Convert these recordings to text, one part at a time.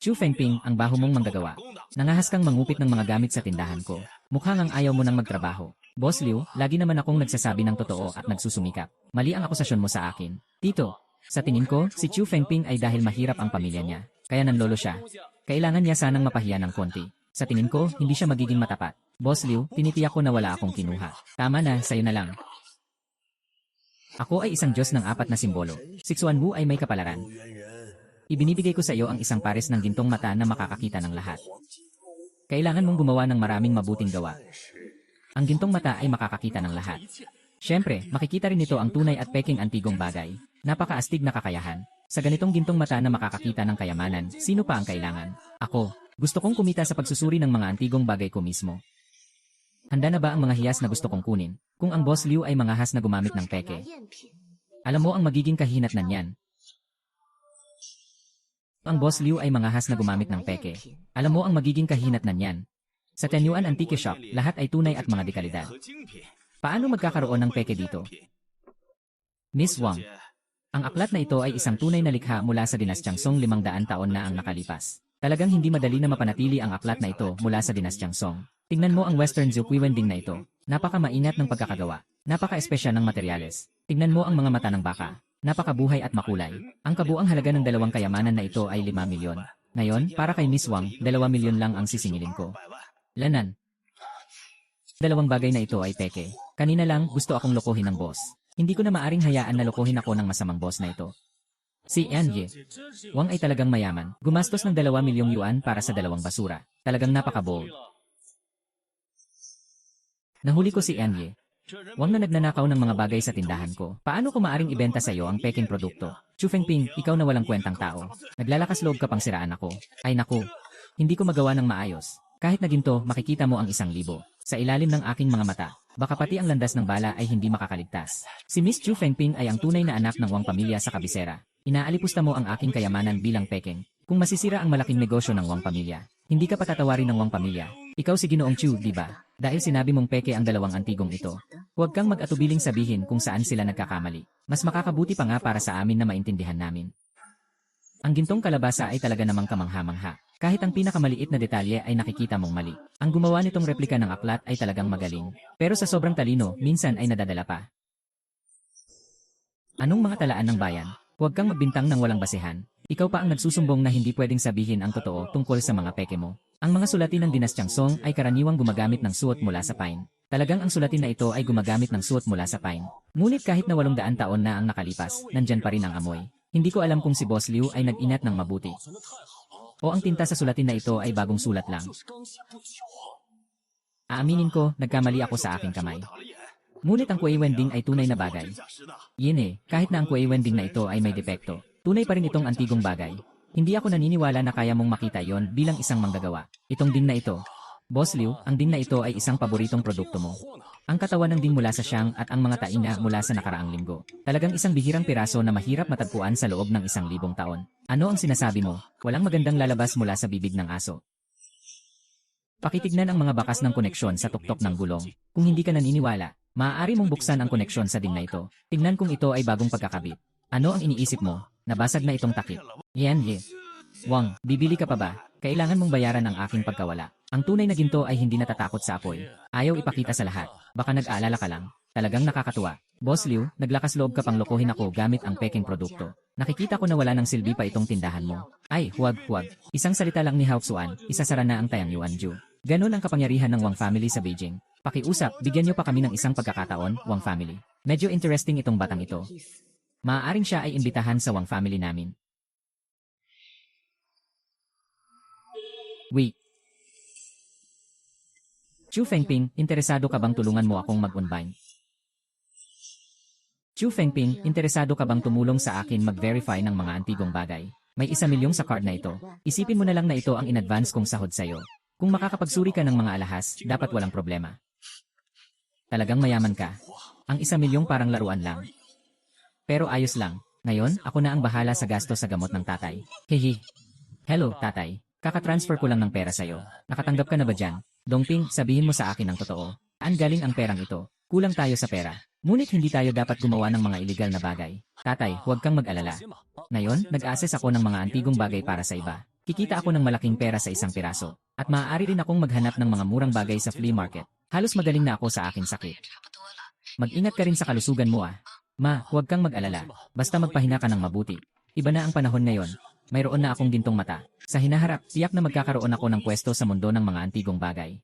Chu Fengping, ang baho mong manggagawa. Nangahas kang mangupit ng mga gamit sa tindahan ko. Mukhang ang ayaw mo nang magtrabaho. Boss Liu, lagi naman akong nagsasabi ng totoo at nagsusumikap. Mali ang akusasyon mo sa akin. Tito, sa tingin ko, si Chu Fengping ay dahil mahirap ang pamilya niya. Kaya nanlolo siya. Kailangan niya sanang mapahiya ng konti. Sa tingin ko, hindi siya magiging matapat. Boss Liu, tinitiyak ko na wala akong kinuha. Tama na, sayo na lang. Ako ay isang Diyos ng apat na simbolo. Sixuan Wu ay may kapalaran. Ibinibigay ko sa iyo ang isang pares ng gintong mata na makakakita ng lahat. Kailangan mong gumawa ng maraming mabuting gawa. Ang gintong mata ay makakakita ng lahat. Siyempre, makikita rin nito ang tunay at peking antigong bagay. Napakaastig na kakayahan. Sa ganitong gintong mata na makakakita ng kayamanan, sino pa ang kailangan? Ako, gusto kong kumita sa pagsusuri ng mga antigong bagay ko mismo. Handa na ba ang mga hiyas na gusto kong kunin? Kung ang Boss Liu ay mangahas na gumamit ng peke. Alam mo ang magiging kahinatnan niyan. Ang Boss Liu ay mangahas na gumamit ng peke. Alam mo ang magiging kahinatnan niyan. Sa Tenyuan Antique Shop, lahat ay tunay at mga dekalidad. Paano magkakaroon ng peke dito? Miss Wang, ang aklat na ito ay isang tunay na likha mula sa dinastyang Song 500 taon na ang nakalipas. Talagang hindi madali na mapanatili ang aklat na ito mula sa dinastyang Song. Tingnan mo ang Western Zhuqiwending na ito. Napaka-maingat ng pagkakagawa. Napaka-espesyal ng materyales. Tingnan mo ang mga mata ng baka. Napakabuhay at makulay. Ang kabuang halaga ng dalawang kayamanan na ito ay 5 milyon. Ngayon, para kay Miss Wang, 2 milyon lang ang sisingilin ko. Lanan. Dalawang bagay na ito ay peke. Kanina lang, gusto akong lokohin ng boss. Hindi ko na maaring hayaan na lokohin ako ng masamang boss na ito. Si Anye Wang ay talagang mayaman. Gumastos ng 2 milyong yuan para sa dalawang basura. Talagang napaka-bold. Nahuli ko si Anye Wang na nagnanakaw ng mga bagay sa tindahan ko. Paano ko maaring ibenta sa iyo ang peking produkto? Chu Fengping, ikaw na walang kwentang tao. Naglalakas loob ka pang siraan ako. Ay naku, hindi ko magawa ng maayos. Kahit na ginto, makikita mo ang 1,000. Sa ilalim ng aking mga mata, baka pati ang landas ng bala ay hindi makakaligtas. Si Miss Chu Fengping ay ang tunay na anak ng Wang pamilya sa kabisera. Inaalipusta mo ang aking kayamanan bilang peking. Kung masisira ang malaking negosyo ng Wang pamilya, hindi ka patatawarin ng Wang pamilya. Ikaw si Ginoong Chu, di ba? Dahil sinabi mong peke ang dalawang antigong ito. Huwag kang mag-atubiling sabihin kung saan sila nagkakamali. Mas makakabuti pa nga para sa amin na maintindihan namin. Ang gintong kalabasa ay talaga namang kamangha-mangha. Kahit ang pinakamaliit na detalye ay nakikita mong mali. Ang gumawa nitong replika ng aklat ay talagang magaling. Pero sa sobrang talino, minsan ay nadadala pa. Anong mga talaan ng bayan? Huwag kang magbintang ng walang basehan. Ikaw pa ang nagsusumbong na hindi pwedeng sabihin ang totoo tungkol sa mga peke mo. Ang mga sulatin ng dinastyang Song ay karaniwang gumagamit ng suot mula sa pine. Talagang ang sulatin na ito ay gumagamit ng suot mula sa pine. Ngunit kahit na 800 taon na ang nakalipas, nandyan pa rin ang amoy. Hindi ko alam kung si Boss Liu ay nag-inat ng mabuti. O ang tinta sa sulatin na ito ay bagong sulat lang. Aaminin ko, nagkamali ako sa aking kamay. Ngunit ang Kuei Wending ay tunay na bagay. Kahit na ang Kuei Wending na ito ay may depekto, tunay pa rin itong antigong bagay. Hindi ako naniniwala na kaya mong makita yon bilang isang manggagawa. Itong ding na ito. Boss Liu, ang ding na ito ay isang paboritong produkto mo. Ang katawan ng ding mula sa siyang at ang mga taina mula sa nakaraang linggo. Talagang isang bihirang piraso na mahirap matagpuan sa loob ng 1,000 taon. Ano ang sinasabi mo? Walang magandang lalabas mula sa bibig ng aso. Pakitignan ang mga bakas ng koneksyon sa tuktok ng gulong. Kung hindi ka naniniwala, maaari mong buksan ang koneksyon sa ding na ito. Tingnan kung ito ay bagong pagkakabit. Ano ang iniisip mo? Nabasag na itong takip. Wang, bibili ka pa ba? Kailangan mong bayaran ang aking pagkawala. Ang tunay na ginto ay hindi natatakot sa apoy. Ayaw ipakita sa lahat. Baka nag-aalala ka lang. Talagang nakakatuwa. Boss Liu, naglakas loob ka pang lokohin ako gamit ang peking produkto. Nakikita ko na wala ng silbi pa itong tindahan mo. Ay, huwag. Isang salita lang ni Hao Xuan, isasara na ang Tayang Yuanju. Ganon ang kapangyarihan ng Wang family sa Beijing. Pakiusap, bigyan niyo pa kami ng isang pagkakataon, Wang family. Medyo interesting itong batang ito. Maaaring siya ay imbitahan sa Wang family namin. Wait. Chu Fengping, interesado ka bang tulungan mo akong mag-unbind? Chu Fengping, interesado ka bang tumulong sa akin mag-verify ng mga antigong bagay? May 1 milyong sa card na ito. Isipin mo na lang na ito ang in-advance kong sahod sa'yo. Kung makakapagsuri ka ng mga alahas, dapat walang problema. Talagang mayaman ka. Ang 1 milyong parang laruan lang. Pero ayos lang. Ngayon, ako na ang bahala sa gasto sa gamot ng tatay. Hehe. Hello, tatay. Kakatransfer ko lang ng pera sa'yo. Nakatanggap ka na ba dyan? Dongping, sabihin mo sa akin ang totoo. Saan galing ang perang ito? Kulang tayo sa pera. Ngunit hindi tayo dapat gumawa ng mga iligal na bagay. Tatay, huwag kang mag-alala. Ngayon, nag-assess ako ng mga antigong bagay para sa iba. kikita ako ng malaking pera sa isang piraso. At maaari rin akong maghanap ng mga murang bagay sa flea market. Halos magaling na ako sa aking sakit. Mag-ingat ka rin sa kalusugan mo ah. Ma, huwag kang mag-alala. Basta magpahinga ka ng mabuti. Iba na ang panahon ngayon. Mayroon na akong gintong mata. Sa hinaharap, tiyak na magkakaroon ako ng pwesto sa mundo ng mga antigong bagay.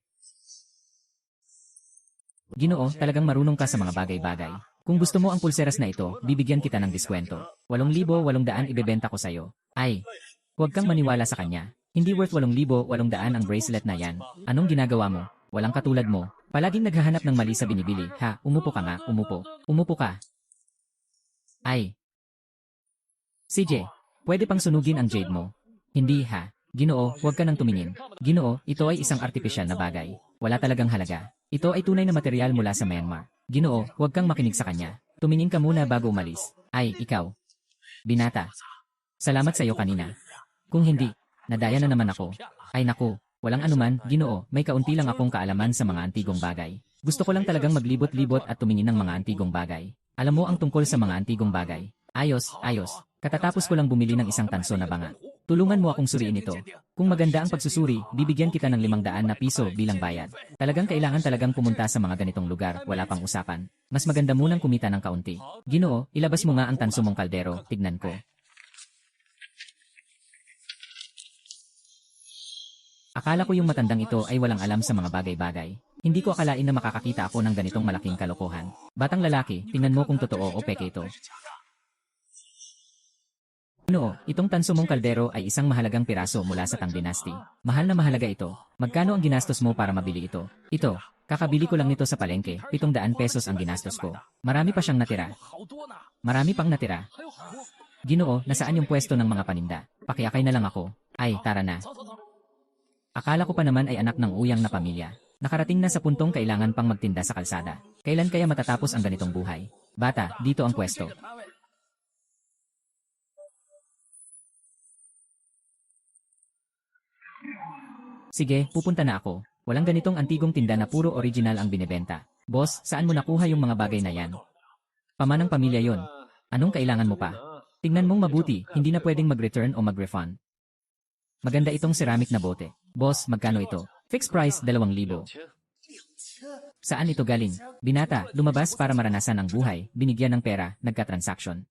Ginoo, talagang marunong ka sa mga bagay-bagay. Kung gusto mo ang pulseras na ito, bibigyan kita ng diskwento. 8,800 ibebenta ko sa'yo. Ay, huwag kang maniwala sa kanya. Hindi worth 8,800 ang bracelet na yan. Anong ginagawa mo? Walang katulad mo. Palaging naghahanap ng mali sa binibili. Ha, umupo ka nga, umupo. Umupo ka. Ay. CJ, pwede pang sunugin ang jade mo. Hindi ha. Ginoo, huwag ka nang tumingin. Ginoo, ito ay isang artipisyal na bagay. Wala talagang halaga. Ito ay tunay na material mula sa Myanmar. Ginoo, huwag kang makinig sa kanya. Tumingin ka muna bago umalis. Ay, ikaw. Binata. Salamat sa iyo kanina. Kung hindi, nadaya na naman ako. Ay naku, walang anuman, Ginoo, may kaunti lang akong kaalaman sa mga antigong bagay. Gusto ko lang talagang maglibot-libot at tumingin ng mga antigong bagay. Alam mo ang tungkol sa mga antigong bagay. Ayos, ayos. Katatapos ko lang bumili ng isang tanso na banga. Tulungan mo akong suriin ito. Kung maganda ang pagsusuri, bibigyan kita ng 500 na piso bilang bayad. Talagang kailangan talagang pumunta sa mga ganitong lugar, wala pang usapan. Mas maganda munang kumita ng kaunti. Ginoo, ilabas mo nga ang tanso mong kaldero, tignan ko. Akala ko yung matandang ito ay walang alam sa mga bagay-bagay. Hindi ko akalain na makakakita ako ng ganitong malaking kalokohan. Batang lalaki, tingnan mo kung totoo o peke ito. Ano, itong tanso mong kaldero ay isang mahalagang piraso mula sa Tang Dynasty. Mahal na mahalaga ito. Magkano ang ginastos mo para mabili ito? Ito, kakabili ko lang nito sa palengke, 700 pesos ang ginastos ko. Marami pa siyang natira. Marami pang natira. Ginoo, nasaan yung pwesto ng mga paninda? Pakiakay na lang ako. Ay, tara na. Akala ko pa naman ay anak ng uyang na pamilya. Nakarating na sa puntong kailangan pang magtinda sa kalsada. Kailan kaya matatapos ang ganitong buhay? Bata, dito ang pwesto. Sige, pupunta na ako. Walang ganitong antigong tinda na puro original ang binebenta. Boss, saan mo nakuha yung mga bagay na yan? Pamanang pamilya yon. Anong kailangan mo pa? Tingnan mong mabuti, hindi na pwedeng mag-return o mag-refund. Maganda itong ceramic na bote. Boss, magkano ito? Fixed price, 2,000. Saan ito galing? Binata, lumabas para maranasan ang buhay, binigyan ng pera, nagka-transaction.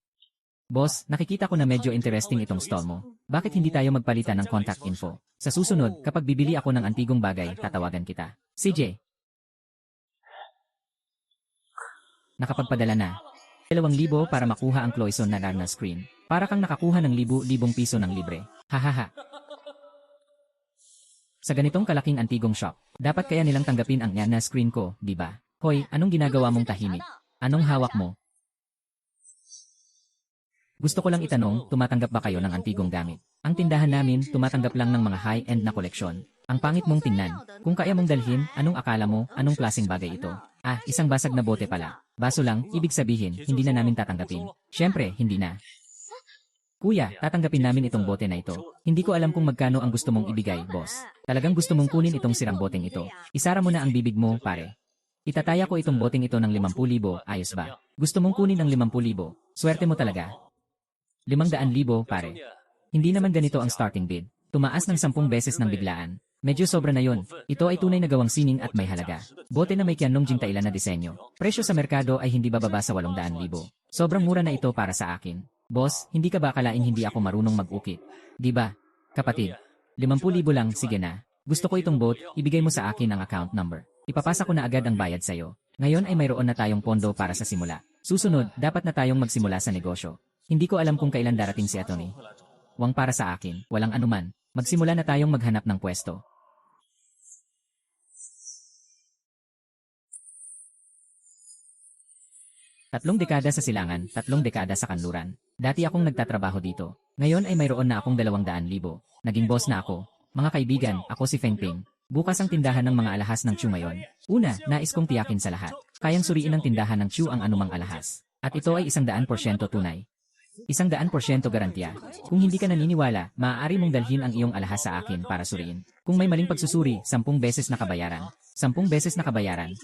Boss, nakikita ko na medyo interesting itong stall mo. Bakit hindi tayo magpalitan ng contact info? Sa susunod, kapag bibili ako ng antigong bagay, tatawagan kita. CJ. Nakapagpadala na. 2,000 para makuha ang Cloison na Narna screen. Para kang nakakuha ng 1,000 piso ng libre. Hahaha. Sa ganitong kalaking antigong shop, dapat kaya nilang tanggapin ang Narna screen ko, di ba? Hoy, anong ginagawa mong tahimik? Anong hawak mo? Gusto ko lang itanong, tumatanggap ba kayo ng antigong gamit? Ang tindahan namin, tumatanggap lang ng mga high-end na koleksyon. Ang pangit mong tingnan. Kung kaya mong dalhin, anong akala mo, anong klaseng bagay ito? Ah, isang basag na bote pala. Baso lang, ibig sabihin, hindi na namin tatanggapin. Siyempre, hindi na. Kuya, tatanggapin namin itong bote na ito. Hindi ko alam kung magkano ang gusto mong ibigay, boss. Talagang gusto mong kunin itong sirang boteng ito. Isara mo na ang bibig mo, pare. Itataya ko itong boteng ito ng 50,000, ayos ba? Gusto mong kunin ng 50,000? Swerte mo talaga. 500,000, pare. Hindi naman ganito ang starting bid. Tumaas ng 10 beses ng biglaan. Medyo sobra na yon. Ito ay tunay na gawang sining at may halaga. Bote na may Qianlong Jingtailan na disenyo. Presyo sa merkado ay hindi bababa sa 800,000. Sobrang mura na ito para sa akin. Boss, hindi ka ba akalaing hindi ako marunong mag-ukit? Di ba? Kapatid, 50,000 lang, sige na. Gusto ko itong boat, ibigay mo sa akin ang account number. Ipapasa ko na agad ang bayad sa'yo. Ngayon ay mayroon na tayong pondo para sa simula. Susunod, dapat na tayong magsimula sa negosyo. Hindi ko alam kung kailan darating si Atty. Wang para sa akin, walang anuman. Magsimula na tayong maghanap ng pwesto. Tatlong dekada sa silangan, 3 dekada sa kanluran. Dati akong nagtatrabaho dito. Ngayon ay mayroon na akong 200,000. Naging boss na ako. Mga kaibigan, ako si Feng Ping. Bukas ang tindahan ng mga alahas ng Chu ngayon. Una, nais kong tiyakin sa lahat. Kayang suriin ng tindahan ng Chu ang anumang alahas. At ito ay 100% tunay. 100% garantiya. Kung hindi ka naniniwala, maaari mong dalhin ang iyong alahas sa akin para suriin. Kung may maling pagsusuri, 10 beses na kabayaran. 10 beses na kabayaran.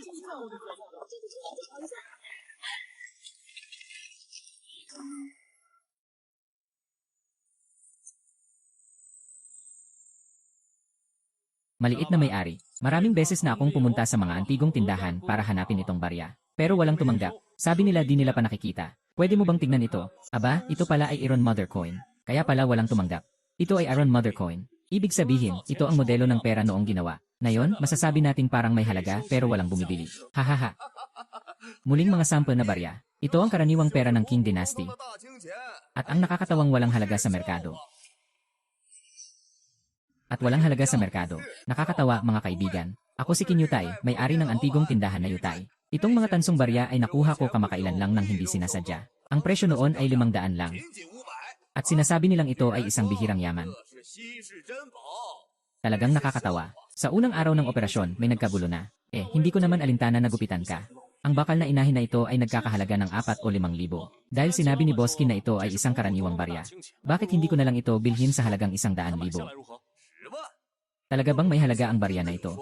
Maliit na may-ari. Maraming beses na akong pumunta sa mga antigong tindahan para hanapin itong barya. Pero walang tumanggap. Sabi nila di nila pa nakikita. Pwede mo bang tingnan ito? Aba, ito pala ay Iron Mother Coin. Kaya pala walang tumanggap. Ito ay Iron Mother Coin. Ibig sabihin, ito ang modelo ng pera noong ginawa. Ngayon, masasabi natin parang may halaga pero walang bumibili. Hahaha. Muling mga sample na barya. Ito ang karaniwang pera ng Qing Dynasty. At ang nakakatawang walang halaga sa merkado. At walang halaga sa merkado. Nakakatawa mga kaibigan. Ako si Qin Yutay, may-ari ng antigong tindahan na Yutay. Itong mga tansong barya ay nakuha ko kamakailan lang nang hindi sinasadya. Ang presyo noon ay 500 lang. At sinasabi nilang ito ay isang bihirang yaman. Talagang nakakatawa. Sa unang araw ng operasyon, may nagkagulo na. Hindi ko naman alintana na gupitan ka. Ang bakal na inahin na ito ay nagkakahalaga ng 4 o 5,000. Dahil sinabi ni Boskin na ito ay isang karaniwang barya. Bakit hindi ko na lang ito bilhin sa halagang 100,000? Talaga bang may halaga ang barya na ito?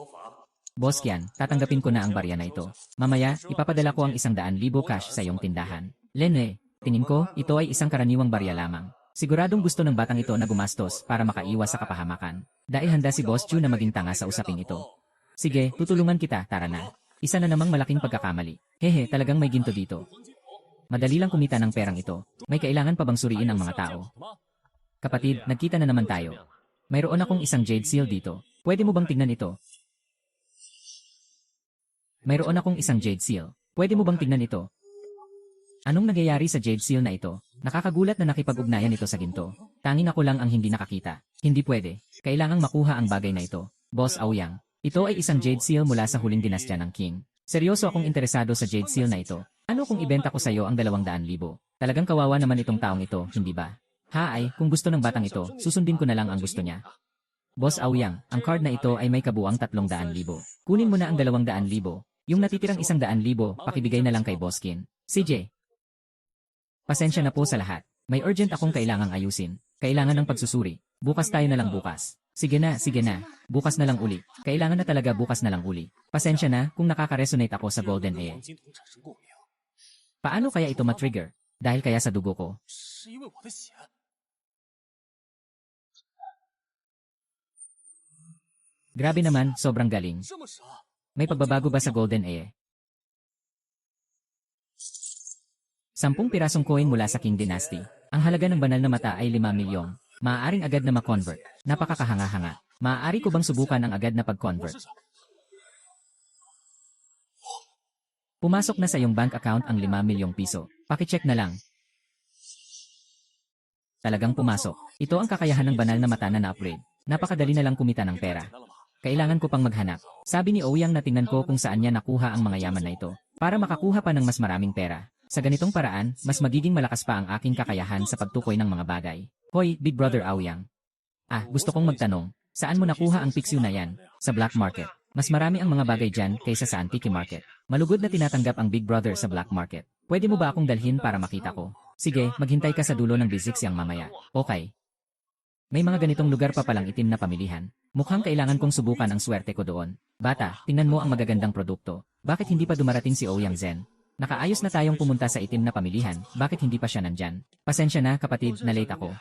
Boskian, tatanggapin ko na ang barya na ito. Mamaya, ipapadala ko ang 100,000 cash sa iyong tindahan. Lene, tingin ko, ito ay isang karaniwang barya lamang. Siguradong gusto ng batang ito na gumastos para makaiwas sa kapahamakan. Dahil handa si Boss Chu na maging tanga sa usaping ito. Sige, tutulungan kita, tara na. Isa na namang malaking pagkakamali. Hehe, talagang may ginto dito. Madali lang kumita ng perang ito. May kailangan pa bang suriin ang mga tao? Kapatid, nagkita na naman tayo. Mayroon akong isang jade seal dito. Pwede mo bang tingnan ito? Mayroon akong isang jade seal. Pwede mo bang tingnan ito? Anong nangyayari sa jade seal na ito? Nakakagulat na nakipag-ugnayan ito sa ginto. Tanging ako lang ang hindi nakakita. Hindi pwede. Kailangang makuha ang bagay na ito. Boss Aoyang, ito ay isang jade seal mula sa huling dinastya ng Qing. Seryoso akong interesado sa jade seal na ito. Ano kung ibenta ko sa iyo ang 200,000? Talagang kawawa naman itong taong ito, hindi ba? Kung gusto ng batang ito, susundin ko na lang ang gusto niya. Boss Aoyang, ang card na ito ay may kabuang 300,000. Kunin mo na ang 200,000. Yung natitirang 100,000, pakibigay na lang kay Boskin. CJ. Pasensya na po sa lahat. May urgent akong kailangang ayusin. Kailangan ng pagsusuri. Bukas tayo na lang bukas. Sige na. Bukas na lang uli. Kailangan na talaga bukas na lang uli. Pasensya na kung nakaka-resonate ako sa Golden Eye. Paano kaya ito matrigger? Dahil kaya sa dugo ko? Grabe naman, sobrang galing. May pagbabago ba sa Golden Eye? 10 pirasong coin mula sa Qing Dynasty. Ang halaga ng banal na mata ay 5 milyon. Maaaring agad na ma-convert. Napakakahanga-hanga. Maaari ko bang subukan ang agad na pag-convert? Pumasok na sa iyong bank account ang 5 milyong piso. Pakicheck na lang. Talagang pumasok. Ito ang kakayahan ng banal na mata na na-upgrade. Napakadali na lang kumita ng pera. Kailangan ko pang maghanap. Sabi ni Ouyang na tingnan ko kung saan niya nakuha ang mga yaman na ito. Para makakuha pa ng mas maraming pera. Sa ganitong paraan, mas magiging malakas pa ang aking kakayahan sa pagtukoy ng mga bagay. Hoy, Big Brother Aoyang. Gusto kong magtanong. Saan mo nakuha ang pixie na yan? Sa black market. Mas marami ang mga bagay dyan kaysa sa antique market. Malugod na tinatanggap ang Big Brother sa black market. Pwede mo ba akong dalhin para makita ko? Sige, maghintay ka sa dulo ng B6 yang mamaya. Okay. May mga ganitong lugar pa palang itim na pamilihan. Mukhang kailangan kong subukan ang swerte ko doon. Bata, tingnan mo ang magagandang produkto. Bakit hindi pa dumarating si Ouyang Zen? Nakaayos na tayong pumunta sa itim na pamilihan. Bakit hindi pa siya nandyan? Pasensya na kapatid, na late ako.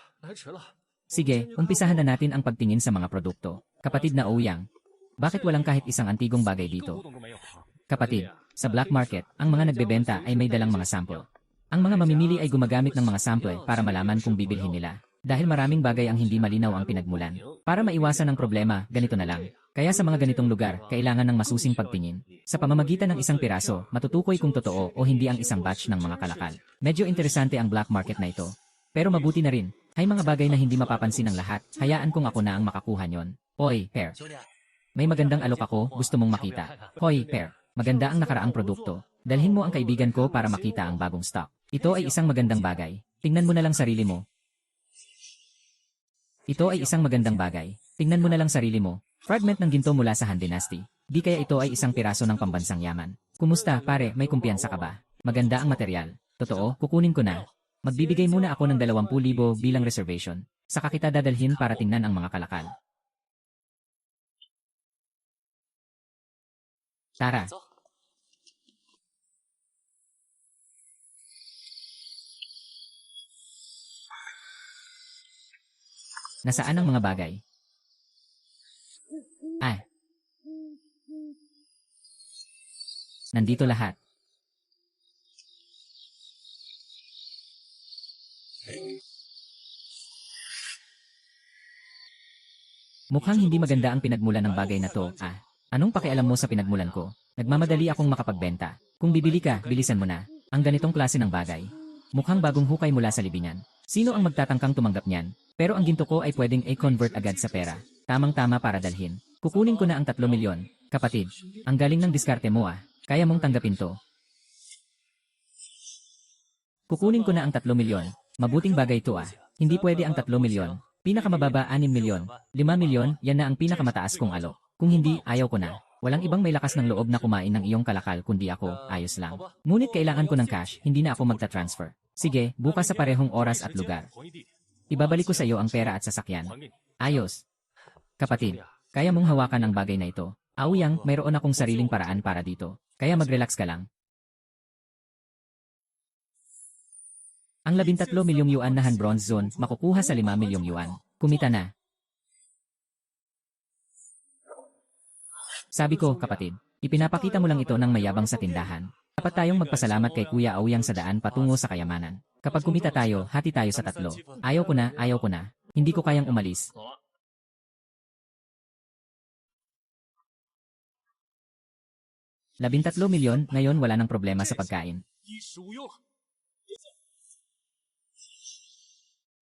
Sige, umpisahan na natin ang pagtingin sa mga produkto. Kapatid na Ouyang, bakit walang kahit isang antigong bagay dito? Kapatid, sa black market, ang mga nagbebenta ay may dalang mga sample. Ang mga mamimili ay gumagamit ng mga sample para malaman kung bibilhin nila. Dahil maraming bagay ang hindi malinaw ang pinagmulan. Para maiwasan ang problema, ganito na lang. Kaya sa mga ganitong lugar, kailangan ng masusing pagtingin. Sa pamamagitan ng isang piraso, matutukoy kung totoo o hindi ang isang batch ng mga kalakal. Medyo interesante ang black market na ito. Pero mabuti na rin, hay mga bagay na hindi mapapansin ng lahat, hayaan kong ako na ang makakuha nyon. Hoy, pair. May magandang alok ako, gusto mong makita. Hoy, pair. Maganda ang nakaraang produkto. Dalhin mo ang kaibigan ko para makita ang bagong stock. Ito ay isang magandang bagay. Tingnan mo na lang sarili mo. Ito ay isang magandang bagay. Tingnan mo na lang sarili mo. Fragment ng ginto mula sa Han Dynasty. Di kaya ito ay isang piraso ng pambansang yaman. Kumusta, pare, may kumpiyansa ka ba? Maganda ang material. Totoo, kukunin ko na. Magbibigay muna ako ng 20,000 bilang reservation. Saka kita dadalhin para tingnan ang mga kalakal. Tara. Nasaan ang mga bagay? Nandito lahat. Mukhang hindi maganda ang pinagmulan ng bagay na to. Anong pakialam mo sa pinagmulan ko? Nagmamadali akong makapagbenta. Kung bibili ka, bilisan mo na. Ang ganitong klase ng bagay. Mukhang bagong hukay mula sa libingan. Sino ang magtatangkang tumanggap niyan? Pero ang ginto ko ay pwedeng i-convert agad sa pera. Tamang-tama para dalhin. Kukunin ko na ang 3 milyon. Kapatid, ang galing ng diskarte mo Kaya mong tanggapin to. Kukunin ko na ang 3 milyon. Mabuting bagay to Hindi pwede ang 3 milyon. Pinakamababa 6 milyon. 5 milyon, yan na ang pinakamataas kong alok. Kung hindi, ayaw ko na. Walang ibang may lakas ng loob na kumain ng iyong kalakal kundi ako, ayos lang. Ngunit kailangan ko ng cash, hindi na ako magta-transfer. Sige, bukas sa parehong oras at lugar. Ibabalik ko sa iyo ang pera at sasakyan. Ayos. Kapatid, kaya mong hawakan ang bagay na ito. Auyang, mayroon akong sariling paraan para dito. Kaya mag-relax ka lang. Ang 13 milyong yuan na Han Bronze Zone makukuha sa 5 milyong yuan. Kumita na. Sabi ko, kapatid, ipinapakita mo lang ito ng mayabang sa tindahan. Dapat tayong magpasalamat kay Kuya Auyang sa daan patungo sa kayamanan. Kapag kumita tayo, hati tayo sa 3. Ayaw ko na. Hindi ko kayang umalis. 13 milyon, ngayon wala nang problema sa pagkain.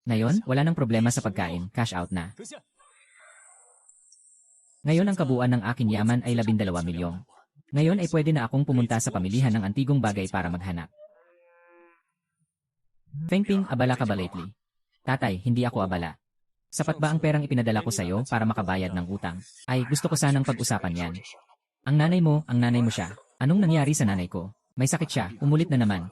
Ngayon, wala nang problema sa pagkain, cash out na. Ngayon ang kabuuan ng aking yaman ay 12 milyong. Ngayon ay pwede na akong pumunta sa pamilihan ng antigong bagay para maghanap. Feng Ping, abala ka ba lately? Tatay, hindi ako abala. Sapat ba ang perang ipinadala ko sa'yo para makabayad ng utang? Ay, gusto ko sanang pag-usapan yan. Ang nanay mo siya. Anong nangyari sa nanay ko? May sakit siya, umulit na naman.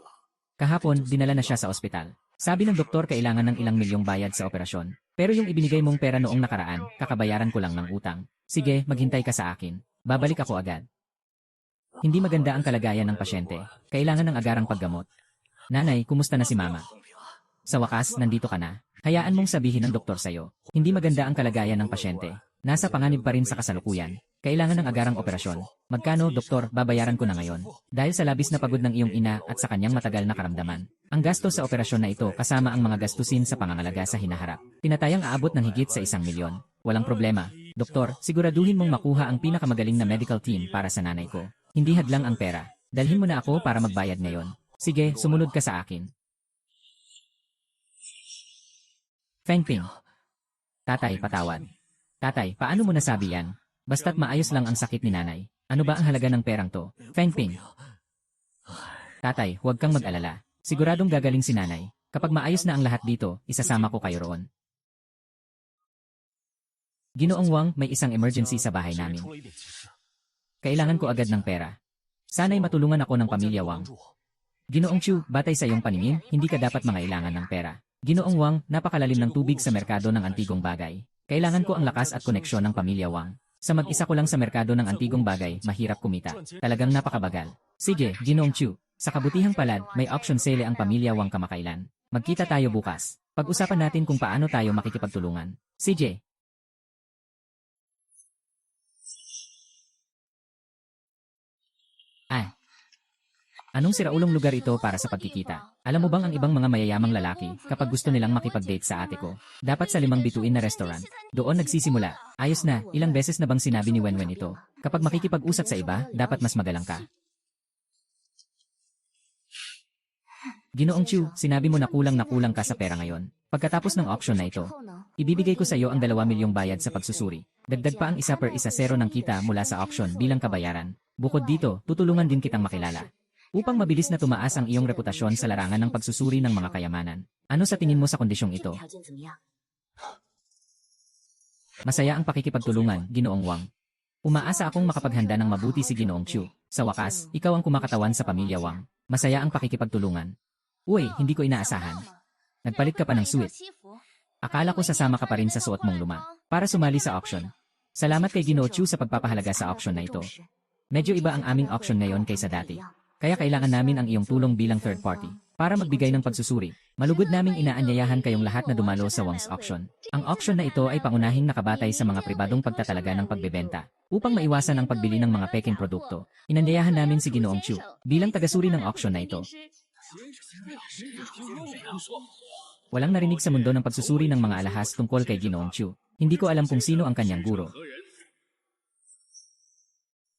Kahapon, dinala na siya sa ospital. Sabi ng doktor kailangan ng ilang milyong bayad sa operasyon. Pero yung ibinigay mong pera noong nakaraan, kakabayaran ko lang ng utang. Sige, maghintay ka sa akin. Babalik ako agad. Hindi maganda ang kalagayan ng pasyente. Kailangan ng agarang paggamot. Nanay, kumusta na si mama? Sa wakas, nandito ka na. Hayaan mong sabihin ng doktor sa'yo. Hindi maganda ang kalagayan ng pasyente. Nasa panganib pa rin sa kasalukuyan. Kailangan ng agarang operasyon. Magkano, doktor, babayaran ko na ngayon. Dahil sa labis na pagod ng iyong ina at sa kanyang matagal na karamdaman. Ang gasto sa operasyon na ito kasama ang mga gastusin sa pangangalaga sa hinaharap. Tinatayang aabot ng higit sa 1 milyon. Walang problema. Doktor, siguraduhin mong makuha ang pinakamagaling na medical team para sa nanay ko. Hindi hadlang ang pera. Dalhin mo na ako para magbayad ngayon. Sige, sumunod ka sa akin. Feng Ping. Tatay, patawad. Tatay, paano mo nasabi yan? Basta't maayos lang ang sakit ni nanay. Ano ba ang halaga ng perang to? Feng Ping. Tatay, huwag kang mag-alala. Siguradong gagaling si nanay. Kapag maayos na ang lahat dito, isasama ko kayo roon. Ginoong Wang, may isang emergency sa bahay namin. Kailangan ko agad ng pera. Sana'y matulungan ako ng pamilya Wang. Ginoong Chu, batay sa iyong paningin, hindi ka dapat mangailangan ng pera. Ginoong Wang, napakalalim ng tubig sa merkado ng antigong bagay. Kailangan ko ang lakas at koneksyon ng pamilya Wang. Sa mag-isa ko lang sa merkado ng antigong bagay, mahirap kumita. Talagang napakabagal. Sige, Ginoong Chu. Sa kabutihang palad, may auction sale ang pamilya Wang kamakailan. Magkita tayo bukas. Pag-usapan natin kung paano tayo makikipagtulungan. CJ. Anong siraulong lugar ito para sa pagkikita? Alam mo bang ang ibang mga mayayamang lalaki, kapag gusto nilang makipag-date sa ate ko, dapat sa 5 bituin na restaurant. Doon nagsisimula. Ayos na, ilang beses na bang sinabi ni Wenwen ito? Kapag makikipag-usap sa iba, dapat mas magalang ka. Ginoong Chu, sinabi mo na kulang ka sa pera ngayon. Pagkatapos ng auction na ito, ibibigay ko sa iyo ang 2 milyong bayad sa pagsusuri. Dagdag pa ang 1 per 1 zero ng kita mula sa auction bilang kabayaran. Bukod dito, tutulungan din kitang makilala. Upang mabilis na tumaas ang iyong reputasyon sa larangan ng pagsusuri ng mga kayamanan. Ano sa tingin mo sa kondisyong ito? Masaya ang pakikipagtulungan, Ginoong Wang. Umaasa akong makapaghanda ng mabuti si Ginoong Chu. Sa wakas, ikaw ang kumakatawan sa pamilya Wang. Masaya ang pakikipagtulungan. Uy, hindi ko inaasahan. Nagpalit ka pa ng suit. Akala ko sasama ka pa rin sa suot mong luma para sumali sa auction. Salamat kay Ginoo Chu sa pagpapahalaga sa auction na ito. Medyo iba ang aming auction ngayon kaysa dati. Kaya kailangan namin ang iyong tulong bilang third party para magbigay ng pagsusuri. Malugod naming inaanyayahan kayong lahat na dumalo sa Wang's auction. Ang auction na ito ay pangunahing nakabatay sa mga pribadong pagtatalaga ng pagbebenta Upang maiwasan ang pagbili ng mga peking produkto, inanyayahan namin si Ginoong Chu bilang tagasuri ng auction na ito. Walang narinig sa mundo ng pagsusuri ng mga alahas tungkol kay Ginoong Chu. Hindi ko alam kung sino ang kanyang guro.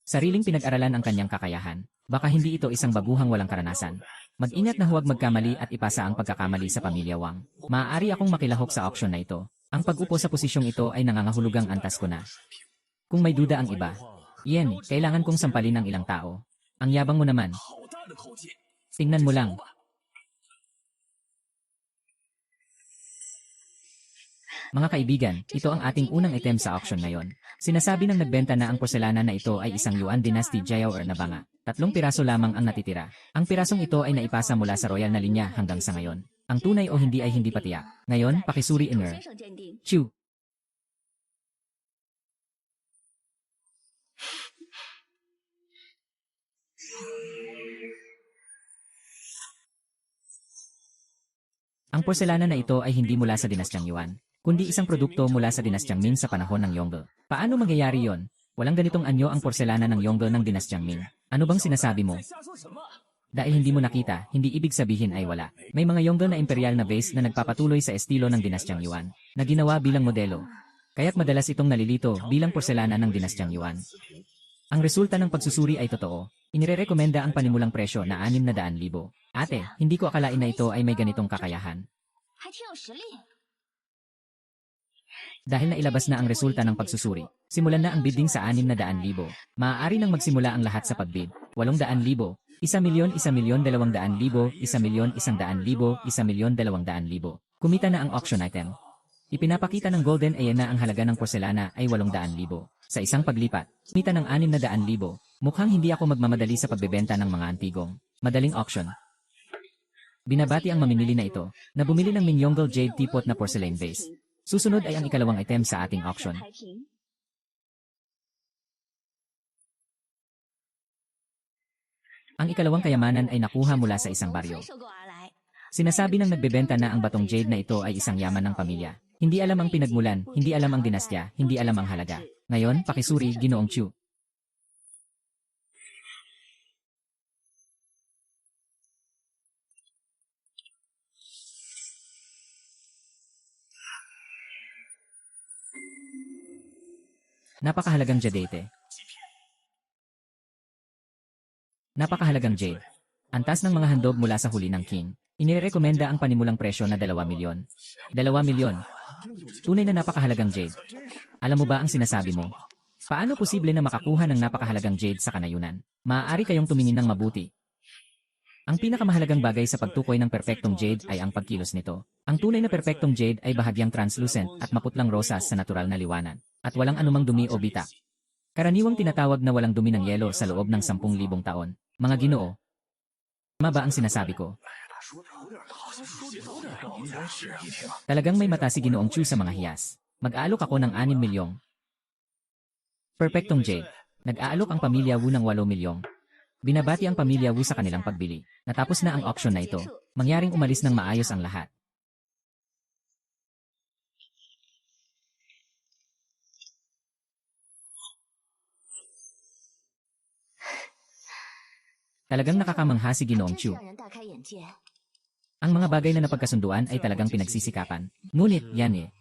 Sariling pinag-aralan ang kanyang kakayahan. Baka hindi ito isang baguhang walang karanasan. Mag-ingat na huwag magkamali at ipasa ang pagkakamali sa pamilya Wang. Maaari akong makilahok sa auction na ito. Ang pag-upo sa posisyong ito ay nangangahulugang antas ko na. Kung may duda ang iba, Yen, kailangan kong sampalin ng ilang tao. Ang yabang mo naman. Tingnan mo lang. Mga kaibigan, ito ang ating unang item sa auction ngayon. Sinasabi ng nagbenta na ang porselana na ito ay isang Yuan Dynasty Jiao na banga. 3 piraso lamang ang natitira. Ang pirasong ito ay naipasa mula sa royal na linya hanggang sa ngayon. Ang tunay o hindi ay hindi patiyak. Ngayon, pakisuri Inger. Chu. Ang porselana na ito ay hindi mula sa dinastyang Yuan, kundi isang produkto mula sa dinastyang Ming sa panahon ng Yongle. Paano mangyayari yon? Walang ganitong anyo ang porselana ng Yongle ng dinastyang Ming. Ano bang sinasabi mo? Dahil hindi mo nakita, hindi ibig sabihin ay wala. May mga Yongle na imperial na vase na nagpapatuloy sa estilo ng dinastyang Yuan, na ginawa bilang modelo. Kaya't madalas itong nalilito bilang porselana ng dinastyang Yuan. Ang resulta ng pagsusuri ay totoo. Inirerekomenda ang panimulang presyo na 600,000. Ate, hindi ko akalain na ito ay may ganitong kakayahan. Dahil nailabas na ang resulta ng pagsusuri, simulan na ang bidding sa 600,000. Maaari nang magsimula ang lahat sa pagbid. 800,000, 1,000,000, 1,200,000, 1,100,000, 1,200,000. Kumita na ang auction item. Ipinapakita ng Golden Ayan na ang halaga ng porselana ay 800,000. Sa isang paglipat, kumita ng 600,000. Mukhang hindi ako magmamadali sa pagbebenta ng mga antigong. Madaling auction. Binabati ang mamimili na ito, na bumili ng Mingyongle Jade Teapot na porcelain vase. Susunod ay ang ikalawang item sa ating auction. Ang ikalawang kayamanan ay nakuha mula sa isang baryo. Sinasabi ng nagbebenta na ang batong jade na ito ay isang yaman ng pamilya. Hindi alam ang pinagmulan, hindi alam ang dinastya, hindi alam ang halaga. Ngayon, pakisuri, Ginoong Chu. Napakahalagang jadete. Napakahalagang jade. Antas ng mga handog mula sa huli ng king. Inirekomenda ang panimulang presyo na 2,000,000. 2,000,000. Tunay na napakahalagang jade. Alam mo ba ang sinasabi mo? Paano posible na makakuha ng napakahalagang jade sa kanayunan? Maaari kayong tumingin ng mabuti. Ang pinakamahalagang bagay sa pagtukoy ng perpektong jade ay ang pagkilos nito. Ang tunay na perpektong jade ay bahagyang translucent at maputlang rosas sa natural na liwanag, at walang anumang dumi o bitak. Karaniwang tinatawag na walang dumi ng yelo sa loob ng 10,000 taon. Mga Ginoo, tama ba ang sinasabi ko? Talagang may mata si Ginoong Chu sa mga hiyas. Mag-aalok ako ng 6,000,000. Perpektong jade. Nag-aalok ang pamilya Wu ng 8,000,000. Binabati ang pamilya Wu sa kanilang pagbili. Natapos na ang auction na ito. Mangyaring umalis ng maayos ang lahat. Talagang nakakamangha si Ginoong Chu. Ang mga bagay na napagkasunduan ay talagang pinagsisikapan. Ngunit, yan eh.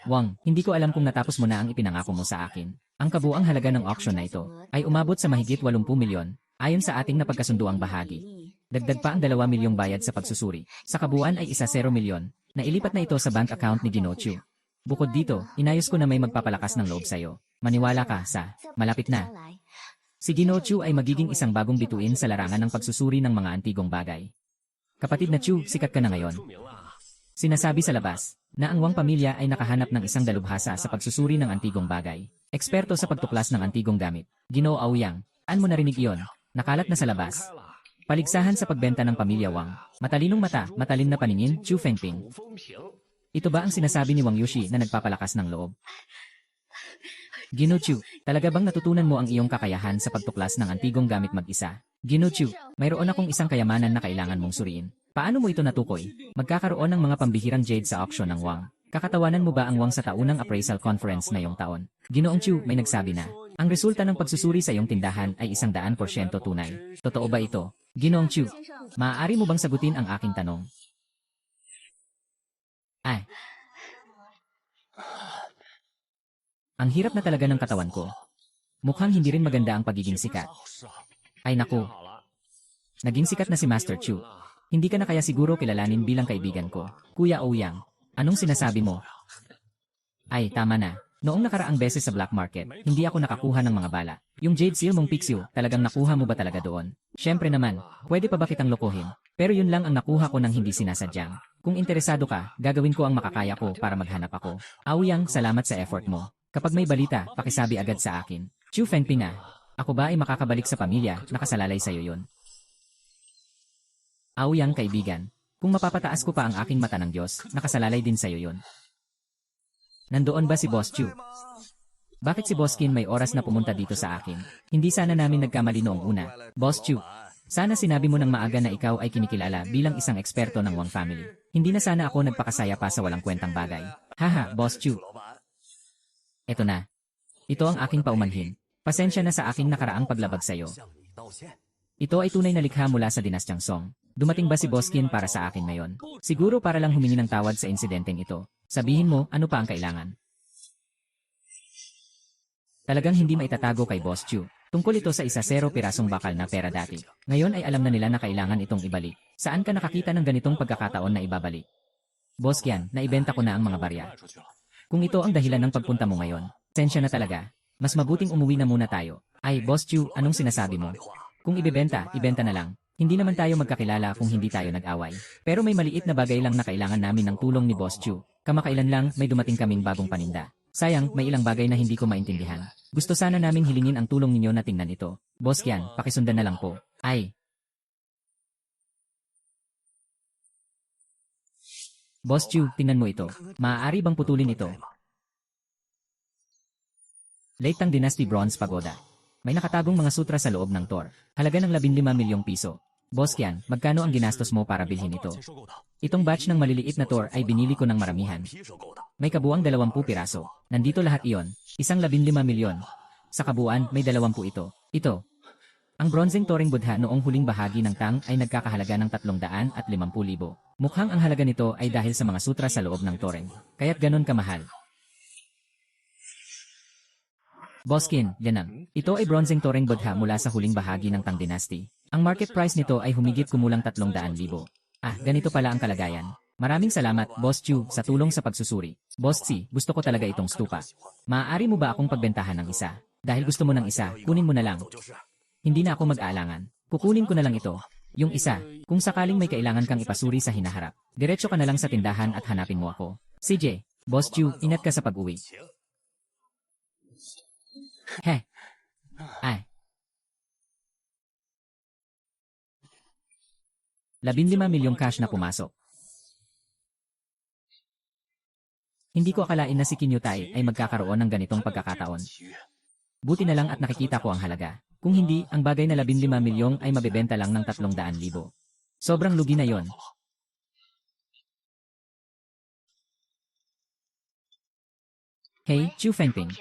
Wang, hindi ko alam kung natapos mo na ang ipinangako mo sa akin. Ang kabuang halaga ng auction na ito ay umabot sa mahigit 80,000,000 ayon sa ating napagkasunduang bahagi. Dagdag pa ang 2,000,000 bayad sa pagsusuri. Sa kabuuan ay 1,000,000. Nailipat na ito sa bank account ni Ginoo Chu. Bukod dito, inayos ko na may magpapalakas ng loob sa'yo. Maniwala ka sa malapit na. Si Ginoo Chu ay magiging isang bagong bituin sa larangan ng pagsusuri ng mga antigong bagay. Kapatid na Chu, sikat ka na ngayon. Sinasabi sa labas na ang Wang pamilya ay nakahanap ng isang dalubhasa sa pagsusuri ng antigong bagay. Eksperto sa pagtuklas ng antigong gamit. Ginoo Aoyang, saan mo narinig iyon? Nakalat na sa labas. Paligsahan sa pagbenta ng pamilya Wang. Matalinong mata, matalim na paningin, Chu Fengping. Ito ba ang sinasabi ni Wang Yushi na nagpapalakas ng loob? Ginoo Chu, talaga bang natutunan mo ang iyong kakayahan sa pagtuklas ng antigong gamit mag-isa? Ginoo Chu, mayroon akong isang kayamanan na kailangan mong suriin. Paano mo ito natukoy? Magkakaroon ng mga pambihirang jade sa auction ng Wang. Kakatawanan mo ba ang Wang sa taunang appraisal conference ngayong taon? Ginoong Chu, may nagsabi na, Ang resulta ng pagsusuri sa iyong tindahan ay 100% tunay. Totoo ba ito? Ginoong Chu, maaari mo bang sagutin ang aking tanong? Ay, ang hirap na talaga ng katawan ko. Mukhang hindi rin maganda ang pagiging sikat. Ay naku, naging sikat na si Master Chu. Hindi ka na kaya siguro kilalanin bilang kaibigan ko. Kuya Ouyang, anong sinasabi mo? Ay, tama na. Noong nakaraang beses sa black market, hindi ako nakakuha ng mga bala. Yung Jade Seal mong Pixie, talagang nakuha mo ba talaga doon? Siyempre naman, pwede pa ba kitang lokohin? Pero yun lang ang nakuha ko nang hindi sinasadyang. Kung interesado ka, gagawin ko ang makakaya ko para maghanap ako. Aoyang, salamat sa effort mo. Kapag may balita, pakisabi agad sa akin. Chu Fengping ah, ako ba ay makakabalik sa pamilya, nakasalalay sa'yo yun? Aoyang kaibigan, kung mapapataas ko pa ang aking mata ng Diyos, nakasalalay din sa'yo yun. Nandoon ba si Boss Chu? Bakit si Boss Qin may oras na pumunta dito sa akin? Hindi sana namin nagkamali noong una. Boss Chu, sana sinabi mo ng maaga na ikaw ay kinikilala bilang isang eksperto ng Wang family. Hindi na sana ako nagpakasaya pa sa walang kwentang bagay. Haha, Boss Chu. Eto na. Ito ang aking paumanhin. Pasensya na sa aking nakaraang paglabag sa'yo. Ito ay tunay na likha mula sa dinastyang Song. Dumating ba si Boss Qin para sa akin ngayon? Siguro para lang humingi ng tawad sa insidenteng ito. Sabihin mo, ano pa ang kailangan? Talagang hindi maitatago kay Boss Chu. Tungkol ito sa 0 pirasong bakal na pera dati. Ngayon ay alam na nila na kailangan itong ibalik. Saan ka nakakita ng ganitong pagkakataon na ibabalik? Boss Qian, naibenta ko na ang mga barya. Kung ito ang dahilan ng pagpunta mo ngayon, sensya na talaga. Mas mabuting umuwi na muna tayo. Ay, Boss Chu, anong sinasabi mo? Kung ibebenta, ibenta na lang. Hindi naman tayo magkakilala kung hindi tayo nag-away. Pero may maliit na bagay lang na kailangan namin ng tulong ni Boss Chu. Kamakailan lang may dumating kaming bagong paninda. Sayang, may ilang bagay na hindi ko maintindihan. Gusto sana namin hilingin ang tulong ninyo na tingnan ito. Boss Qian, pakisundan na lang po. Ay. Boss Chu, tingnan mo ito. Maaari bang putulin ito? Late Tang Dynasty Bronze Pagoda. May nakatagong mga sutra sa loob ng Tor. Halaga ng 15 milyong piso. Boss Qian, magkano ang ginastos mo para bilhin ito? Itong batch ng maliliit na Tor ay binili ko ng maramihan. May kabuang 20 piraso. Nandito lahat iyon. Isang 15 milyon. Sa kabuuan, may 20 ito. Ito. Ang bronzeng Toring Buddha noong huling bahagi ng Tang ay nagkakahalaga ng 350,000. Mukhang ang halaga nito ay dahil sa mga sutra sa loob ng Toreng. Kaya't ganon kamahal. Boss Qin, yan. Ito ay bronzeng Toring Buddha mula sa huling bahagi ng Tang Dynasty. Ang market price nito ay humigit kumulang 300,000. Ah, ganito pala ang kalagayan. Maraming salamat, Boss Chu, sa tulong sa pagsusuri. Boss Si, gusto ko talaga itong stupa. Maaari mo ba akong pagbentahan ng isa? Dahil gusto mo ng isa, kunin mo na lang. Hindi na ako mag-aalangan. Kukunin ko na lang ito. Yung isa, kung sakaling may kailangan kang ipasuri sa hinaharap, diretso ka na lang sa tindahan at hanapin mo ako. CJ, Boss Chu, ingat ka sa pag-uwi. Heh. Ay. 15 milyong cash na pumasok. Hindi ko akalain na si Kinyutai ay magkakaroon ng ganitong pagkakataon. Buti na lang at nakikita ko ang halaga. Kung hindi, ang bagay na 15 milyong ay mabebenta lang ng 300,000. Sobrang lugi na yon. Hey, Chu Fengping.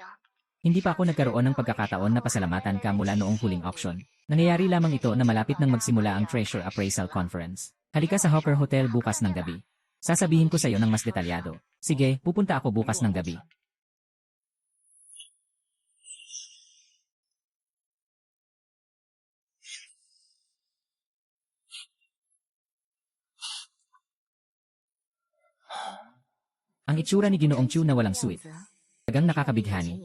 Hindi pa ako nagkaroon ng pagkakataon na pasalamatan ka mula noong huling auction. Nangyayari lamang ito na malapit nang magsimula ang Treasure Appraisal Conference. Halika sa Hawker Hotel bukas ng gabi. Sasabihin ko sa iyo ng mas detalyado. Sige, pupunta ako bukas ng gabi. Ang itsura ni Ginoong Chu na walang suit. Talagang nakakabighani.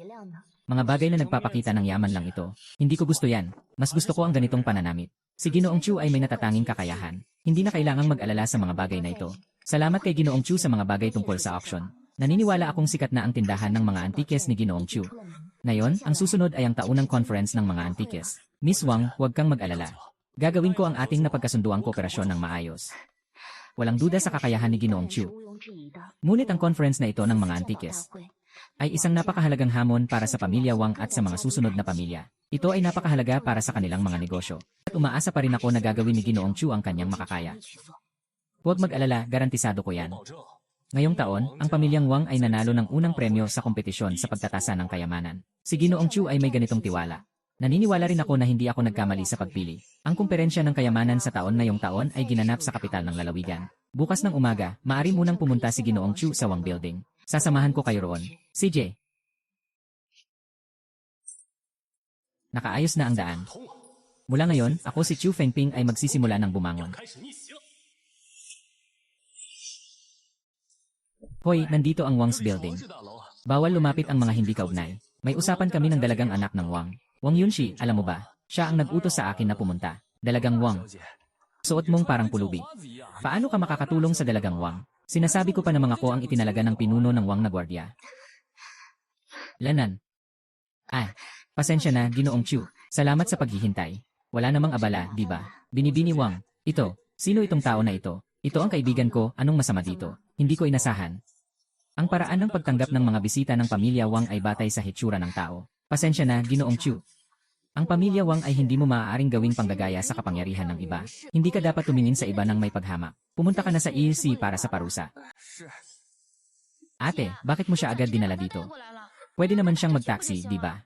Mga bagay na nagpapakita ng yaman lang ito. Hindi ko gusto yan. Mas gusto ko ang ganitong pananamit. Si Ginoong Chu ay may natatanging kakayahan. Hindi na kailangang mag-alala sa mga bagay na ito. Salamat kay Ginoong Chu sa mga bagay tungkol sa auction. Naniniwala akong sikat na ang tindahan ng mga antikes ni Ginoong Chu. Ngayon, ang susunod ay ang taunang conference ng mga antikes. Miss Wang, huwag kang mag-alala. Gagawin ko ang ating napagkasunduang kooperasyon ng maayos. Walang duda sa kakayahan ni Ginoong Chu. Ngunit ang conference na ito ng mga antikes ay isang napakahalagang hamon para sa pamilya Wang at sa mga susunod na pamilya. Ito ay napakahalaga para sa kanilang mga negosyo. At umaasa pa rin ako na gagawin ni Ginoong Chu ang kanyang makakaya. Huwag mag-alala, garantisado ko yan. Ngayong taon, ang pamilyang Wang ay nanalo ng unang premyo sa kompetisyon sa pagtatasa ng kayamanan. Si Ginoong Chu ay may ganitong tiwala. Naniniwala rin ako na hindi ako nagkamali sa pagpili. Ang kumperensya ng kayamanan sa taon ngayong taon ay ginanap sa kapital ng lalawigan. Bukas ng umaga, maaari munang pumunta si Ginoong Chu sa Wang Building. Sasamahan ko kayo roon. CJ. Nakaayos na ang daan. Mula ngayon, ako si Chu Fengping ay magsisimula ng bumangon. Hoy, nandito ang Wang's Building. Bawal lumapit ang mga hindi kaugnay. May usapan kami ng dalagang anak ng Wang. Wang Yunxi, alam mo ba? Siya ang nag-utos sa akin na pumunta. Dalagang Wang. Suot mong parang pulubi. Paano ka makakatulong sa dalagang Wang? Sinasabi ko pa namang ako ang itinalaga ng pinuno ng Wang na gwardiya. Lanan. Pasensya na, Ginoong Chu. Salamat sa paghihintay. Wala namang abala, di ba? Binibini Wang. Ito, sino itong tao na ito? Ito ang kaibigan ko, anong masama dito? Hindi ko inasahan. Ang paraan ng pagtanggap ng mga bisita ng pamilya Wang ay batay sa hitsura ng tao. Pasensya na, Ginoong Chu. Ang pamilya Wang ay hindi mo maaaring gawing panggagaya sa kapangyarihan ng iba. Hindi ka dapat tumingin sa iba ng may paghamak. Pumunta ka na sa ELC para sa parusa. Ate, bakit mo siya agad dinala dito? Pwede naman siyang mag-taxi, di ba?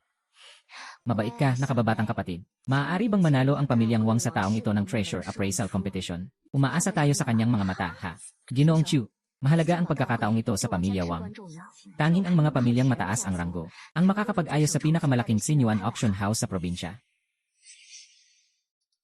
Mabait ka, nakababatang kapatid. Maaari bang manalo ang pamilyang Wang sa taong ito ng treasure appraisal competition? Umaasa tayo sa kanyang mga mata, ha? Ginoong Chu, mahalaga ang pagkakataong ito sa pamilya Wang. Tanging ang mga pamilyang mataas ang ranggo ang makakapag-ayos sa pinakamalaking Sinyuan Auction House sa probinsya.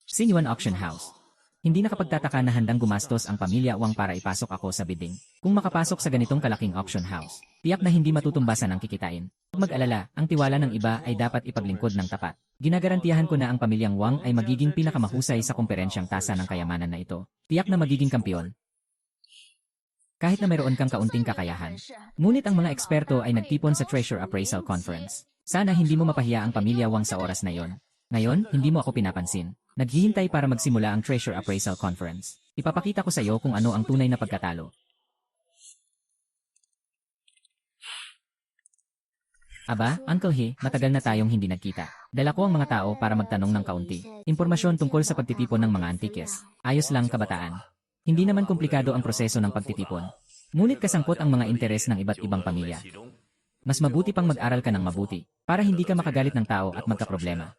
Sinyuan Auction House. Hindi nakapagtataka na handang gumastos ang pamilya Wang para ipasok ako sa bidding. Kung makapasok sa ganitong kalaking auction house, tiyak na hindi matutumbasan ang kikitain. Huwag mag-alala, ang tiwala ng iba ay dapat ipaglingkod ng tapat. Ginagarantiyahan ko na ang pamilyang Wang ay magiging pinakamahusay sa kumperensyang tasa ng kayamanan na ito. Tiyak na magiging kampiyon. Kahit na mayroon kang kaunting kakayahan. Ngunit ang mga eksperto ay nagtipon sa Treasure Appraisal Conference. Sana hindi mo mapahiya ang pamilya Wang sa oras na yon. Ngayon, hindi mo ako pinapansin. Naghihintay para magsimula ang Treasure Appraisal Conference. Ipapakita ko sa iyo kung ano ang tunay na pagkatalo. Aba, Uncle He, matagal na tayong hindi nagkita. Dala ko ang mga tao para magtanong ng kaunti. Impormasyon tungkol sa pagtitipon ng mga antikes. Ayos lang, kabataan. Hindi naman komplikado ang proseso ng pagtitipon. Ngunit kasangkot ang mga interes ng iba't ibang pamilya. Mas mabuti pang mag-aral ka ng mabuti para hindi ka makagalit ng tao at magkaproblema.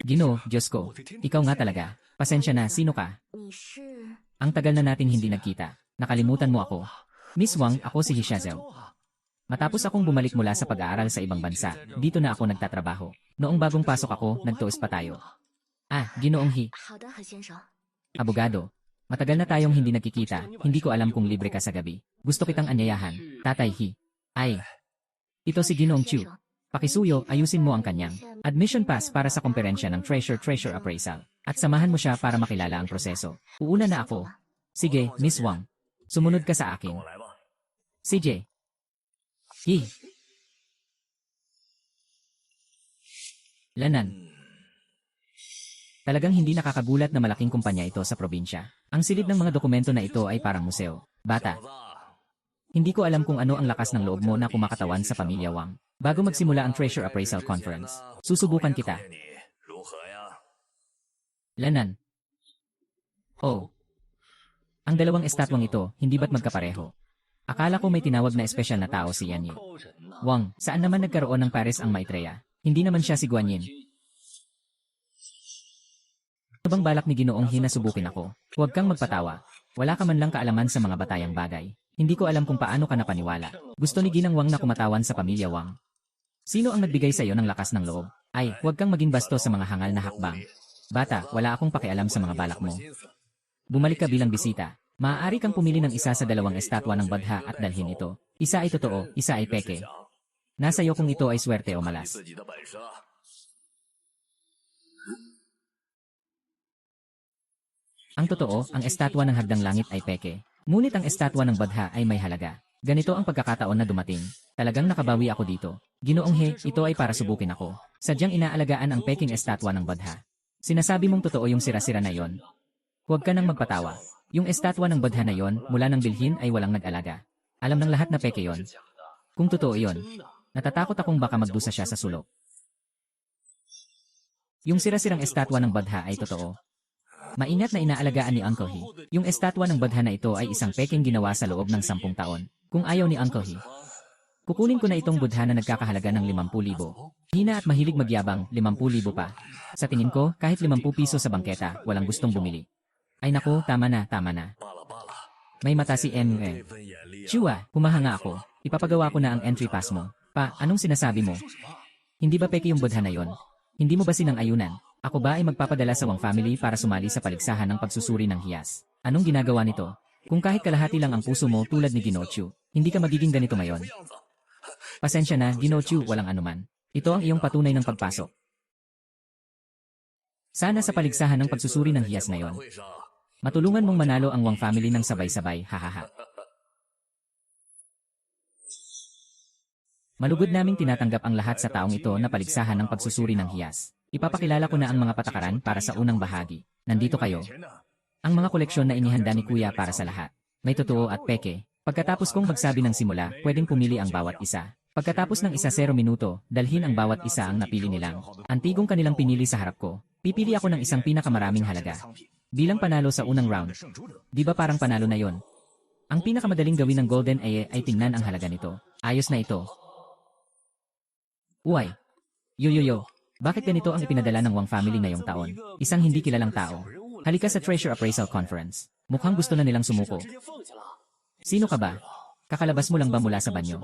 Ginoo, Diyos ko, ikaw nga talaga. Pasensya na, sino ka? Ang tagal na natin hindi nagkita. Nakalimutan mo ako. Miss Wang, ako si Hishazeo. Matapos akong bumalik mula sa pag-aaral sa ibang bansa, dito na ako nagtatrabaho. Noong bagong pasok ako, nagtuos pa tayo. Ginoong He. Abogado. Matagal na tayong hindi nagkikita, hindi ko alam kung libre ka sa gabi. Gusto kitang anyayahan, Tatay He. Ito si Ginoong Chu. Pakisuyo, ayusin mo ang kanyang admission pass para sa komperensya ng Treasure Appraisal. At samahan mo siya para makilala ang proseso. Uuna na ako. Sige, Miss Wang. Sumunod ka sa akin. CJ. Lanan. Talagang hindi nakakagulat na malaking kumpanya ito sa probinsya. Ang silid ng mga dokumento na ito ay parang museo. Bata. Hindi ko alam kung ano ang lakas ng loob mo na kumakatawan sa pamilya Wang. Bago magsimula ang Treasure Appraisal Conference, susubukan kita. Lanan. Ang dalawang estatwang ito, hindi ba't magkapareho? Akala ko may tinawag na espesyal na tao si Yan Yi. Wang, saan naman nagkaroon ng pares ang Maitreya? Hindi naman siya si Guanyin. Ano bang balak ni Ginoong He na subukin ako? Huwag kang magpatawa. Wala ka man lang kaalaman sa mga batayang bagay. Hindi ko alam kung paano ka napaniwala. Gusto ni Ginang Wang na kumatawan sa pamilya Wang. Sino ang nagbigay sa iyo ng lakas ng loob? Huwag kang maging basto sa mga hangal na hakbang. Bata, wala akong pakialam sa mga balak mo. Bumalik ka bilang bisita. Maaari kang pumili ng isa sa dalawang estatwa ng Badha at dalhin ito. Isa ay totoo, isa ay peke. Nasa iyo kung ito ay swerte o malas. Ang totoo, ang estatwa ng Hagdang Langit ay peke. Ngunit ang estatwa ng Badha ay may halaga. Ganito ang pagkakataon na dumating. Talagang nakabawi ako dito. Ginoong He, ito ay para subukin ako. Sadyang inaalagaan ang peking estatwa ng Badha. Sinasabi mong totoo yung sira-sira na yon. Huwag ka nang magpatawa. Yung estatwa ng Badha na yon, mula ng bilhin ay walang nag-alaga. Alam ng lahat na peke yon. Kung totoo yon, natatakot akong baka magdusa siya sa sulok. Yung sira-sirang estatwa ng Badha ay totoo. Maingat na inaalagaan ni Uncle He. Yung estatwa ng badha na ito ay isang peking ginawa sa loob ng 10 taon. Kung ayaw ni Uncle He, kukunin ko na itong budha na nagkakahalaga ng 50,000. Hina at mahilig magyabang, 50,000 pa. Sa tingin ko, kahit 50 piso sa bangketa, walang gustong bumili. Ay naku, tama na, tama na. May mata si M.E. Chua, humahanga ako. Ipapagawa ko na ang entry pass mo. Pa, anong sinasabi mo? Hindi ba peke yung budha na yon? Hindi mo ba sinang-ayunan? Ako ba ay magpapadala sa Wang family para sumali sa paligsahan ng pagsusuri ng hiyas? Anong ginagawa nito? Kung kahit kalahati lang ang puso mo tulad ni Ginochu, hindi ka magiging ganito ngayon. Pasensya na, Ginochu, walang anuman. Ito ang iyong patunay ng pagpasok. Sana sa paligsahan ng pagsusuri ng hiyas na yon, matulungan mong manalo ang Wang family ng sabay-sabay, hahaha. Malugod naming tinatanggap ang lahat sa taong ito na paligsahan ng pagsusuri ng hiyas. Ipapakilala ko na ang mga patakaran para sa unang bahagi. Nandito kayo. Ang mga koleksyon na inihanda ni Kuya para sa lahat. May totoo at peke. Pagkatapos kong magsabi ng simula, pwedeng pumili ang bawat isa. Pagkatapos ng 0 minuto, dalhin ang bawat isa ang napili nilang. Antigong kanilang pinili sa harap ko. Pipili ako ng isang pinakamaraming halaga. Bilang panalo sa unang round. Di ba parang panalo na yon? Ang pinakamadaling gawin ng Golden ay tingnan ang halaga nito. Ayos na ito. Uy. Yo. Bakit ganito ang ipinadala ng Wang family ngayong taon? Isang hindi kilalang tao. Halika sa Treasure Appraisal Conference. Mukhang gusto na nilang sumuko. Sino ka ba? Kakalabas mo lang ba mula sa banyo?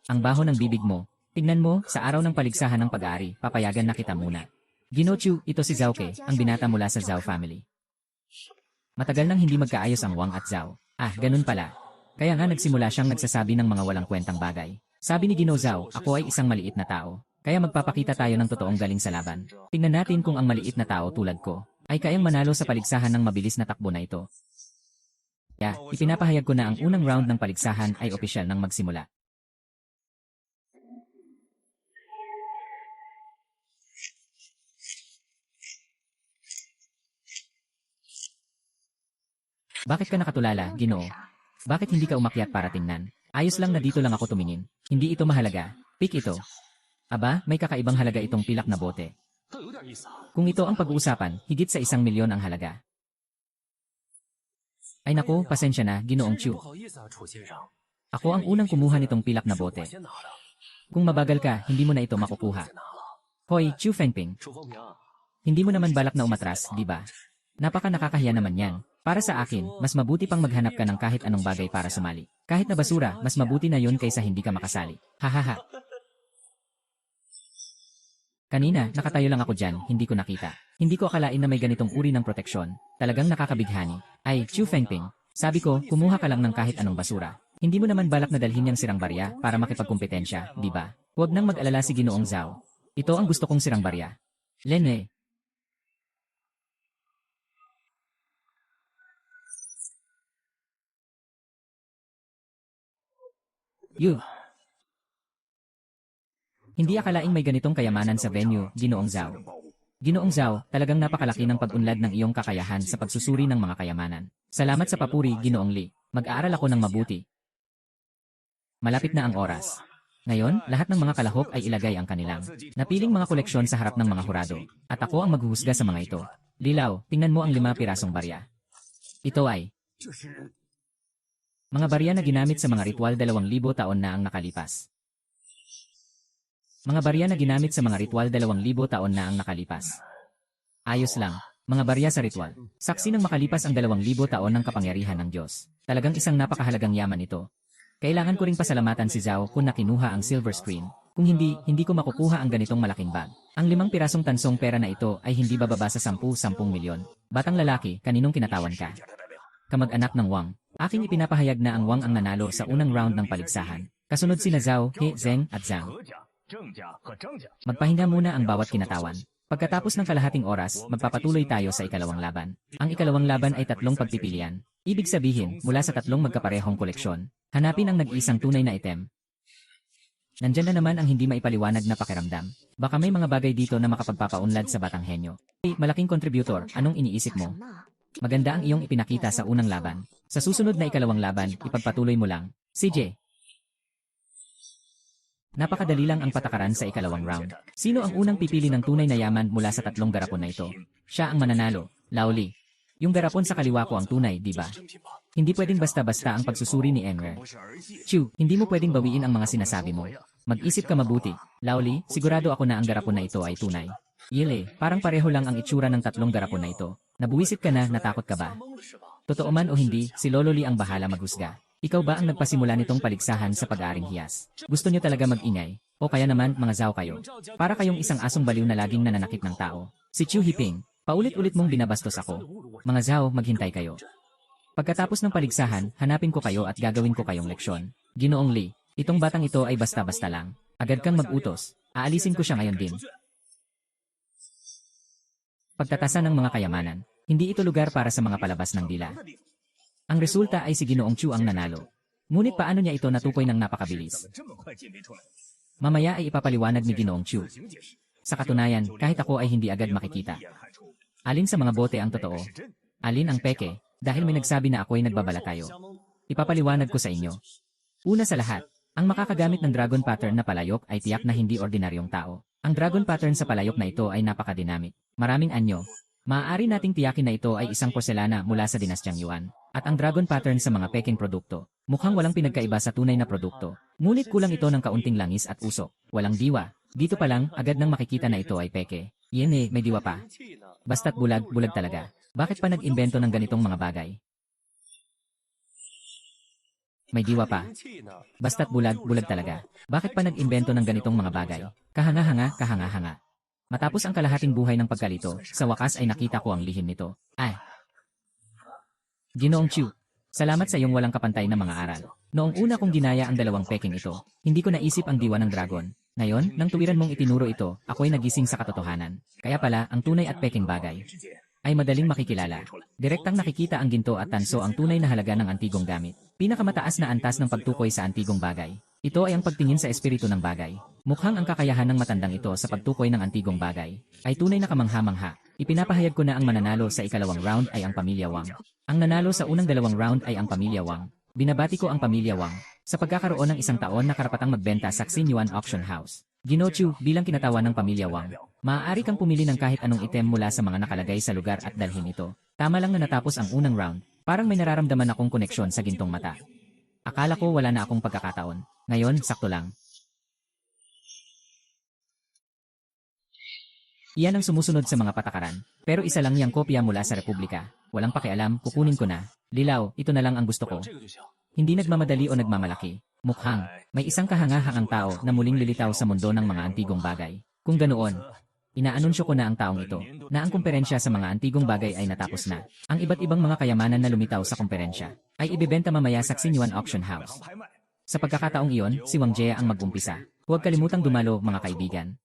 Ang baho ng bibig mo. Tingnan mo, sa araw ng paligsahan ng pag-aari, papayagan na kita muna. Ginochu, ito si Zhaoke, ang binata mula sa Zhao family. Matagal nang hindi magkaayos ang Wang at Zhao. Ah, ganun pala. Kaya nga nagsimula siyang nagsasabi ng mga walang kwentang bagay. Sabi ni Gino Zhao, ako ay isang maliit na tao. Kaya magpapakita tayo ng totoong galing sa laban. Tingnan natin kung ang maliit na tao tulad ko ay kayang manalo sa paligsahan ng mabilis na takbo na ito. Ipinapahayag ko na ang unang round ng paligsahan ay opisyal nang magsimula. Bakit ka nakatulala, Ginoo? Bakit hindi ka umakyat para tingnan? Ayos lang na dito lang ako tumingin. Hindi ito mahalaga. Pick ito. Aba, may kakaibang halaga itong pilak na bote. Kung ito ang pag-uusapan, higit sa 1 milyon ang halaga. Ay naku, pasensya na, Ginoong Chu. Ako ang unang kumuha nitong pilak na bote. Kung mabagal ka, hindi mo na ito makukuha. Hoy, Chu Fengping. Hindi mo naman balak na umatras, di ba? Napaka nakakahiya naman yan. Para sa akin, mas mabuti pang maghanap ka ng kahit anong bagay para sumali. Kahit na basura, mas mabuti na yun kaysa hindi ka makasali. Hahaha. Kanina, nakatayo lang ako dyan, hindi ko nakita. Hindi ko akalain na may ganitong uri ng proteksyon. Talagang nakakabighani. Ay, Chu Fengping, sabi ko, kumuha ka lang ng kahit anong basura. Hindi mo naman balak na dalhin yang sirang barya para makipagkumpetensya, di ba? Huwag nang mag-alala si Ginoong Zhao. Ito ang gusto kong sirang barya. Lene. Yu. Hindi akalaing may ganitong kayamanan sa venue, Ginoong Zhao. Ginoong Zhao, talagang napakalaki ng pag-unlad ng iyong kakayahan sa pagsusuri ng mga kayamanan. Salamat sa papuri, Ginoong Li. Mag-aaral ako ng mabuti. Malapit na ang oras. Ngayon, lahat ng mga kalahok ay ilagay ang kanilang napiling mga koleksyon sa harap ng mga hurado. At ako ang maghuhusga sa mga ito. Lilaw, tingnan mo ang 5 pirasong barya. Ito ay mga barya na ginamit sa mga ritual 2,000 taon na ang nakalipas. Mga barya na ginamit sa mga ritual 2,000 taon na ang nakalipas. Ayos lang. Mga barya sa ritual. Saksi ng makalipas ang 2,000 taon ng kapangyarihan ng Diyos. Talagang isang napakahalagang yaman ito. Kailangan ko ring pasalamatan si Zhao kung nakinuha ang silver screen. Kung hindi, hindi ko makukuha ang ganitong malaking bag. Ang 5 pirasong tansong pera na ito ay hindi bababa sa 10 milyon. Batang lalaki, kaninong kinatawan ka? Kamag-anak ng Wang. Aking ipinapahayag na ang Wang ang nanalo sa unang round ng paligsahan. Kasunod sina Zhao, He, Zheng, at Zhang. Magpahinga muna ang bawat kinatawan. Pagkatapos ng kalahating oras, magpapatuloy tayo sa ikalawang laban. Ang ikalawang laban ay 3 pagpipilian. Ibig sabihin, mula sa 3 magkaparehong koleksyon, hanapin ang nag-iisang tunay na item. Nandyan na naman ang hindi maipaliwanag na pakiramdam. Baka may mga bagay dito na makapagpapaunlad sa batang henyo. Hey, malaking contributor, anong iniisip mo? Maganda ang iyong ipinakita sa unang laban. Sa susunod na ikalawang laban, ipagpatuloy mo lang. CJ. Napakadali lang ang patakaran sa ikalawang round. Sino ang unang pipili ng tunay na yaman mula sa 3 garapon na ito? Siya ang mananalo. Lao Li. Yung garapon sa kaliwa ko ang tunay, di ba? Hindi pwedeng basta-basta ang pagsusuri ni Enver. Chu, hindi mo pwedeng bawiin ang mga sinasabi mo. Mag-isip ka mabuti. Laoli, sigurado ako na ang garapon na ito ay tunay. Yele, parang pareho lang ang itsura ng tatlong garapon na ito. Nabuwisit ka na, natakot ka ba? Totoo man o hindi, si Lolo Lee ang bahala maghusga. Ikaw ba ang nagpasimula nitong paligsahan sa pag-aaring hiyas? Gusto niyo talaga mag-ingay? O kaya naman, mga zao kayo? Para kayong isang asong baliw na laging nananakit ng tao. Si Chu Hiping, paulit-ulit mong binabastos ako. Mga zao, maghintay kayo. Pagkatapos ng paligsahan, hanapin ko kayo at gagawin ko kayong leksyon. Ginoong Lee, itong batang ito ay basta-basta lang. Agad kang mag-utos. Aalisin ko siya ngayon din. Pagtatasa ng mga kayamanan, hindi ito lugar para sa mga palabas ng dila. Ang resulta ay si Ginoong Chu ang nanalo. Ngunit paano niya ito natukoy ng napakabilis? Mamaya ay ipapaliwanag ni Ginoong Chu. Sa katunayan, kahit ako ay hindi agad makikita. Alin sa mga bote ang totoo? Alin ang peke? Dahil may nagsabi na ako'y nagbabala tayo. Ipapaliwanag ko sa inyo. Una sa lahat, ang makakagamit ng dragon pattern na palayok ay tiyak na hindi ordinaryong tao. Ang dragon pattern sa palayok na ito ay napakadinamik. Maraming anyo. Maaari nating tiyakin na ito ay isang porselana mula sa dinastyang Yuan. At ang dragon pattern sa mga peking produkto, mukhang walang pinagkaiba sa tunay na produkto. Ngunit kulang ito ng kaunting langis at usok. Walang diwa. Dito pa lang, agad nang makikita na ito ay peke. Yene, may diwa pa. Basta't bulag, bulag talaga. Bakit pa nag-imbento ng ganitong mga bagay? May diwa pa. Basta't bulag, bulag talaga. Bakit pa nag-imbento ng ganitong mga bagay? Kahanga-hanga, kahanga-hanga. Matapos ang kalahating buhay ng pagkalito, sa wakas ay nakita ko ang lihim nito. Ay! Ginoong Chu, salamat sa iyong walang kapantay na mga aral. Noong una kong ginaya ang dalawang peking ito, hindi ko naisip ang diwa ng dragon. Ngayon, nang tuwiran mong itinuro ito, ako'y nagising sa katotohanan. Kaya pala, ang tunay at peking bagay ay madaling makikilala. Direktang nakikita ang ginto at tanso ang tunay na halaga ng antigong gamit. Pinakamataas na antas ng pagtukoy sa antigong bagay. Ito ay ang pagtingin sa espiritu ng bagay. Mukhang ang kakayahan ng matandang ito sa pagtukoy ng antigong bagay ay tunay na kamangha-mangha. Ipinapahayag ko na ang mananalo sa ikalawang round ay ang Pamilya Wang. Ang nanalo sa unang dalawang round ay ang Pamilya Wang. Binabati ko ang Pamilya Wang sa pagkakaroon ng isang taon na karapatang magbenta sa Xinyuan Auction House. Ginochu, bilang kinatawan ng Pamilya Wang, maaari kang pumili ng kahit anong item mula sa mga nakalagay sa lugar at dalhin ito. Tama lang na natapos ang unang round, parang may nararamdaman akong koneksyon sa gintong mata. Akala ko wala na akong pagkakataon. Ngayon, sakto lang. Iyan ang sumusunod sa mga patakaran. Pero isa lang yang kopya mula sa Republika. Walang pakialam, kukunin ko na. Lilaw, ito na lang ang gusto ko. Hindi nagmamadali o nagmamalaki. Mukhang, may isang kahangahangang tao na muling lilitaw sa mundo ng mga antigong bagay. Kung ganoon, inaanunsyo ko na ang taong ito, na ang komperensya sa mga antigong bagay ay natapos na. Ang iba't ibang mga kayamanan na lumitaw sa komperensya, ay ibebenta mamaya sa Xinyuan Auction House. Sa pagkakataong iyon, si Wang Jie ang mag-umpisa. Huwag kalimutang dumalo, mga kaibigan.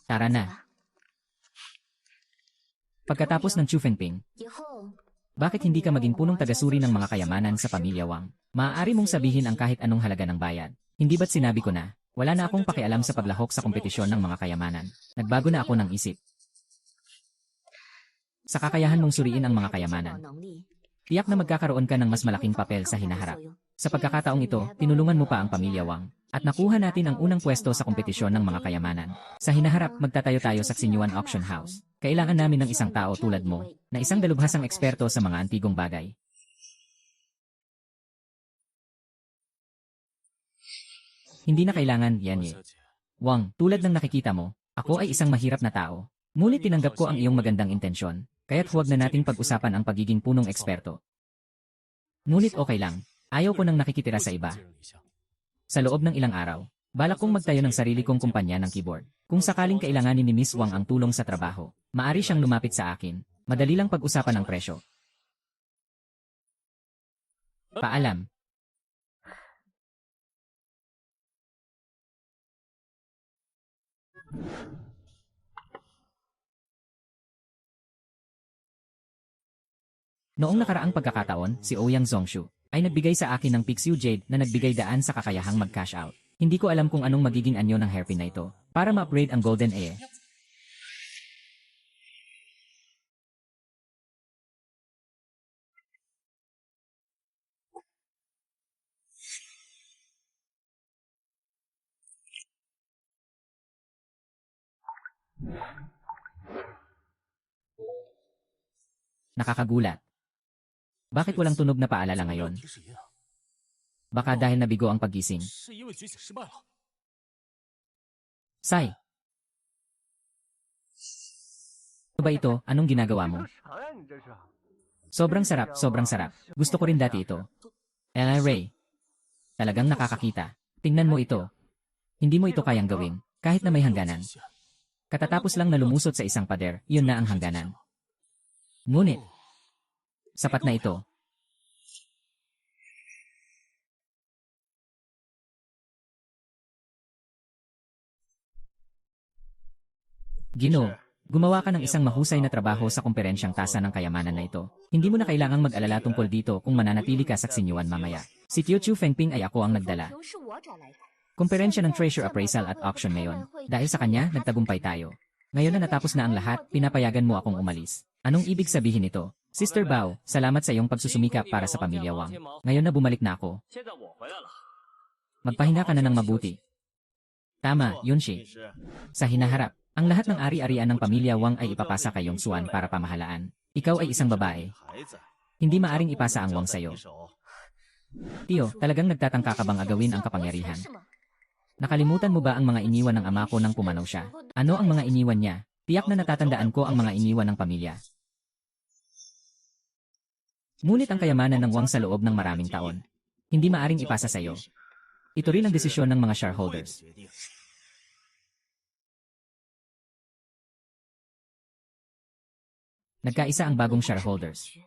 Tara na. Pagkatapos ng Chu Fengping, bakit hindi ka maging punong tagasuri ng mga kayamanan sa Pamilya Wang? Maaari mong sabihin ang kahit anong halaga ng bayad. Hindi ba't sinabi ko na, wala na akong pakialam sa paglahok sa kompetisyon ng mga kayamanan. Nagbago na ako ng isip. Sa kakayahan mong suriin ang mga kayamanan, tiyak na magkakaroon ka ng mas malaking papel sa hinaharap. Sa pagkakataong ito, tinulungan mo pa ang Pamilya Wang. At nakuha natin ang unang pwesto sa kompetisyon ng mga kayamanan. Sa hinaharap, magtatayo tayo sa Xinyuan Auction House. Kailangan namin ng isang tao tulad mo, na isang dalubhasang eksperto sa mga antigong bagay. Hindi na kailangan, Yan. Wang, tulad ng nakikita mo, ako ay isang mahirap na tao. Ngunit tinanggap ko ang iyong magandang intensyon, kaya't huwag na nating pag-usapan ang pagiging punong eksperto. Ngunit okay lang, ayaw ko nang nakikitira sa iba. Sa loob ng ilang araw, balak kong magtayo ng sarili kong kumpanya ng keyboard. Kung sakaling kailanganin ni Miss Wang ang tulong sa trabaho, maari siyang lumapit sa akin. Madali lang pag-usapan ang presyo. Paalam. Noong nakaraang pagkakataon, si Ouyang Zongshu ay nagbigay sa akin ng Pixiu Jade na nagbigay daan sa kakayahang mag-cash out. Hindi ko alam kung anong magiging anyo ng hairpin na ito para ma-upgrade ang Golden Air. Nakakagulat. Bakit walang tunog na paalala ngayon? Baka dahil nabigo ang paggising. Sai, ano ba ito? Anong ginagawa mo? Sobrang sarap, sobrang sarap. Gusto ko rin dati ito. Ella Ray. Talagang nakakakita. Tingnan mo ito. Hindi mo ito kayang gawin, kahit na may hangganan. Katatapos lang na lumusot sa isang pader, yun na ang hangganan. Ngunit, sapat na ito. Ginoo, gumawa ka ng isang mahusay na trabaho sa kumperensyang tasa ng kayamanan na ito. Hindi mo na kailangang mag-alala tungkol dito kung mananatili ka sa Xinyuan mamaya. Si Teochew Fengping ay ako ang nagdala. Kumperensya ng Treasure Appraisal at Auction ngayon. Dahil sa kanya, nagtagumpay tayo. Ngayon na natapos na ang lahat, pinapayagan mo akong umalis. Anong ibig sabihin nito? Sister Bao, salamat sa iyong pagsusumikap para sa pamilya Wang. Ngayon na bumalik na ako. Magpahinga ka na ng mabuti. Tama, Yunshi. Sa hinaharap, ang lahat ng ari-arian ng pamilya Wang ay ipapasa kay Yongsuan para pamahalaan. Ikaw ay isang babae. Hindi maaring ipasa ang Wang sa'yo. Tio, talagang nagtatangka ka bang agawin ang kapangyarihan? Nakalimutan mo ba ang mga iniwan ng ama ko nang pumanaw siya? Ano ang mga iniwan niya? Tiyak na natatandaan ko ang mga iniwan ng pamilya. Ngunit ang kayamanan ng Wang sa loob ng maraming taon, hindi maaring ipasa sa iyo. Ito rin ang desisyon ng mga shareholders. Nagkaisa ang bagong shareholders.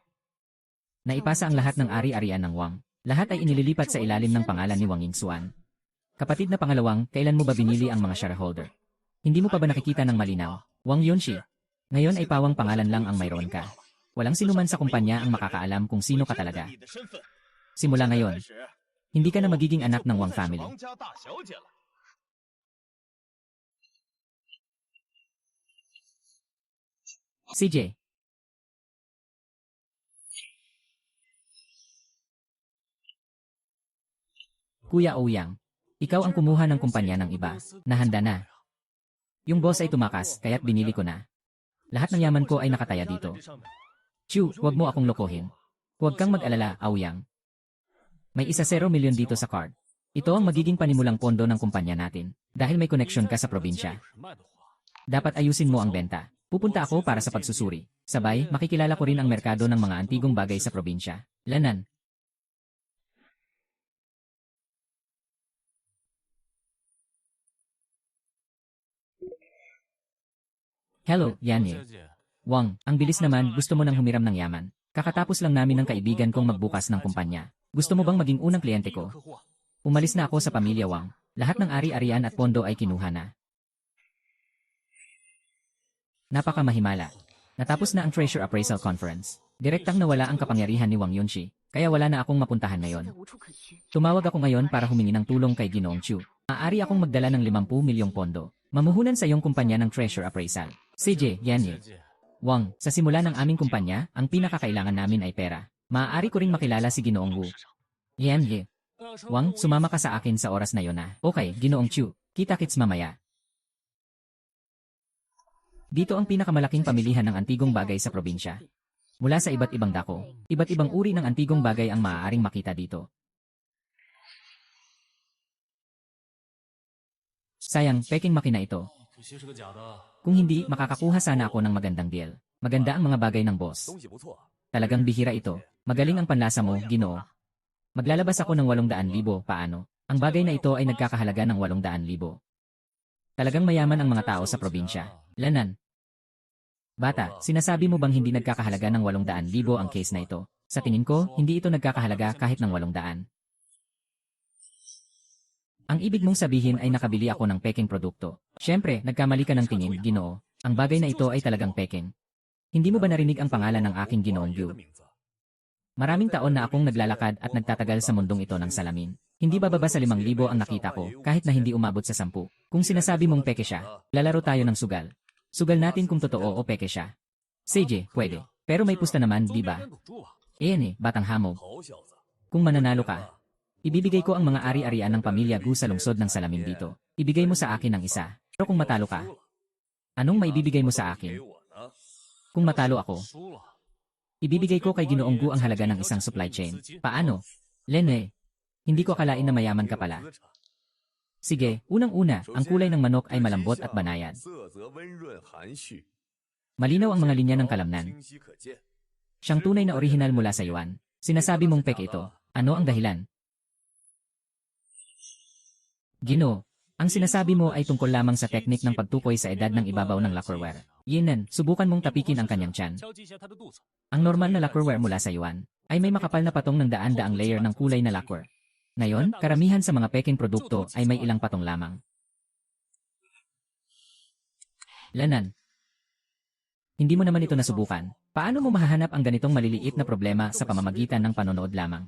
Naipasa ang lahat ng ari-arian ng Wang. Lahat ay inililipat sa ilalim ng pangalan ni Wang Yingxuan. Kapatid na pangalawang, kailan mo ba binili ang mga shareholder? Hindi mo pa ba nakikita ng malinaw? Wang Yunshi. Ngayon ay pawang pangalan lang ang mayroon ka. Walang sinuman sa kumpanya ang makakaalam kung sino ka talaga. Simula ngayon, hindi ka na magiging anak ng Wang family. CJ. Kuya Ouyang, ikaw ang kumuha ng kumpanya ng iba. Nahanda na. Yung boss ay tumakas, kaya't binili ko na. Lahat ng yaman ko ay nakataya dito. Chu, huwag mo akong lokohin. Huwag kang mag-alala, Ouyang. May ₱1 milyon dito sa card. Ito ang magiging panimulang pondo ng kumpanya natin, dahil may connection ka sa probinsya. Dapat ayusin mo ang benta. Pupunta ako para sa pagsusuri. Sabay, makikilala ko rin ang merkado ng mga antigong bagay sa probinsya. Lanan. Hello, Yanni. Wang, ang bilis naman, gusto mo nang humiram ng yaman. Kakatapos lang namin ng kaibigan kong magbukas ng kumpanya. Gusto mo bang maging unang kliyente ko? Umalis na ako sa pamilya Wang. Lahat ng ari-arian at pondo ay kinuha na. Napakamahimala. Natapos na ang Treasure Appraisal Conference. Direktang nawala ang kapangyarihan ni Wang Yunshi, kaya wala na akong mapuntahan ngayon. Tumawag ako ngayon para humingi ng tulong kay Ginoong Chu. Maaari akong magdala ng 50 milyong pondo. Mamuhunan sa iyong kumpanya ng Treasure Appraisal. CJ, Yanni. Wang, sa simula ng aming kumpanya, ang pinakakailangan namin ay pera. Maaari ko ring makilala si Ginoong Wu. Yanni. Wang, sumama ka sa akin sa oras na yon na. Okay, Ginoong Chu. Kita-kits mamaya. Dito ang pinakamalaking pamilihan ng antigong bagay sa probinsya. Mula sa iba't ibang dako, iba't ibang uri ng antigong bagay ang maaaring makita dito. Sayang, peking makina ito. Kung hindi, makakakuha sana ako ng magandang deal. Maganda ang mga bagay ng boss. Talagang bihira ito. Magaling ang panlasa mo, Ginoo. Maglalabas ako ng 800,000, paano? Ang bagay na ito ay nagkakahalaga ng 800,000. Talagang mayaman ang mga tao sa probinsya. Lanan. Bata, sinasabi mo bang hindi nagkakahalaga ng 800,000 ang case na ito? Sa tingin ko, hindi ito nagkakahalaga kahit ng 800. Ang ibig mong sabihin ay nakabili ako ng peking produkto. Siyempre, nagkamali ka ng tingin, Ginoo. Ang bagay na ito ay talagang peking. Hindi mo ba narinig ang pangalan ng aking Ginoong Yu? Maraming taon na akong naglalakad at nagtatagal sa mundong ito ng salamin. Hindi bababa sa 5,000 ang nakita ko, kahit na hindi umabot sa 10. Kung sinasabi mong peke siya, lalaro tayo ng sugal. Sugal natin kung totoo o peke siya. CJ, pwede. Pero may pusta naman, di ba? Batang hamog. Kung mananalo ka, ibibigay ko ang mga ari-arian ng pamilya Gu sa lungsod ng salamin dito. Ibigay mo sa akin ang isa. Pero kung matalo ka, Anong maibibigay mo sa akin? Kung matalo ako, ibibigay ko kay Ginoong Gu ang halaga ng isang supply chain. Paano? Lene, hindi ko akalain na mayaman ka pala. Sige, unang-una, ang kulay ng manok ay malambot at banayad. Malinaw ang mga linya ng kalamnan. Siyang tunay na orihinal mula sa Yuan. Sinasabi mong peke ito. Ano ang dahilan? Gino, ang sinasabi mo ay tungkol lamang sa teknik ng pagtukoy sa edad ng ibabaw ng lacquerware. Yinan, subukan mong tapikin ang kanyang tiyan. Ang normal na lacquerware mula sa Yuan ay may makapal na patong ng daan-daang layer ng kulay na lacquer. Ngayon, karamihan sa mga peking produkto ay may ilang patong lamang. Lanan, hindi mo naman ito nasubukan. Paano mo mahahanap ang ganitong maliliit na problema sa pamamagitan ng panonood lamang?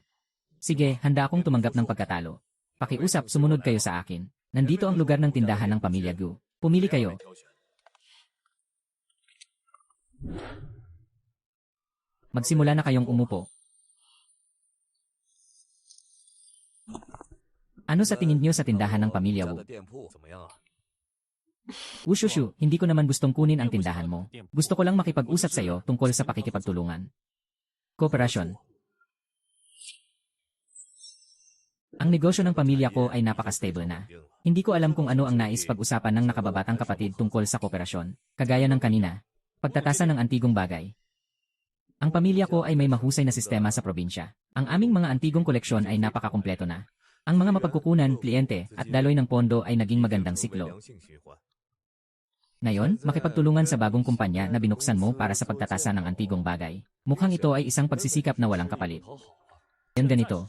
Sige, handa akong tumanggap ng pagkatalo. Pakiusap, sumunod kayo sa akin. Nandito ang lugar ng tindahan ng Pamilya Gu. Pumili kayo. Magsimula na kayong umupo. Ano sa tingin niyo sa tindahan ng Pamilya Wu? Ushushu, hindi ko naman gustong kunin ang tindahan mo. Gusto ko lang makipag-usap sa iyo tungkol sa pakikipagtulungan. Kooperasyon. Ang negosyo ng pamilya ko ay napaka-stable na. Hindi ko alam kung ano ang nais pag-usapan ng nakababatang kapatid tungkol sa kooperasyon, kagaya ng kanina, pagtatasa ng antigong bagay. Ang pamilya ko ay may mahusay na sistema sa probinsya. Ang aming mga antigong koleksyon ay napakakumpleto na. Ang mga mapagkukunan, kliyente, at daloy ng pondo ay naging magandang siklo. Ngayon, makipagtulungan sa bagong kumpanya na binuksan mo para sa pagtatasa ng antigong bagay. Mukhang ito ay isang pagsisikap na walang kapalit. Yan ganito.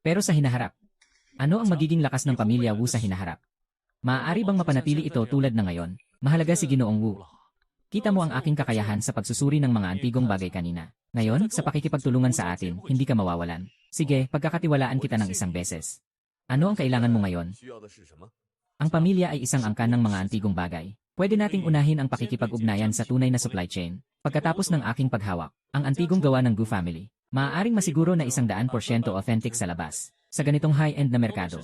Pero sa hinaharap, ano ang magiging lakas ng pamilya Wu sa hinaharap? Maaari bang mapanatili ito tulad na ngayon? Mahalaga si Ginoong Wu. Kita mo ang aking kakayahan sa pagsusuri ng mga antigong bagay kanina. Ngayon, sa pakikipagtulungan sa atin, hindi ka mawawalan. Sige, pagkakatiwalaan kita ng isang beses. Ano ang kailangan mo ngayon? Ang pamilya ay isang angkan ng mga antigong bagay. Pwede nating unahin ang pakikipag-ugnayan sa tunay na supply chain. Pagkatapos ng aking paghawak, ang antigong gawa ng Gu family, maaaring masiguro na 100% authentic sa labas. Sa ganitong high-end na merkado,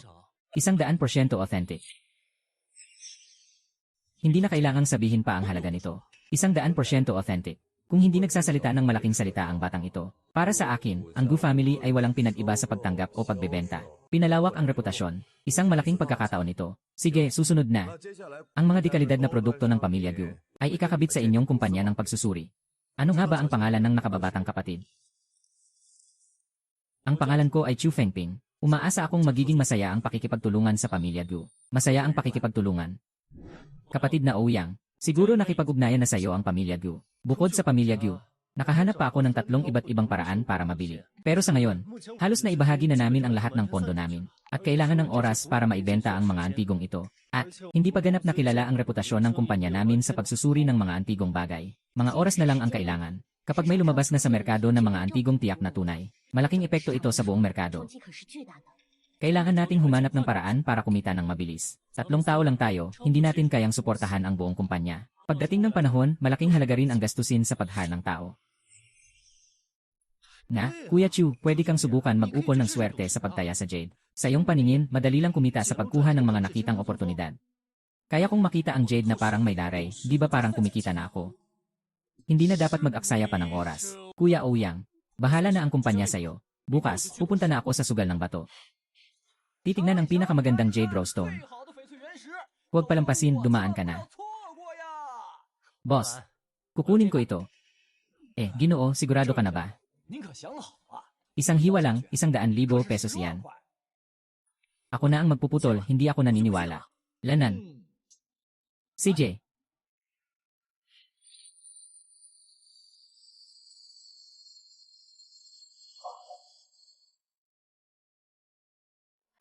100% authentic. Hindi na kailangang sabihin pa ang halaga nito. 100% authentic. Kung hindi nagsasalita ng malaking salita ang batang ito. Para sa akin, ang Gu family ay walang pinag-iba sa pagtanggap o pagbebenta. Pinalawak ang reputasyon. Isang malaking pagkakataon ito. Sige, susunod na. Ang mga dekalidad na produkto ng Pamilya Gu ay ikakabit sa inyong kumpanya ng pagsusuri. Ano nga ba ang pangalan ng nakababatang kapatid? Ang pangalan ko ay Chu Fengping. Umaasa akong magiging masaya ang pakikipagtulungan sa Pamilya Gu. Masaya ang pakikipagtulungan. Kapatid na Ouyang, siguro nakipag-ugnayan na sa iyo ang Pamilya Gu. Bukod sa Pamilya Gu, nakahanap pa ako ng 3 iba't ibang paraan para mabili. Pero sa ngayon, halos na ibahagi na namin ang lahat ng pondo namin. At kailangan ng oras para maibenta ang mga antigong ito. At, hindi pa ganap na kilala ang reputasyon ng kumpanya namin sa pagsusuri ng mga antigong bagay. Mga oras na lang ang kailangan. Kapag may lumabas na sa merkado ng mga antigong tiyak na tunay, malaking epekto ito sa buong merkado. Kailangan nating humanap ng paraan para kumita ng mabilis. 3 tao lang tayo, hindi natin kayang suportahan ang buong kumpanya. Pagdating ng panahon, malaking halaga rin ang gastusin sa pag-hire ng tao. Kuya Chu, pwede kang subukan mag-ukol ng swerte sa pagtaya sa Jade. Sa iyong paningin, madali lang kumita sa pagkuha ng mga nakitang oportunidad. Kaya kung makita ang Jade na parang may daray, di ba parang kumikita na ako? Hindi na dapat mag-aksaya pa ng oras. Kuya Ouyang, bahala na ang kumpanya sa'yo. Bukas, pupunta na ako sa sugal ng bato. Titignan ang pinakamagandang Jade Rowstone. Huwag palampasin, dumaan ka na. Boss, kukunin ko ito. Ginoo, sigurado ka na ba? Isang hiwa lang, 100,000 pesos yan. Ako na ang magpuputol, hindi ako naniniwala. Lanan. CJ.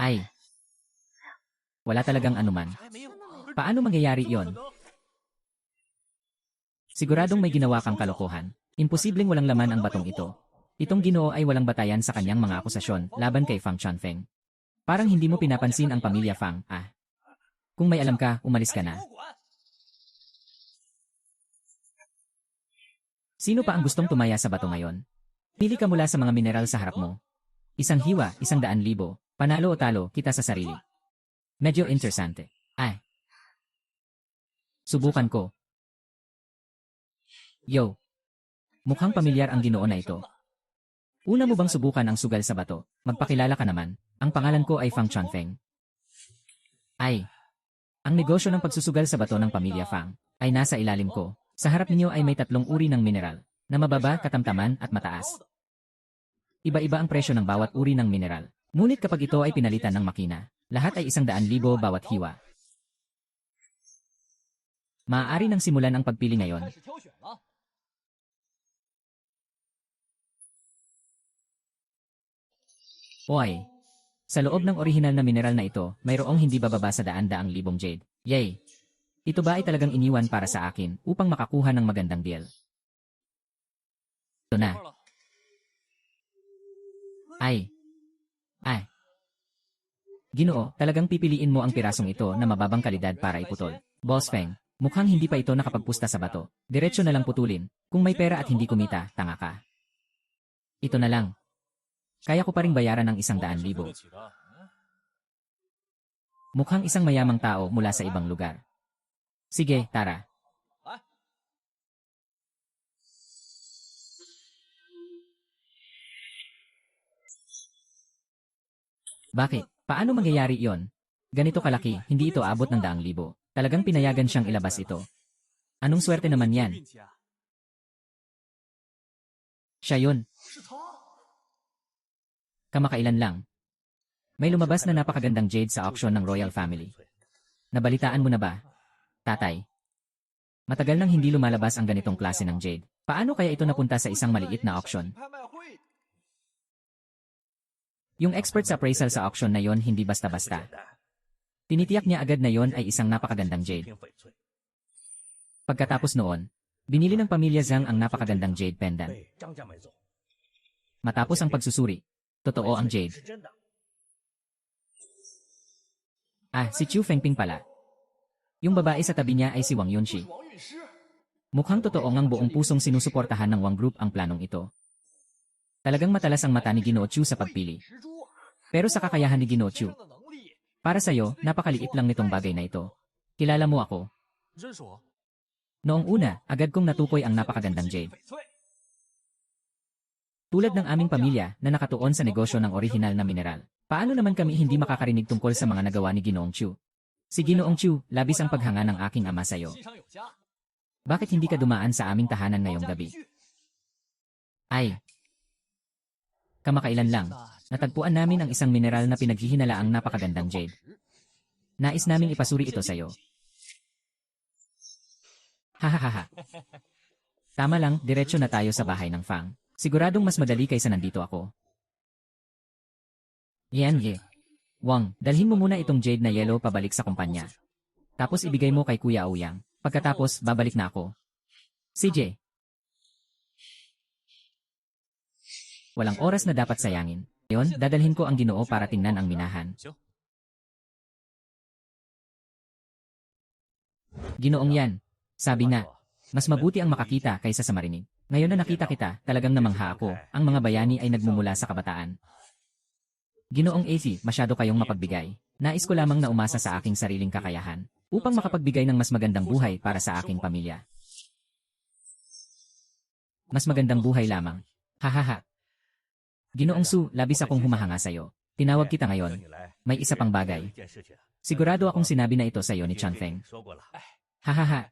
Ay. Wala talagang anuman. Paano mangyayari iyon? Siguradong may ginawa kang kalokohan. Imposibleng walang laman ang batong ito. Itong Ginoo ay walang batayan sa kanyang mga akusasyon laban kay Fang Chanfeng. Parang hindi mo pinapansin ang pamilya Fang, Kung may alam ka, umalis ka na. Sino pa ang gustong tumaya sa bato ngayon? Pili ka mula sa mga mineral sa harap mo. 1 hiwa, 100,000. Panalo o talo, kita sa sarili. Medyo interesante. Subukan ko. Yo, mukhang pamilyar ang Ginoo na ito. Una mo bang subukan ang sugal sa bato? Magpakilala ka naman. Ang pangalan ko ay Fang Chanfeng. Ay, ang negosyo ng pagsusugal sa bato ng pamilya Fang ay nasa ilalim ko. Sa harap ninyo ay may 3 uri ng mineral na mababa, katamtaman at mataas. Iba-iba ang presyo ng bawat uri ng mineral. Ngunit kapag ito ay pinalitan ng makina, lahat ay 100,000 bawat hiwa. Maaari nang simulan ang pagpili ngayon. Oy, sa loob ng orihinal na mineral na ito, mayroong hindi bababa sa 100,000 jade. Yay! Ito ba ay talagang iniwan para sa akin upang makakuha ng magandang deal? Ito na. Ay. Ginoo, talagang pipiliin mo ang pirasong ito na mababang kalidad para iputol. Boss Feng, mukhang hindi pa ito nakapagpusta sa bato. Diretso na lang putulin. Kung may pera at hindi kumita, tanga ka. Ito na lang. Kaya ko pa ring bayaran ng 100,000. Mukhang isang mayamang tao mula sa ibang lugar. Sige, tara. Bakit? Paano mangyayari iyon? Ganito kalaki, hindi ito abot ng 100,000. Talagang pinayagan siyang ilabas ito. Anong swerte naman yan? Siya yun. Kamakailan lang. May lumabas na napakagandang jade sa auction ng Royal Family. Nabalitaan mo na ba, tatay? Matagal nang hindi lumalabas ang ganitong klase ng jade. Paano kaya ito napunta sa isang maliit na auction? Yung expert sa appraisal sa auction na yon hindi basta-basta. Tinitiyak niya agad na yon ay isang napakagandang jade. Pagkatapos noon, binili ng pamilya Zhang ang napakagandang jade pendant. Matapos ang pagsusuri, totoo ang jade. Si Chu Fengping pala. Yung babae sa tabi niya ay si Wang Yunxi. Mukhang totoo ngang buong pusong sinusuportahan ng Wang Group ang planong ito. Talagang matalas ang mata ni Ginoo Chu sa pagpili. Pero sa kakayahan ni Ginoo Chu, para sa'yo, napakaliit lang nitong bagay na ito. Kilala mo ako. Noong una, agad kong natukoy ang napakagandang jade. Tulad ng aming pamilya na nakatuon sa negosyo ng orihinal na mineral. Paano naman kami hindi makakarinig tungkol sa mga nagawa ni Ginoong Chu? Si Ginoong Chu, labis ang paghanga ng aking ama sa'yo. Bakit hindi ka dumaan sa aming tahanan ngayong gabi? Ay, kamakailan lang, natagpuan namin ang isang mineral na pinaghihinalaang napakagandang jade. Nais naming ipasuri ito sa'yo. Hahaha. Tama lang, diretso na tayo sa bahay ng Fang. Siguradong mas madali kaysa nandito ako. Yan ye. Wang, dalhin mo muna itong jade na yellow pabalik sa kumpanya. Tapos ibigay mo kay Kuya Aoyang. Pagkatapos, babalik na ako. CJ. Walang oras na dapat sayangin. Ngayon, dadalhin ko ang Ginoo para tingnan ang minahan. Ginoong yan. Sabi nga, mas mabuti ang makakita kaysa sa marinig. Ngayon na nakita kita, talagang namangha ako. Ang mga bayani ay nagmumula sa kabataan. Ginoong AC, masyado kayong mapagbigay. Nais ko lamang na umasa sa aking sariling kakayahan upang makapagbigay ng mas magandang buhay para sa aking pamilya. Mas magandang buhay lamang. Hahaha. Ginoong Su, labis akong humahanga sa'yo. Tinawag kita ngayon. May isa pang bagay. Sigurado akong sinabi na ito sa'yo ni Chanfeng. Hahaha.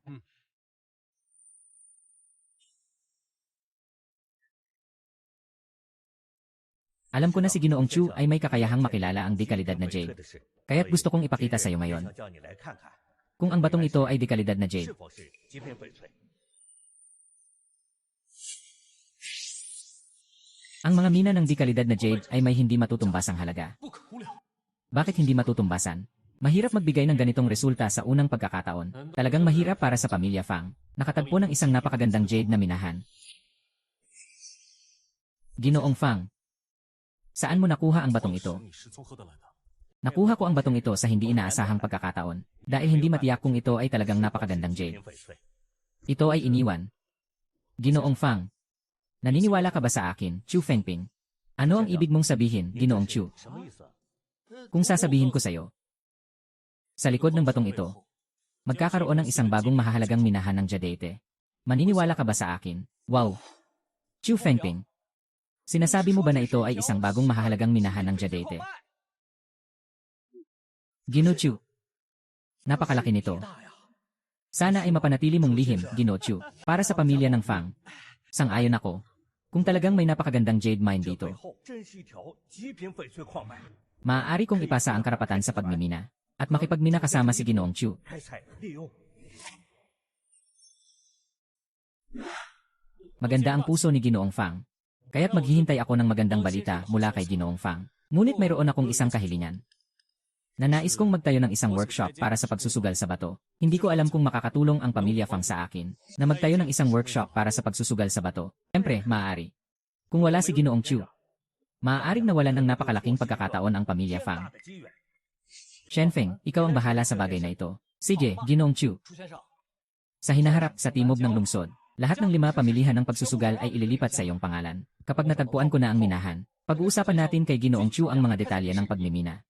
Alam ko na si Ginoong Chu ay may kakayahang makilala ang dekalidad na jade. Kaya't gusto kong ipakita sa'yo ngayon. Kung ang batong ito ay dekalidad na jade. Ang mga mina ng dekalidad na jade ay may hindi matutumbasang halaga. Bakit hindi matutumbasan? Mahirap magbigay ng ganitong resulta sa unang pagkakataon. Talagang mahirap para sa pamilya Fang. Nakatagpo ng isang napakagandang jade na minahan. Ginoong Fang. Saan mo nakuha ang batong ito? Nakuha ko ang batong ito sa hindi inaasahang pagkakataon. Dahil hindi matiyak kung ito ay talagang napakagandang jade. Ito ay iniwan. Ginoong Fang. Naniniwala ka ba sa akin, Chu Fengping? Ano ang ibig mong sabihin, Ginoong Chu? Kung sasabihin ko sa'yo, sa likod ng batong ito, magkakaroon ng isang bagong mahahalagang minahan ng jadete. Maniniwala ka ba sa akin? Wow! Chu Fengping. Sinasabi mo ba na ito ay isang bagong mahahalagang minahan ng Jadete? Gino Chu. Napakalaki nito. Sana ay mapanatili mong lihim, Gino Chu, para sa pamilya ng Fang. Sang-ayon ako. Kung talagang may napakagandang jade mine dito, maaari kong ipasa ang karapatan sa pagmimina at makipagmina kasama si Ginoong Chu. Maganda ang puso ni Ginoong Fang. Kaya't maghihintay ako ng magandang balita mula kay Ginoong Fang. Ngunit mayroon akong isang kahilingan. Nanais kong magtayo ng isang workshop para sa pagsusugal sa bato. Hindi ko alam kung makakatulong ang pamilya Fang sa akin na magtayo ng isang workshop para sa pagsusugal sa bato. Siyempre, maaari. Kung wala si Ginoong Chu, maaaring nawalan ng napakalaking pagkakataon ang pamilya Fang. Shenfeng, ikaw ang bahala sa bagay na ito. Sige, Ginoong Chu. Sa hinaharap sa timog ng lungsod, lahat ng 5 pamilihan ng pagsusugal ay ililipat sa iyong pangalan. Kapag natagpuan ko na ang minahan, pag-uusapan natin kay Ginoong Chu ang mga detalye ng pagmimina.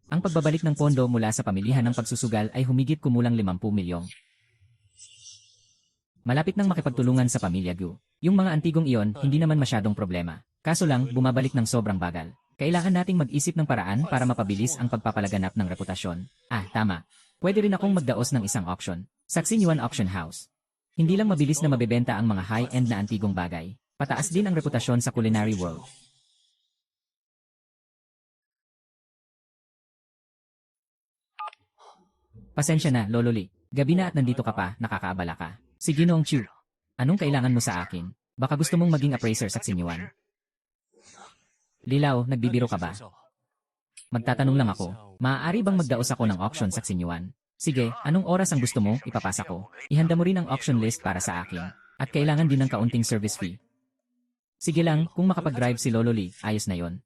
Ang pagbabalik ng pondo mula sa pamilihan ng pagsusugal ay humigit kumulang 50 milyong. Malapit nang makipagtulungan sa pamilya Gu. Yung mga antigong iyon, hindi naman masyadong problema. Kaso lang, bumabalik ng sobrang bagal. Kailangan nating mag-isip ng paraan para mapabilis ang pagpapalaganap ng reputasyon. Tama. Pwede rin akong magdaos ng isang auction. Sa Xingyuan Auction House. Hindi lang mabilis na mabebenta ang mga high-end na antigong bagay. Pataas din ang reputasyon sa culinary world. Pasensya na, Lolo Li. Gabi na at nandito ka pa, nakakaabala ka. Si Ginoong Chu, anong kailangan mo sa akin? Baka gusto mong maging appraiser sa Xingyuan. Lilaw, nagbibiro ka ba? Magtatanong lang ako, maaari bang magdaos ako ng auction sa Xingyuan? Sige, anong oras ang gusto mo, ipapasa ko. Ihanda mo rin ang auction list para sa akin. At kailangan din ng kaunting service fee. Sige lang, kung makapag-drive si Lolo Li, ayos na yon.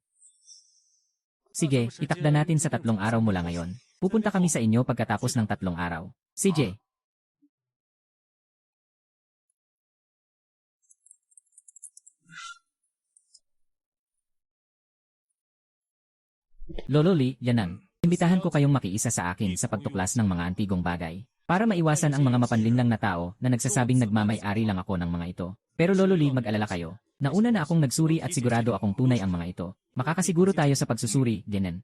Sige, itakda natin sa 3 araw mula ngayon. Pupunta kami sa inyo pagkatapos ng 3 araw. CJ. Lolo Li, yanan. Imbitahan ko kayong makiisa sa akin sa pagtuklas ng mga antigong bagay. Para maiwasan ang mga mapanlinlang na tao na nagsasabing nagmamay-ari lang ako ng mga ito. Pero Lolo Li, mag-alala kayo. Nauna na akong nagsuri at sigurado akong tunay ang mga ito. Makakasiguro tayo sa pagsusuri, Dinen.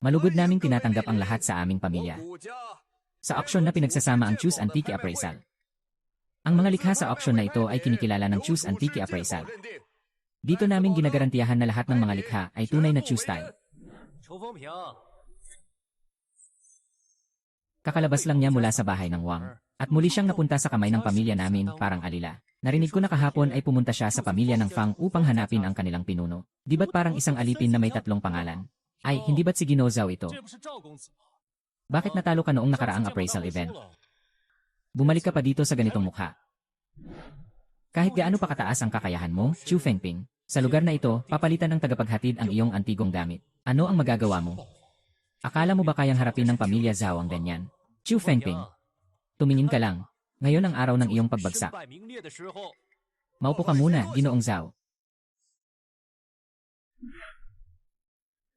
Malugod naming tinatanggap ang lahat sa aming pamilya. Sa auction na pinagsasama ang Chu's Antique Appraisal. Ang mga likha sa auction na ito ay kinikilala ng Chu's Antique Appraisal. Dito namin ginagarantiyahan na lahat ng mga likha ay tunay na Chu style. Kakalabas lang niya mula sa bahay ng Wang. At muli siyang napunta sa kamay ng pamilya namin parang alila. Narinig ko na kahapon ay pumunta siya sa pamilya ng Fang upang hanapin ang kanilang pinuno. Di ba't parang isang alipin na may 3 pangalan? Ay, hindi ba't si Gino Zhao ito? Bakit natalo ka noong nakaraang appraisal event? Bumalik ka pa dito sa ganitong mukha. Kahit gaano pa kataas ang kakayahan mo, Chu Fengping, sa lugar na ito, papalitan ng tagapaghatid ang iyong antigong gamit. Ano ang magagawa mo? Akala mo ba kayang harapin ng pamilya Zhao ang ganyan? Chu Fengping, tumingin ka lang. Ngayon ang araw ng iyong pagbagsak. Maupo ka muna, Ginoong Zhao.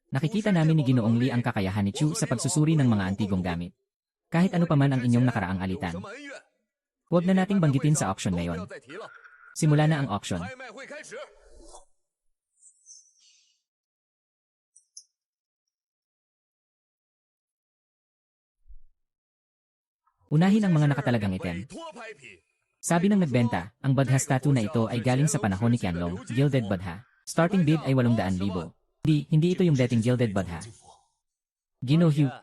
Nakikita namin ni Ginoong Li ang kakayahan ni Chu sa pagsusuri ng mga antigong gamit. Kahit ano pa man ang inyong nakaraang alitan. Huwag na nating banggitin sa auction ngayon. Simula na ang auction. Unahin ang mga nakatalagang item. Sabi ng nagbenta, ang Badha statue na ito ay galing sa panahon ni Qianlong, Gilded Badha. Starting bid ay 800,000. Hindi ito yung dating Gilded Badha. Gino Hugh.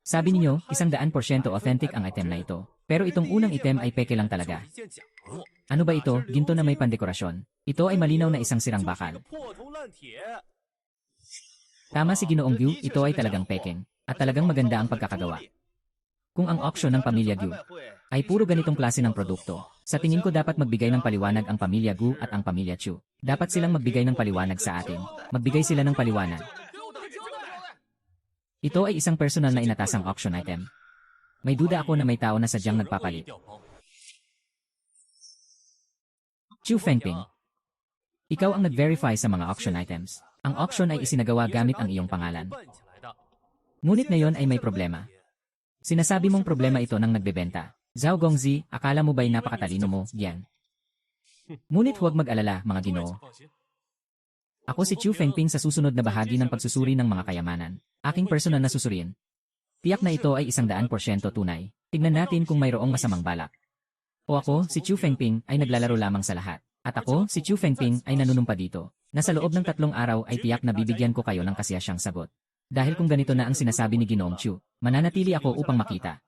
Sabi niyo, 100% authentic ang item na ito. Pero itong unang item ay peke lang talaga. Ano ba ito? Ginto na may pandekorasyon. Ito ay malinaw na isang sirang bakal. Tama si Ginoong Gu, ito ay talagang pekeng. At talagang maganda ang pagkakagawa. Kung ang auction ng pamilya Gu ay puro ganitong klase ng produkto, sa tingin ko dapat magbigay ng paliwanag ang pamilya Gu at ang pamilya Chu. Dapat silang magbigay ng paliwanag sa atin. Magbigay sila ng paliwanag. Ito ay isang personal na inatasang auction item. May duda ako na may tao na sadyang nagpapalit. Chu Fengping, ikaw ang nag-verify sa mga auction items. Ang auction ay isinagawa gamit ang iyong pangalan. Ngunit ngayon ay may problema. Sinasabi mong problema ito ng nagbebenta. Zhao Gongzi, akala mo ba'y napakatalino mo, yan? Ngunit huwag mag-alala, mga ginoo. Ako si Chu Fengping sa susunod na bahagi ng pagsusuri ng mga kayamanan. Aking personal na susurin. Tiyak na ito ay 100% tunay. Tignan natin kung mayroong masamang balak. O ako, si Chu Fengping, ay naglalaro lamang sa lahat. At ako, si Chu Fengping, ay nanunumpa dito. Na sa loob ng 3 araw ay tiyak na bibigyan ko kayo ng kasiyasyang sagot. Dahil kung ganito na ang sinasabi ni Ginoong Chu, mananatili ako upang makita.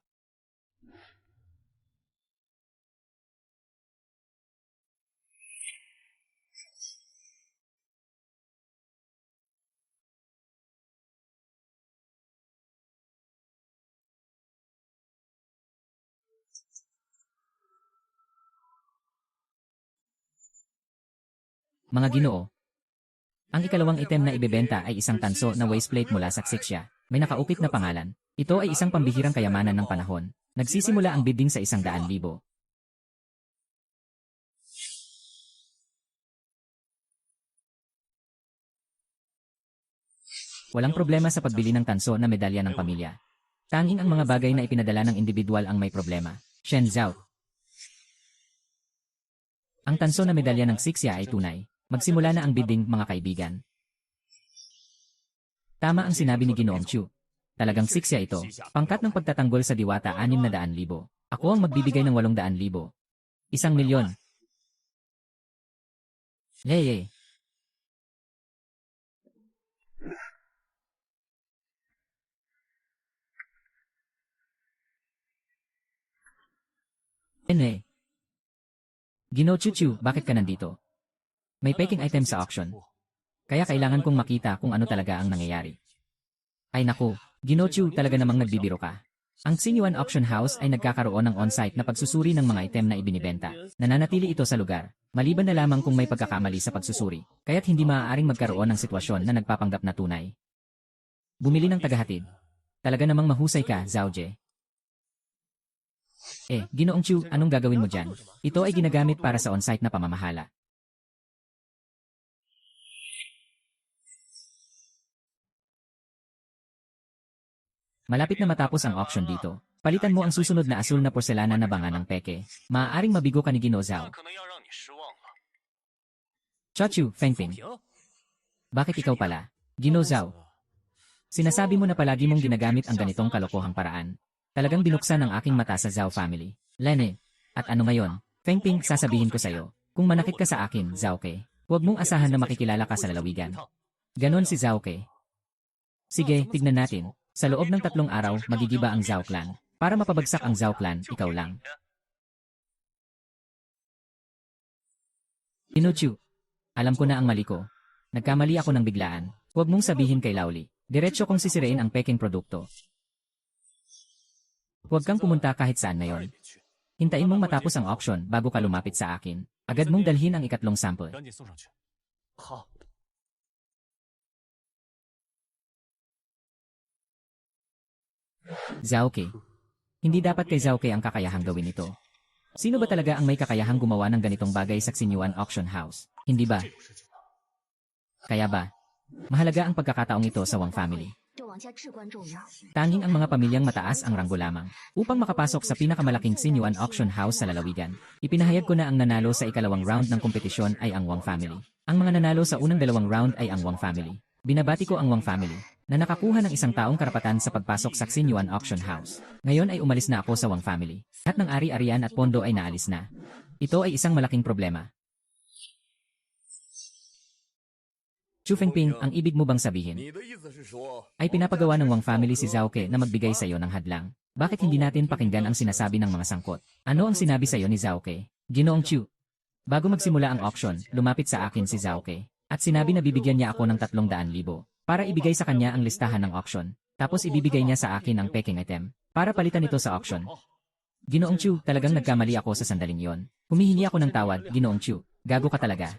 Mga ginoo, ang ikalawang item na ibebenta ay isang tanso na waistplate mula sa Xixia. May nakaukit na pangalan. Ito ay isang pambihirang kayamanan ng panahon. Nagsisimula ang bidding sa 100,000. Walang problema sa pagbili ng tanso na medalya ng pamilya. Tanging ang mga bagay na ipinadala ng individual ang may problema. Shen Zhao. Ang tanso na medalya ng Xixia ay tunay. Magsimula na ang bidding, mga kaibigan. Tama ang sinabi ni Ginoong Chu. Talagang Xixia ito. Pangkat ng pagtatanggol sa diwata 600,000. Ako ang magbibigay ng 800,000. 1,000,000. Yay! Ginoo Chu, bakit ka nandito? May peking item sa auction. Kaya kailangan kong makita kung ano talaga ang nangyayari. Ay naku, Ginoo Chu, talaga namang nagbibiro ka. Ang Xinyuan Auction House ay nagkakaroon ng on-site na pagsusuri ng mga item na ibinibenta. Nananatili ito sa lugar, maliban na lamang kung may pagkakamali sa pagsusuri, kaya't hindi maaaring magkaroon ng sitwasyon na nagpapanggap na tunay. Bumili ng tagahatid. Talaga namang mahusay ka, Zhao Jie. Ginoong Chu, anong gagawin mo dyan? Ito ay ginagamit para sa on-site na pamamahala. Malapit na matapos ang auction dito. Palitan mo ang susunod na asul na porselana na banga ng peke. Maaaring mabigo ka ni Ginoo Zhao. Chachu, Fengping. Bakit ikaw pala? Ginoo Zhao. Sinasabi mo na palagi mong ginagamit ang ganitong kalokohang paraan. Talagang binuksan ang aking mata sa Zhao family. Lene. At ano ngayon? Fengping, sasabihin ko sa'yo. Kung manakit ka sa akin, Zhao Ke, huwag mong asahan na makikilala ka sa lalawigan. Ganon si Zhao Ke. Sige, tignan natin. Sa loob ng 3 araw, magigiba ang Zhao Clan. Para mapabagsak ang Zhao Clan, ikaw lang. Inochu, alam ko na ang mali ko. Nagkamali ako ng biglaan. Huwag mong sabihin kay Laoli. Diretso kong sisirain ang peking produkto. Huwag kang pumunta kahit saan na yon. Hintayin mong matapos ang auction bago ka lumapit sa akin. Agad mong dalhin ang ikatlong sample. Zhao Ke. Hindi dapat kay Zhao Ke ang kakayahang gawin ito. Sino ba talaga ang may kakayahang gumawa ng ganitong bagay sa Xinyuan Auction House? Hindi ba? Kaya ba? Mahalaga ang pagkakataong ito sa Wang family. Tanging ang mga pamilyang mataas ang ranggo lamang. Upang makapasok sa pinakamalaking Xinyuan Auction House sa lalawigan, ipinahayag ko na ang nanalo sa ikalawang round ng kompetisyon ay ang Wang family. Ang mga nanalo sa unang 2 round ay ang Wang family. Binabati ko ang Wang family na nakakuha ng 1 taong karapatan sa pagpasok sa Xinyuan Auction House. Ngayon ay umalis na ako sa Wang family. Lahat ng ari-arian at pondo ay naalis na. Ito ay isang malaking problema. Chu Fengping, ang ibig mo bang sabihin ay pinapagawa ng Wang family si Zhao Ke na magbigay sa iyo ng hadlang? Bakit hindi natin pakinggan ang sinasabi ng mga sangkot? Ano ang sinabi sa iyo ni Zhao Ke? Ginoong Chu. Bago magsimula ang auction, lumapit sa akin si Zhao Ke at sinabi na bibigyan niya ako ng 300,000 para ibigay sa kanya ang listahan ng auction. Tapos ibibigay niya sa akin ang peking item para palitan ito sa auction. Ginoong Chu, talagang nagkamali ako sa sandaling yon. Humihingi ako ng tawad, Ginoong Chu. Gago ka talaga.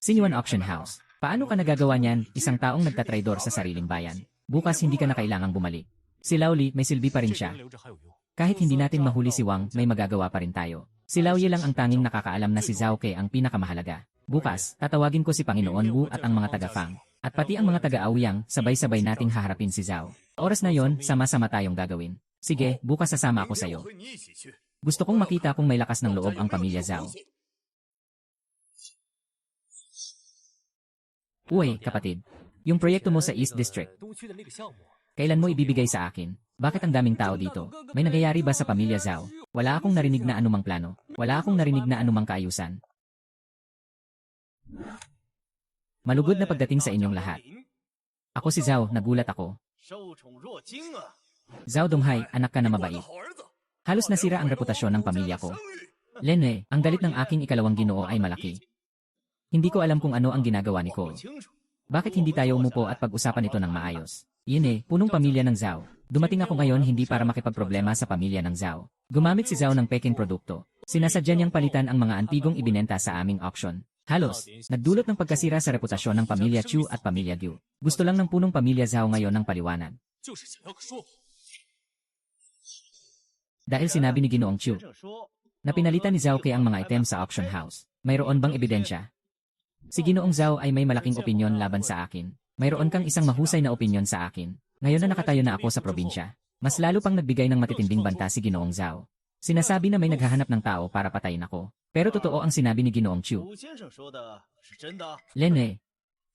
Xinyuan Auction House. Paano ka nagagawa niyan, isang taong nagtatraidor sa sariling bayan? Bukas hindi ka na kailangang bumalik. Si Laoli, may silbi pa rin siya. Kahit hindi natin mahuli si Wang, may magagawa pa rin tayo. Si Laoye lang ang tanging nakakaalam na si Zhao Ke ang pinakamahalaga. Bukas, tatawagin ko si Panginoon Wu at ang mga taga-Fang. At pati ang mga taga-Aoyang, sabay-sabay nating haharapin si Zhao. Oras na yon, sama-sama tayong gagawin. Sige, bukas sasama ako sa'yo. Gusto kong makita kung may lakas ng loob ang pamilya Zhao. Uy, kapatid. Yung proyekto mo sa East District. Kailan mo ibibigay sa akin? Bakit ang daming tao dito? May nangyayari ba sa pamilya Zhao? Wala akong narinig na anumang plano. Wala akong narinig na anumang kaayusan. Malugod na pagdating sa inyong lahat. Ako si Zhao, nagulat ako. Zhao Donghay, anak ka na mabait. Halos nasira ang reputasyon ng pamilya ko. Lenwei, ang galit ng aking ikalawang ginoo ay malaki. Hindi ko alam kung ano ang ginagawa ni Cole. Bakit hindi tayo umupo at pag-usapan ito ng maayos? Yun punong pamilya ng Zhao. Dumating ako ngayon hindi para makipagproblema sa pamilya ng Zhao. Gumamit si Zhao ng peking produkto. Sinasadya niyang palitan ang mga antigong ibinenta sa aming auction. Halos, nagdulot ng pagkasira sa reputasyon ng pamilya Chu at pamilya Gu. Gusto lang ng punong pamilya Zhao ngayon ng paliwanag. Dahil sinabi ni Ginoong Chu na pinalitan ni Zhao Kay ang mga item sa auction house. Mayroon bang ebidensya? Si Ginoong Zhao ay may malaking opinyon laban sa akin. Mayroon kang isang mahusay na opinyon sa akin. Ngayon na nakatayo na ako sa probinsya. Mas lalo pang nagbigay ng matitinding banta si Ginoong Zhao. Sinasabi na may naghahanap ng tao para patayin ako. Pero totoo ang sinabi ni Ginoong Chu. Lenwei,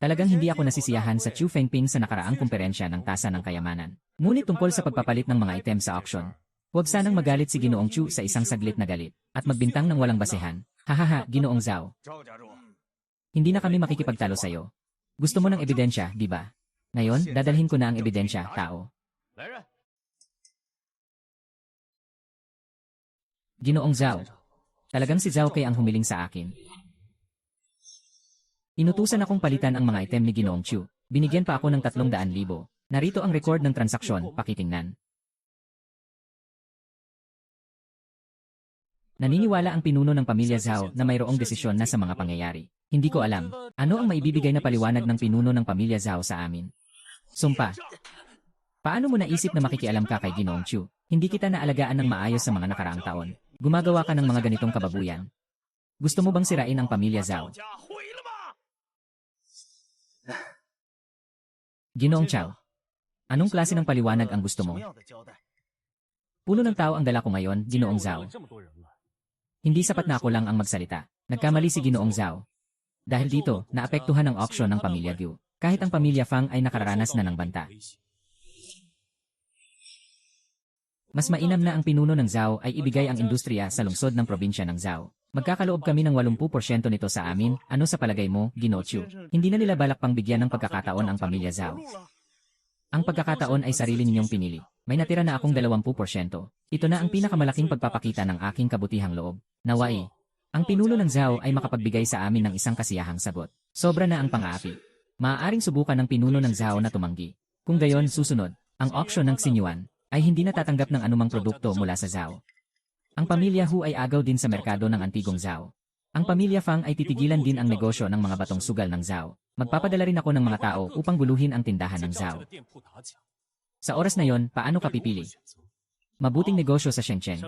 talagang hindi ako nasisiyahan sa Chu Fengping sa nakaraang kumperensya ng Tasa ng Kayamanan. Ngunit tungkol sa pagpapalit ng mga item sa auction, huwag sanang magalit si Ginoong Chu sa isang saglit na galit at magbintang ng walang basehan. Hahaha, Ginoong Zhao. Hindi na kami makikipagtalo sa'yo. Gusto mo ng ebidensya, di ba? Ngayon, dadalhin ko na ang ebidensya, tao. Ginoong Zhao. Talagang si Zhao Kay ang humiling sa akin. Inutusan akong palitan ang mga item ni Ginoong Chu. Binigyan pa ako ng 300,000. Narito ang record ng transaksyon, pakitingnan. Naniniwala ang pinuno ng pamilya Zhao na mayroong desisyon na sa mga pangyayari. Hindi ko alam, ano ang maibibigay na paliwanag ng pinuno ng pamilya Zhao sa amin. Sumpa. Paano mo naisip na makikialam ka kay Ginoong Chu? Hindi kita naalagaan ng maayos sa mga nakaraang taon. Gumagawa ka ng mga ganitong kababuyan. Gusto mo bang sirain ang pamilya Zhao? Ginoong Chao. Anong klase ng paliwanag ang gusto mo? Puno ng tao ang dala ko ngayon, Ginoong Zhao. Hindi sapat na ako lang ang magsalita. Nagkamali si Ginoong Zhao. Dahil dito, naapektuhan ang auction ng pamilya Gu. Kahit ang pamilya Fang ay nakararanas na ng banta. Mas mainam na ang pinuno ng Zhao ay ibigay ang industriya sa lungsod ng probinsya ng Zhao. Magkakaloob kami ng 80% nito sa amin, ano sa palagay mo, Ginoo Chu? Hindi na nila balak pang bigyan ng pagkakataon ang pamilya Zhao. Ang pagkakataon ay sarili ninyong pinili. May natira na akong 20%. Ito na ang pinakamalaking pagpapakita ng aking kabutihang loob. Nawai, ang pinuno ng Zhao ay makapagbigay sa amin ng isang kasiyahang sagot. Sobra na ang pang-aapi. Maaaring subukan ng pinuno ng Zhao na tumanggi. Kung gayon, susunod, ang auction ng Xinyuan ay hindi natatanggap ng anumang produkto mula sa Zhao. Ang pamilya Hu ay agaw din sa merkado ng antigong Zhao. Ang pamilya Fang ay titigilan din ang negosyo ng mga batong sugal ng Zhao. Magpapadala rin ako ng mga tao upang guluhin ang tindahan ng Zhao. Sa oras na yon, paano ka pipili? Mabuting negosyo sa Shenzhen.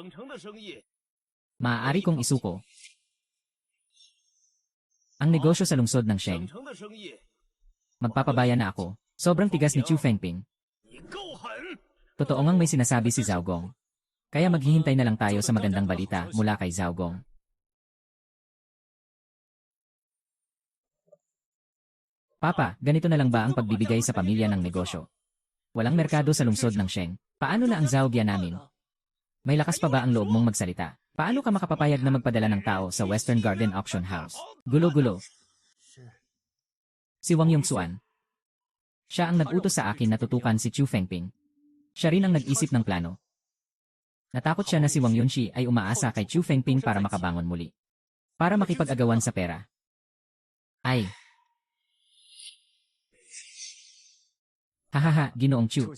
Maaari kong isuko ang negosyo sa lungsod ng Sheng. Magpapabaya na ako. Sobrang tigas ni Chu Fengping. Totoo ngang may sinasabi si Zhao Gong. Kaya maghihintay na lang tayo sa magandang balita mula kay Zhao Gong. Papa, ganito na lang ba ang pagbibigay sa pamilya ng negosyo? Walang merkado sa lungsod ng Sheng. Paano na ang Zhao Gia namin? May lakas pa ba ang loob mong magsalita? Paano ka makapapayag na magpadala ng tao sa Western Garden Auction House? Gulo-gulo. Si Wang Yongxuan. Siya ang nag-utos sa akin na tutukan si Chu Fengping. Siya rin ang nag-isip ng plano. Natakot siya na si Wang Yunxi ay umaasa kay Chu Fengping para makabangon muli. Para makipag-agawan sa pera. Ay. Hahaha, Ginoong Chu.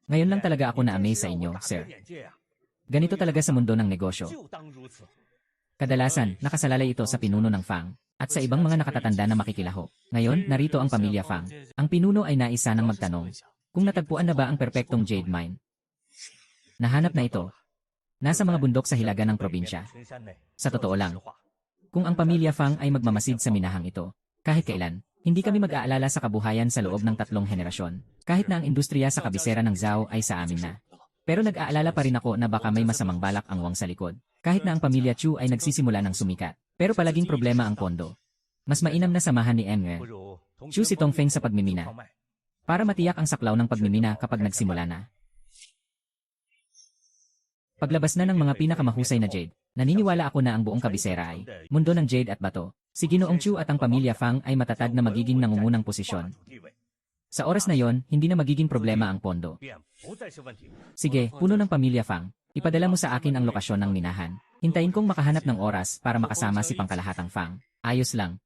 Ngayon lang talaga ako na-amaze sa inyo, sir. Ganito talaga sa mundo ng negosyo. Kadalasan, nakasalalay ito sa pinuno ng Fang at sa ibang mga nakatatanda na makikilaho. Ngayon, narito ang pamilya Fang. Ang pinuno ay nais sanang magtanong kung natagpuan na ba ang perpektong jade mine. Nahanap na ito. Nasa mga bundok sa hilaga ng probinsya. Sa totoo lang, kung ang pamilya Fang ay magmamasid sa minahang ito, kahit kailan, Hindi kami mag-aalala sa kabuhayan sa loob ng 3 henerasyon, kahit na ang industriya sa kabisera ng Zhao ay sa amin na. Pero nag-aalala pa rin ako na baka may masamang balak ang Wang sa likod, kahit na ang pamilya Chu ay nagsisimula ng sumikat. Pero palaging problema ang pondo. Mas mainam na samahan ni Emre Chu si Tongfeng sa pagmimina, para matiyak ang saklaw ng pagmimina kapag nagsimula na. Paglabas na ng mga pinakamahusay na jade, naniniwala ako na ang buong kabisera ay mundo ng jade at bato. Si Ginoong Chu at ang pamilya Fang ay matatag na magiging nangungunang posisyon. Sa oras na yon, hindi na magiging problema ang pondo. Sige, puno ng pamilya Fang, ipadala mo sa akin ang lokasyon ng minahan. Hintayin kong makahanap ng oras para makasama si pangkalahatang Fang. Ayos lang.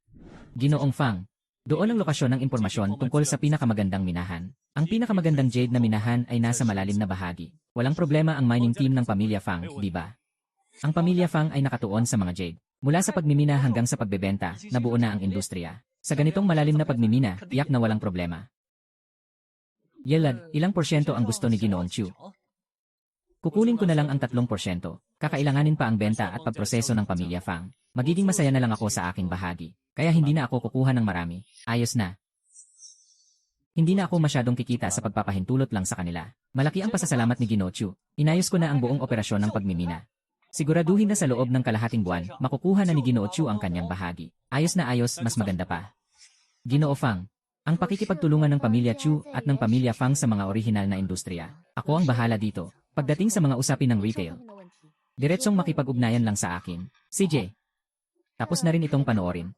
Ginoong Fang, doon ang lokasyon ng impormasyon tungkol sa pinakamagandang minahan. Ang pinakamagandang jade na minahan ay nasa malalim na bahagi. Walang problema ang mining team ng pamilya Fang, di ba? Ang pamilya Fang ay nakatuon sa mga jade. Mula sa pagmimina hanggang sa pagbebenta, nabuo na ang industriya. Sa ganitong malalim na pagmimina, tiyak na walang problema. Yelad, ilang porsyento ang gusto ni Ginoong Chu? Kukunin ko na lang ang 3%. Kakailanganin pa ang benta at pagproseso ng pamilya Fang. Magiging masaya na lang ako sa aking bahagi. Kaya hindi na ako kukuha ng marami. Ayos na. Hindi na ako masyadong kikita sa pagpapahintulot lang sa kanila. Malaki ang pasasalamat ni Ginoo Chu. Inayos ko na ang buong operasyon ng pagmimina. Siguraduhin na sa loob ng kalahating buwan, makukuha na ni Ginoo Chu ang kanyang bahagi. Ayos na ayos, mas maganda pa. Ginoo Fang, ang pakikipagtulungan ng pamilya Chu at ng pamilya Fang sa mga orihinal na industriya. Ako ang bahala dito. Pagdating sa mga usapin ng retail, diretsong makipag-ugnayan lang sa akin. CJ, tapos na rin itong panoorin.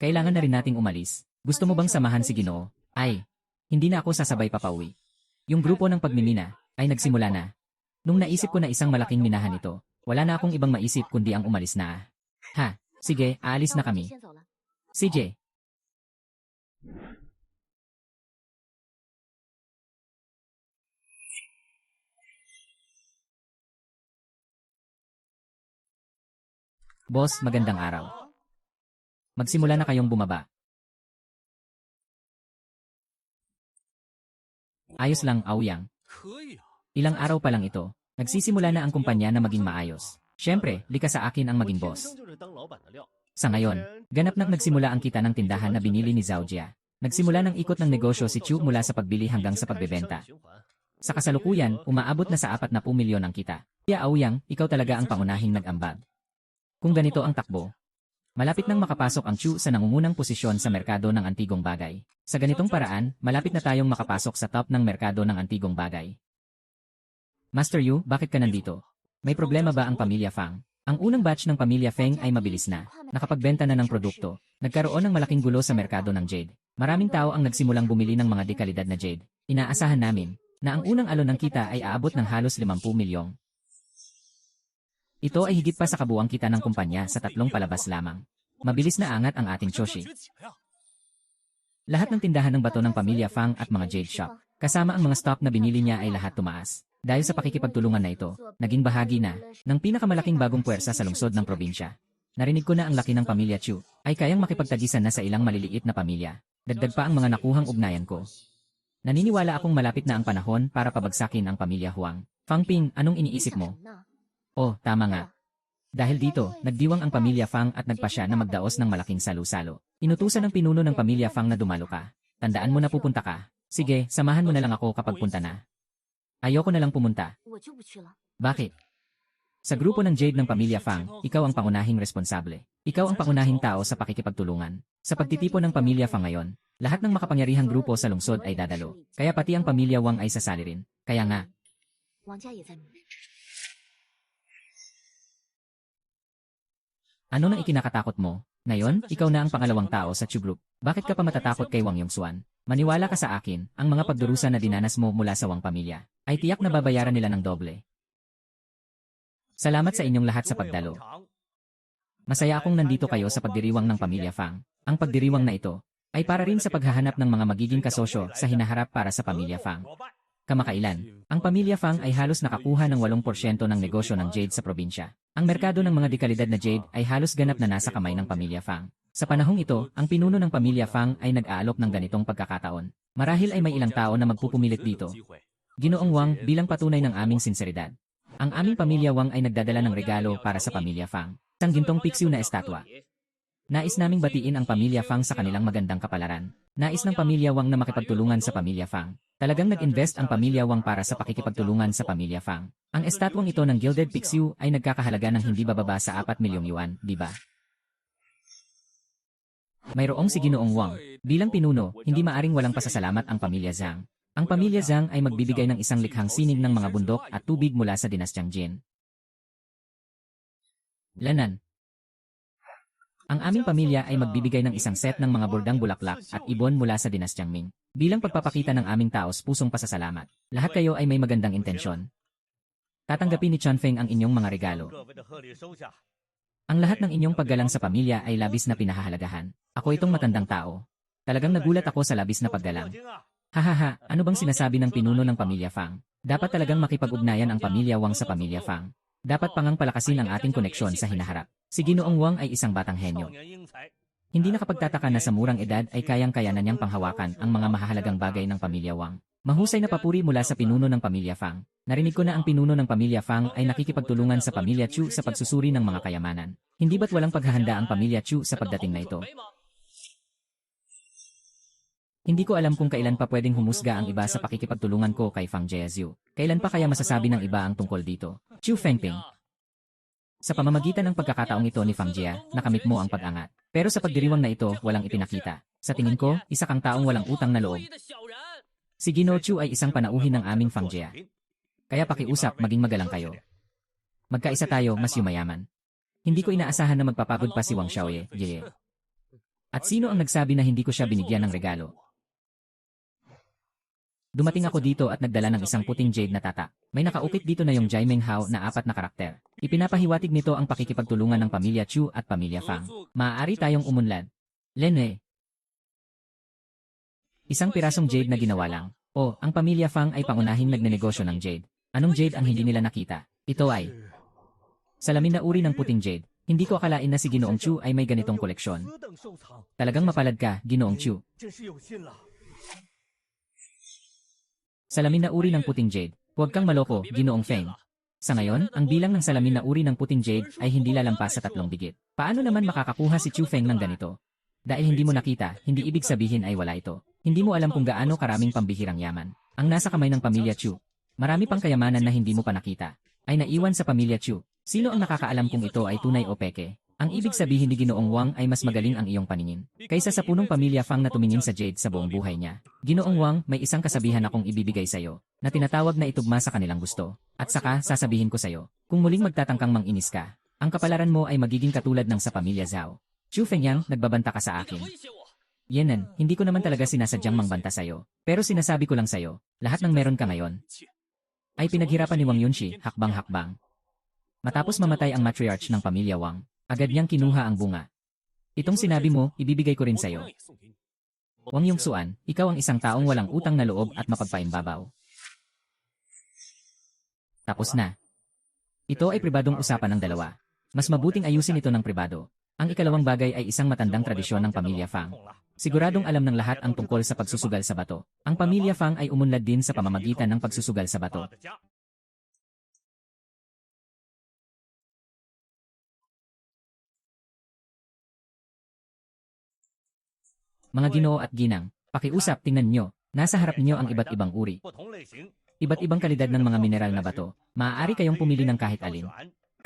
Kailangan na rin nating umalis. Gusto mo bang samahan si Ginoo? Ay, hindi na ako sasabay papauwi. Yung grupo ng pagmimina ay nagsimula na. Nung naisip ko na isang malaking minahan ito, wala na akong ibang maisip kundi ang umalis na. Ha, sige, aalis na kami. CJ. Boss, magandang araw. Magsimula na kayong bumaba. Ayos lang, Aoyang. Ilang araw pa lang ito, nagsisimula na ang kumpanya na maging maayos. Siyempre, likas sa akin ang maging boss. Sa ngayon, ganap na nagsimula ang kita ng tindahan na binili ni Zhao Jia. Nagsimula ng ikot ng negosyo si Chu mula sa pagbili hanggang sa pagbebenta. Sa kasalukuyan, umaabot na sa 40 milyon ang kita. Kaya Aoyang, ikaw talaga ang pangunahing nag-ambag. Kung ganito ang takbo, malapit nang makapasok ang Chu sa nangungunang posisyon sa merkado ng antigong bagay. Sa ganitong paraan, malapit na tayong makapasok sa top ng merkado ng antigong bagay. Master Yu, bakit ka nandito? May problema ba ang pamilya Fang? Ang unang batch ng pamilya Feng ay mabilis na. Nakapagbenta na ng produkto. Nagkaroon ng malaking gulo sa merkado ng jade. Maraming tao ang nagsimulang bumili ng mga dekalidad na jade. Inaasahan namin na ang unang alon ng kita ay aabot ng halos 50 milyong. Ito ay higit pa sa kabuuang kita ng kumpanya sa 3 palabas lamang. Mabilis na angat ang ating Choshi. Lahat ng tindahan ng bato ng pamilya Fang at mga jade shop, kasama ang mga stock na binili niya ay lahat tumaas. Dahil sa pakikipagtulungan na ito, naging bahagi na ng pinakamalaking bagong puwersa sa lungsod ng probinsya. Narinig ko na ang laki ng pamilya Chu ay kayang makipagtagisan na sa ilang maliliit na pamilya. Dagdag pa ang mga nakuhang ugnayan ko. Naniniwala akong malapit na ang panahon para pabagsakin ang pamilya Huang. Fang Ping, anong iniisip mo? Oh, tama nga. Dahil dito, nagdiwang ang pamilya Fang at nagpasya na magdaos ng malaking salu-salo. Inutusan ng pinuno ng pamilya Fang na dumalo ka. Tandaan mo na pupunta ka. Sige, samahan mo na lang ako kapag punta na. Ayoko na lang pumunta. Bakit? Sa grupo ng Jade ng pamilya Fang, ikaw ang pangunahing responsable. Ikaw ang pangunahing tao sa pakikipagtulungan. Sa pagtitipon ng pamilya Fang ngayon, lahat ng makapangyarihang grupo sa lungsod ay dadalo. Kaya pati ang pamilya Wang ay sasali rin. Kaya nga. Ano nang ikinakatakot mo? Ngayon, ikaw na ang pangalawang tao sa Chu Group. Bakit ka pa matatakot kay Wang Yongxuan? Maniwala ka sa akin, ang mga pagdurusa na dinanas mo mula sa Wang pamilya, ay tiyak na babayaran nila ng doble. Salamat sa inyong lahat sa pagdalo. Masaya akong nandito kayo sa pagdiriwang ng pamilya Fang. Ang pagdiriwang na ito, ay para rin sa paghahanap ng mga magiging kasosyo sa hinaharap para sa pamilya Fang. Kamakailan, ang pamilya Fang ay halos nakakuha ng 8% ng negosyo ng jade sa probinsya. Ang merkado ng mga dekalidad na jade ay halos ganap na nasa kamay ng pamilya Fang. Sa panahong ito, ang pinuno ng pamilya Fang ay nag-aalok ng ganitong pagkakataon. Marahil ay may ilang tao na magpupumilit dito. Ginoong Wang, bilang patunay ng aming sinseridad, ang aming pamilya Wang ay nagdadala ng regalo para sa pamilya Fang. Isang gintong piksiw na estatwa. Nais naming batiin ang pamilya Fang sa kanilang magandang kapalaran. Nais ng pamilya Wang na makipagtulungan sa pamilya Fang. Talagang nag-invest ang pamilya Wang para sa pakikipagtulungan sa pamilya Fang. Ang estatwang ito ng Gilded Pixiu ay nagkakahalaga ng hindi bababa sa 4 milyong yuan, di ba? Mayroong si Ginoong Wang. Bilang pinuno, hindi maaring walang pasasalamat ang pamilya Zhang. Ang pamilya Zhang ay magbibigay ng isang likhang sining ng mga bundok at tubig mula sa dinastyang Jin. Lanan. Ang aming pamilya ay magbibigay ng isang set ng mga bordang bulaklak at ibon mula sa dinastyang Ming. Bilang pagpapakita ng aming taos pusong pasasalamat. Lahat kayo ay may magandang intensyon. Tatanggapin ni Chanfeng ang inyong mga regalo. Ang lahat ng inyong paggalang sa pamilya ay labis na pinahahalagahan. Ako itong matandang tao. Talagang nagulat ako sa labis na paggalang. Hahaha, ano bang sinasabi ng pinuno ng pamilya Fang? Dapat talagang makipag-ugnayan ang pamilya Wang sa pamilya Fang. Dapat pangang palakasin ang ating koneksyon sa hinaharap. Si Ginoong Wang ay isang batang henyo. Hindi nakapagtataka na sa murang edad ay kayang-kaya na niyang panghawakan ang mga mahahalagang bagay ng pamilya Wang. Mahusay na papuri mula sa pinuno ng pamilya Fang. Narinig ko na ang pinuno ng pamilya Fang ay nakikipagtulungan sa pamilya Chu sa pagsusuri ng mga kayamanan. Hindi ba't walang paghahanda ang pamilya Chu sa pagdating na ito? Hindi ko alam kung kailan pa pwedeng humusga ang iba sa pakikipagtulungan ko kay Fang Jiaziu. Kailan pa kaya masasabi ng iba ang tungkol dito? Chu Fengping. Sa pamamagitan ng pagkakataong ito ni Fang Jia, nakamit mo ang pag-angat. Pero sa pagdiriwang na ito, walang ipinakita. Sa tingin ko, isa kang taong walang utang na loob. Si Gino Chu ay isang panauhin ng aming Fang Jia. Kaya pakiusap, maging magalang kayo. Magkaisa tayo, mas yumayaman. Hindi ko inaasahan na magpapagod pa si Wang Xiaoye, Jie. At sino ang nagsabi na hindi ko siya binigyan ng regalo? Dumating ako dito at nagdala ng isang puting jade na tata. May nakaukit dito na yung Jai Meng Hao na 4 na karakter. Ipinapahiwatig nito ang pakikipagtulungan ng pamilya Chu at pamilya Fang. Maaari tayong umunlad. Lene. Isang pirasong jade na ginawa lang. O, ang pamilya Fang ay pangunahing nagnenegosyo ng jade. Anong jade ang hindi nila nakita? Ito ay salamin na uri ng puting jade. Hindi ko akalain na si Ginoong Chu ay may ganitong koleksyon. Talagang mapalad ka, Ginoong Chu. Salamin na uri ng puting jade. Huwag kang maloko, Ginoong Feng. Sa ngayon, ang bilang ng salamin na uri ng puting jade ay hindi lalampas sa 3 digit. Paano naman makakakuha si Chu Feng ng ganito? Dahil hindi mo nakita, hindi ibig sabihin ay wala ito. Hindi mo alam kung gaano karaming pambihirang yaman ang nasa kamay ng pamilya Chu. Marami pang kayamanan na hindi mo pa nakita ay naiwan sa pamilya Chu. Sino ang nakakaalam kung ito ay tunay o peke? Ang ibig sabihin ni Ginoong Wang ay mas magaling ang iyong paningin kaysa sa punong pamilya Fang na tumingin sa jade sa buong buhay niya. Ginoong Wang, may isang kasabihan akong ibibigay sa iyo na tinatawag na itugma sa kanilang gusto. At saka, sasabihin ko sa iyo, kung muling magtatangkang manginis ka, ang kapalaran mo ay magiging katulad ng sa pamilya Zhao. Chu Fengyang, nagbabanta ka sa akin. Yenan, hindi ko naman talaga sinasadyang mangbanta sa iyo. Pero sinasabi ko lang sa iyo, lahat ng meron ka ngayon ay pinaghirapan ni Wang Yunxi, hakbang-hakbang. Matapos mamatay ang matriarch ng pamilya Wang, agad niyang kinuha ang bunga. Itong sinabi mo, ibibigay ko rin sa iyo. Wang Yongsuan, ikaw ang isang taong walang utang na loob at mapagpaimbabaw. Tapos na. Ito ay pribadong usapan ng dalawa. Mas mabuting ayusin ito ng pribado. Ang ikalawang bagay ay isang matandang tradisyon ng pamilya Fang. Siguradong alam ng lahat ang tungkol sa pagsusugal sa bato. Ang pamilya Fang ay umunlad din sa pamamagitan ng pagsusugal sa bato. Mga Ginoo at Ginang, pakiusap, tingnan nyo, nasa harap niyo ang iba't ibang uri. Iba't ibang kalidad ng mga mineral na bato. Maaari kayong pumili ng kahit alin.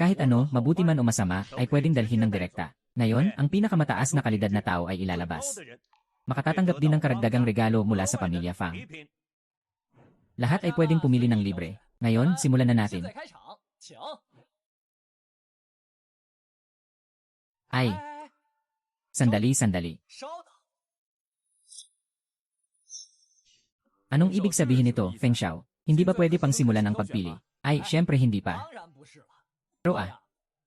Kahit ano, mabuti man o masama, ay pwedeng dalhin ng direkta. Ngayon, ang pinakamataas na kalidad na tao ay ilalabas. Makatatanggap din ng karagdagang regalo mula sa pamilya Fang. Lahat ay pwedeng pumili ng libre. Ngayon, simulan na natin. Ay. Sandali. Anong ibig sabihin nito, Feng Xiao? Hindi ba pwede pang simulan ang pagpili? Ay, syempre hindi pa. Pero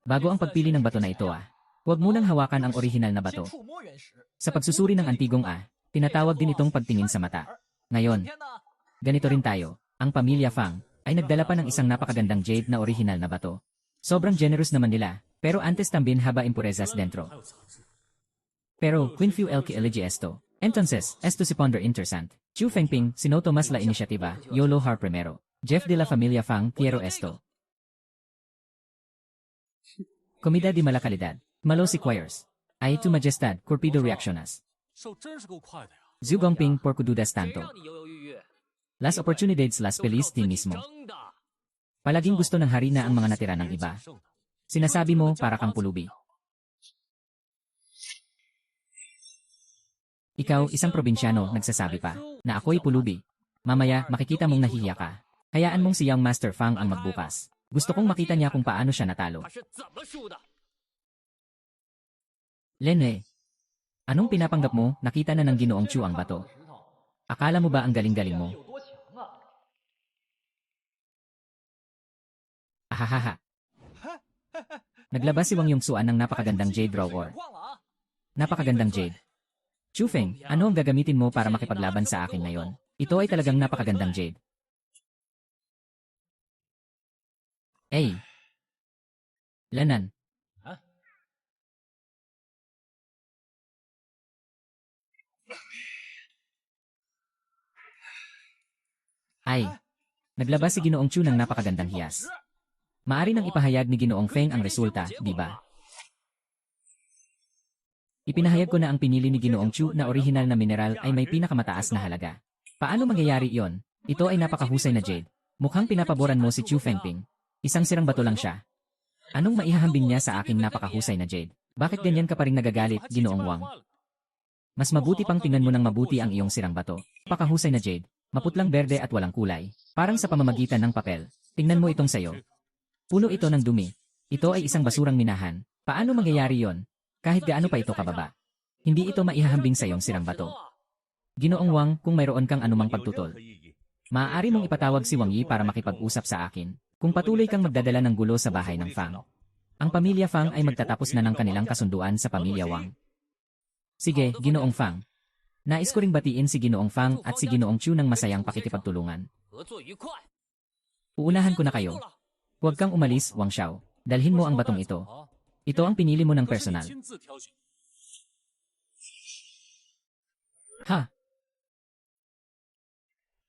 bago ang pagpili ng bato na ito huwag munang hawakan ang orihinal na bato. Sa pagsusuri ng antigong tinatawag din itong pagtingin sa mata. Ngayon, ganito rin tayo. Ang pamilya Fang ay nagdala pa ng isang napakagandang jade na orihinal na bato. Sobrang generous naman nila, pero antes tambien haba impurezas dentro. Pero, Queen Fu el que elige esto. Entonces, esto se ponder interesante. Chu Fengping, sino tomas la iniciativa, Yolo Har primero. Jeff de la familia Fang, quiero esto. Comida de mala calidad. Malo si Quires. Ay tu majestad, corpido reaccionas. Zhu Gongping por kududas tanto. Las oportunidades las pelis din mismo. Palaging gusto ng hari na ang mga natira ng iba. Sinasabi mo para kang pulubi. Ikaw, isang probinsyano, nagsasabi pa, na ako'y pulubi. Mamaya, makikita mong nahihiya ka. Hayaan mong si Young Master Fang ang magbukas. Gusto kong makita niya kung paano siya natalo. Lene, anong pinapanggap mo? Nakita na ng Ginoong Chu ang bato. Akala mo ba ang galing-galing mo? Ahahaha. Naglabas si Wang Yongsuan ng napakagandang Jade Raw Ore. Napakagandang Jade. Chu Feng, ano ang gagamitin mo para makipaglaban sa akin ngayon? Ito ay talagang napakagandang Jade. Ay! Lanan. Ay! Naglabas si Ginoong Chu ng napakagandang hiyas. Maari nang ipahayag ni Ginoong Feng ang resulta, di ba? Ipinahayag ko na ang pinili ni Ginoong Chu na orihinal na mineral ay may pinakamataas na halaga. Paano mangyayari iyon? Ito ay napakahusay na jade. Mukhang pinapaboran mo si Chu Fengping. Isang sirang bato lang siya. Anong maihahambing niya sa aking napakahusay na jade? Bakit ganyan ka pa rin nagagalit, Ginoong Wang? Mas mabuti pang tingnan mo ng mabuti ang iyong sirang bato. Napakahusay na jade. Maputlang berde at walang kulay. Parang sa pamamagitan ng papel. Tingnan mo itong sayo. Puno ito ng dumi. Ito ay isang basurang minahan. Paano mangyayari yon? Kahit gaano pa ito kababa. Hindi ito maihahambing sa iyong sirang bato. Ginoong Wang, kung mayroon kang anumang pagtutol, maaari mong ipatawag si Wang Yi para makipag-usap sa akin. Kung patuloy kang magdadala ng gulo sa bahay ng Fang. Ang pamilya Fang ay magtatapos na ng kanilang kasunduan sa pamilya Wang. Sige, Ginoong Fang. Nais ko ring batiin si Ginoong Fang at si Ginoong Chu ng masayang pakikipagtulungan. Uunahan ko na kayo. Huwag kang umalis, Wang Xiao. Dalhin mo ang batong ito. Ito ang pinili mo ng personal. Ha?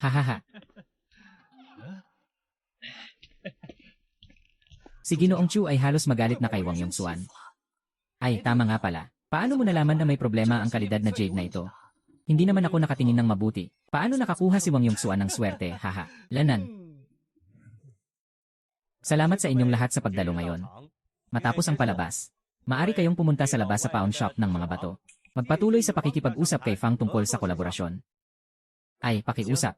Hahaha. Si Ginoong Chu ay halos magalit na kay Wang Yongsuan. Ay, tama nga pala. Paano mo nalaman na may problema ang kalidad na jade na ito? Hindi naman ako nakatingin ng mabuti. Paano nakakuha si Wang Yongsuan ng swerte, haha? Lanan. Salamat sa inyong lahat sa pagdalo ngayon. Matapos ang palabas, maaari kayong pumunta sa labas sa pawn shop ng mga bato. Magpatuloy sa pakikipag-usap kay Fang tungkol sa kolaborasyon. Ay, pakiusap.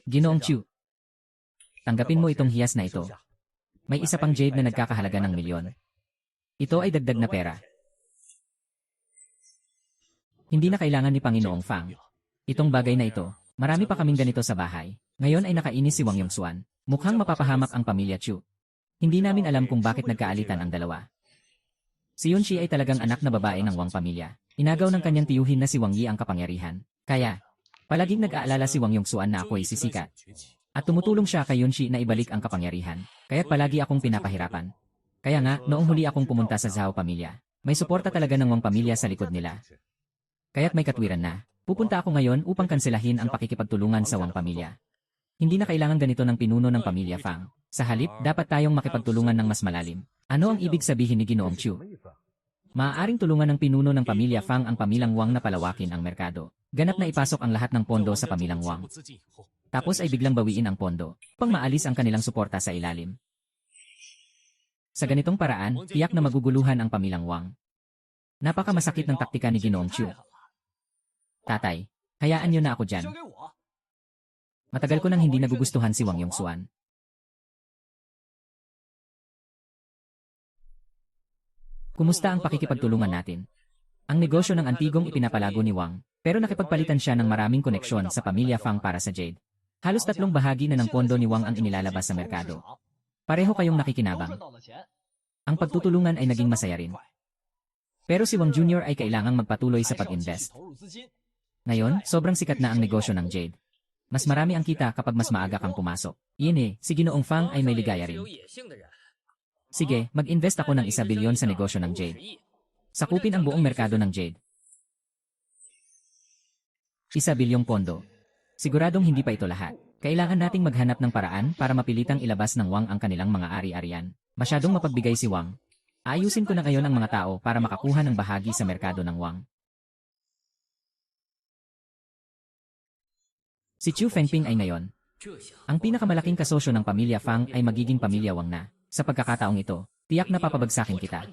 Ginoong Chu, tanggapin mo itong hiyas na ito. May isa pang jade na nagkakahalaga ng milyon. Ito ay dagdag na pera. Hindi na kailangan ni Panginoong Fang. Itong bagay na ito, marami pa kaming ganito sa bahay. Ngayon ay nakainis si Wang Yongsuan. Mukhang mapapahamak ang pamilya Chu. Hindi namin alam kung bakit nagkaalitan ang dalawa. Si Yunshi ay talagang anak na babae ng Wang pamilya. Inagaw ng kanyang tiyuhin na si Wang Yi ang kapangyarihan. Kaya, palaging nag-aalala si Wang Yongsuan na ako'y sisikat. At tumutulong siya kay Yunshi na ibalik ang kapangyarihan. Kaya't palagi akong pinapahirapan. Kaya nga, noong huli akong pumunta sa Zhao pamilya, may suporta talaga ng Wang pamilya sa likod nila. Kaya't may katwiran na. Pupunta ako ngayon upang kanselahin ang pakikipagtulungan sa Wang pamilya. Hindi na kailangan ganito ng pinuno ng pamilya Fang. Sa halip, dapat tayong makipagtulungan ng mas malalim. Ano ang ibig sabihin ni Ginoong Chu? Maaaring tulungan ng pinuno ng pamilya Fang ang pamilyang Wang na palawakin ang merkado. Ganap na ipasok ang lahat ng pondo sa pamilyang Wang. Tapos ay biglang bawiin ang pondo, upang maalis ang kanilang suporta sa ilalim. Sa ganitong paraan, tiyak na maguguluhan ang pamilyang Wang. Napakamasakit ng taktika ni Ginoong Chu. Tatay, hayaan niyo na ako dyan. Matagal ko nang hindi nagugustuhan si Wang Yongsuan. Kumusta ang pakikipagtulungan natin? Ang negosyo ng antigong ipinapalago ni Wang, pero nakipagpalitan siya ng maraming koneksyon sa pamilya Fang para sa jade. Halos 3 bahagi na ng pondo ni Wang ang inilalabas sa merkado. Pareho kayong nakikinabang. Ang pagtutulungan ay naging masaya rin. Pero si Wang Jr. ay kailangang magpatuloy sa pag-invest. Ngayon, sobrang sikat na ang negosyo ng jade. Mas marami ang kita kapag mas maaga kang pumasok. Si Ginoong Fang ay may ligaya rin. Sige, mag-invest ako ng 1 bilyon sa negosyo ng jade. Sakupin ang buong merkado ng jade. 1 bilyong pondo. Siguradong hindi pa ito lahat. Kailangan nating maghanap ng paraan para mapilitang ilabas ng Wang ang kanilang mga ari-arian. Masyadong mapagbigay si Wang. Ayusin ko na ngayon ang mga tao para makakuha ng bahagi sa merkado ng Wang. Si Chu Fengping ay ngayon. Ang pinakamalaking kasosyo ng pamilya Fang ay magiging pamilya Wang na. Sa pagkakataong ito, tiyak na papabagsakin kita.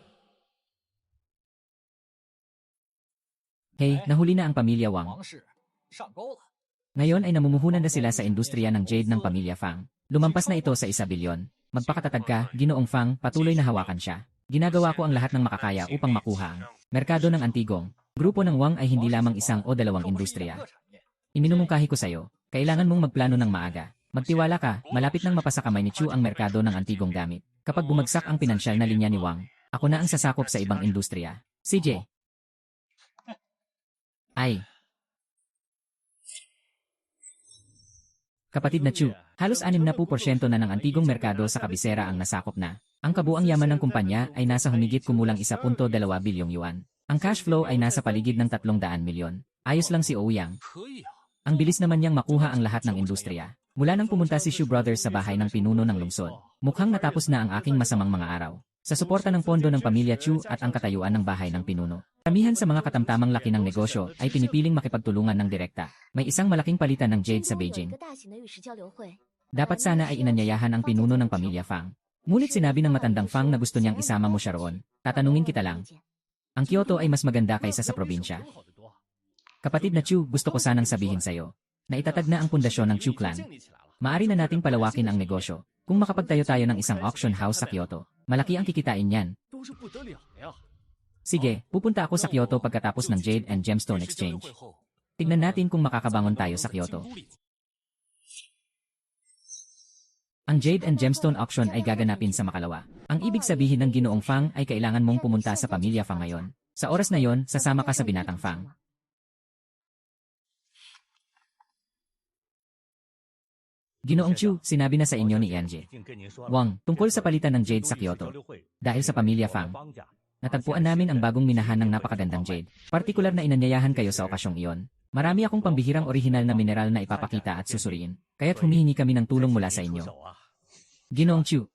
Hey, nahuli na ang pamilya Wang. Ngayon ay namumuhunan na sila sa industriya ng jade ng pamilya Fang. Lumampas na ito sa 1 bilyon. Magpakatatag ka, Ginoong Fang, patuloy na hawakan siya. Ginagawa ko ang lahat ng makakaya upang makuha ang merkado ng antigong. Grupo ng Wang ay hindi lamang isang o dalawang industriya. Iminumungkahi ko sa'yo, kailangan mong magplano ng maaga. Magtiwala ka, malapit nang mapasa kamay ni Chu ang merkado ng antigong gamit. Kapag bumagsak ang pinansyal na linya ni Wang, ako na ang sasakop sa ibang industriya. CJ. Ay. Kapatid na Chu, halos 60% na ng antigong merkado sa kabisera ang nasakop na. Ang kabuang yaman ng kumpanya ay nasa humigit kumulang 1.2 bilyong yuan. Ang cash flow ay nasa paligid ng 300 milyon. Ayos lang si Ouyang. Ang bilis naman niyang makuha ang lahat ng industriya. Mula nang pumunta si Xu Brothers sa bahay ng pinuno ng lungsod, mukhang natapos na ang aking masamang mga araw. Sa suporta ng pondo ng pamilya Chu at ang katayuan ng bahay ng pinuno. Karamihan sa mga katamtamang laki ng negosyo ay pinipiling makipagtulungan ng direkta. May isang malaking palitan ng jade sa Beijing. Dapat sana ay inanyayahan ang pinuno ng pamilya Fang. Ngunit sinabi ng matandang Fang na gusto niyang isama mo siya roon. Tatanungin kita lang. Ang Kyoto ay mas maganda kaysa sa probinsya. Kapatid na Chu, gusto ko sanang sabihin sa'yo na itatag na ang pundasyon ng Chu Clan. Maari na nating palawakin ang negosyo. Kung makapagtayo tayo ng isang auction house sa Kyoto, malaki ang kikitain niyan. Sige, pupunta ako sa Kyoto pagkatapos ng Jade and Gemstone Exchange. Tignan natin kung makakabangon tayo sa Kyoto. Ang Jade and Gemstone auction ay gaganapin sa Makalawa. Ang ibig sabihin ng Ginoong Fang ay kailangan mong pumunta sa pamilya Fang ngayon. Sa oras na yon, sasama ka sa binatang Fang. Ginoong Chu, sinabi na sa inyo ni Yanji Wang, tungkol sa palitan ng Jade sa Kyoto. Dahil sa pamilya Fang, natagpuan namin ang bagong minahan ng napakagandang Jade. Partikular na inanyayahan kayo sa okasyong iyon. Marami akong pambihirang orihinal na mineral na ipapakita at susuriin, kaya't humihingi kami ng tulong mula sa inyo. Ginoong Chu,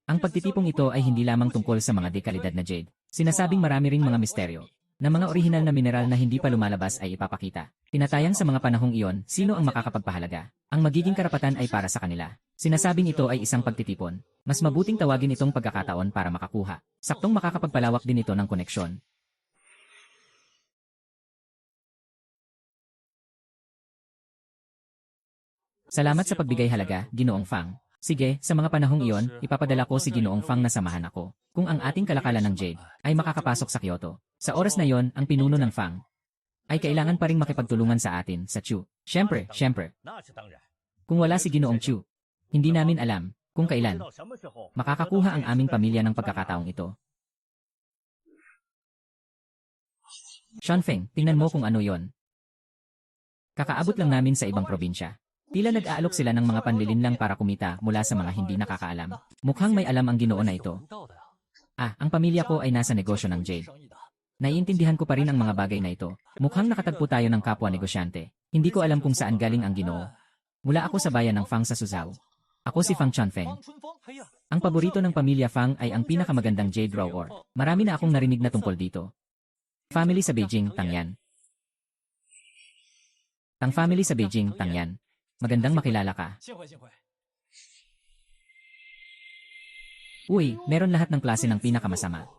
ang pagtitipong ito ay hindi lamang tungkol sa mga dekalidad na Jade. Sinasabing marami ring mga misteryo na mga orihinal na mineral na hindi pa lumalabas ay ipapakita. Tinatayang sa mga panahong iyon, sino ang makakapagpahalaga? Ang magiging karapatan ay para sa kanila. Sinasabing ito ay isang pagtitipon. Mas mabuting tawagin itong pagkakataon para makakuha. Saktong makakapagpalawak din ito ng koneksyon. Salamat sa pagbigay halaga, Ginoong Fang. Sige, sa mga panahong iyon, ipapadala ko si Ginoong Fang na samahan ako. Kung ang ating kalakalan ng Jade ay makakapasok sa Kyoto. Sa oras na yon, ang pinuno ng Fang ay kailangan pa ring makipagtulungan sa atin, sa Chu. Siyempre. Kung wala si Ginoong Chu, hindi namin alam kung kailan makakakuha ang aming pamilya ng pagkakataong ito. Shanfeng, tingnan mo kung ano yon. Kakaabot lang namin sa ibang probinsya. Tila nag-aalok sila ng mga panlilinlang para kumita mula sa mga hindi nakakaalam. Mukhang may alam ang Ginoo na ito. Ang pamilya ko ay nasa negosyo ng Jade. Naiintindihan ko pa rin ang mga bagay na ito. Mukhang nakatagpo tayo ng kapwa negosyante. Hindi ko alam kung saan galing ang Ginoo. Mula ako sa bayan ng Fang sa Suzhou. Ako si Fang Chanfeng. Ang paborito ng pamilya Fang ay ang pinakamagandang Jade Raw Ore. Marami na akong narinig na tungkol dito. Family sa Beijing, Tangyan. Tang family sa Beijing, Tangyan. Magandang makilala ka. Uy, meron lahat ng klase ng pinakamasama.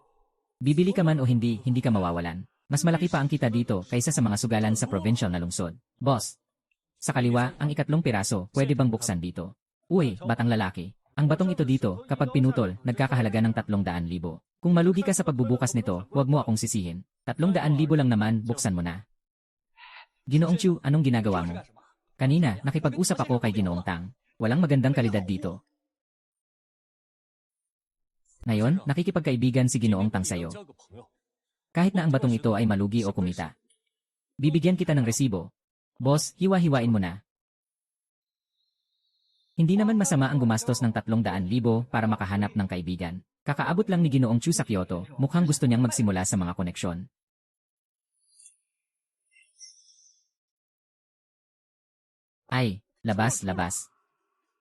Bibili ka man o hindi, hindi ka mawawalan. Mas malaki pa ang kita dito kaysa sa mga sugalan sa provincial na lungsod. Boss. Sa kaliwa, ang 3 piraso, pwede bang buksan dito? Uy, batang lalaki. Ang batong ito dito, kapag pinutol, nagkakahalaga ng 300,000. Kung malugi ka sa pagbubukas nito, huwag mo akong sisihin. 300,000 lang naman, buksan mo na. Ginoong Chu, anong ginagawa mo? Kanina, nakipag-usap ako kay Ginoong Tang. Walang magandang kalidad dito. Ngayon, nakikipagkaibigan si Ginoong Tang sa'yo. Kahit na ang batong ito ay malugi o kumita. Bibigyan kita ng resibo. Boss, hiwa-hiwain mo na. Hindi naman masama ang gumastos ng 300,000 para makahanap ng kaibigan. Kakaabot lang ni Ginoong Chu sa Kyoto, mukhang gusto niyang magsimula sa mga koneksyon. Ay, Labas, labas.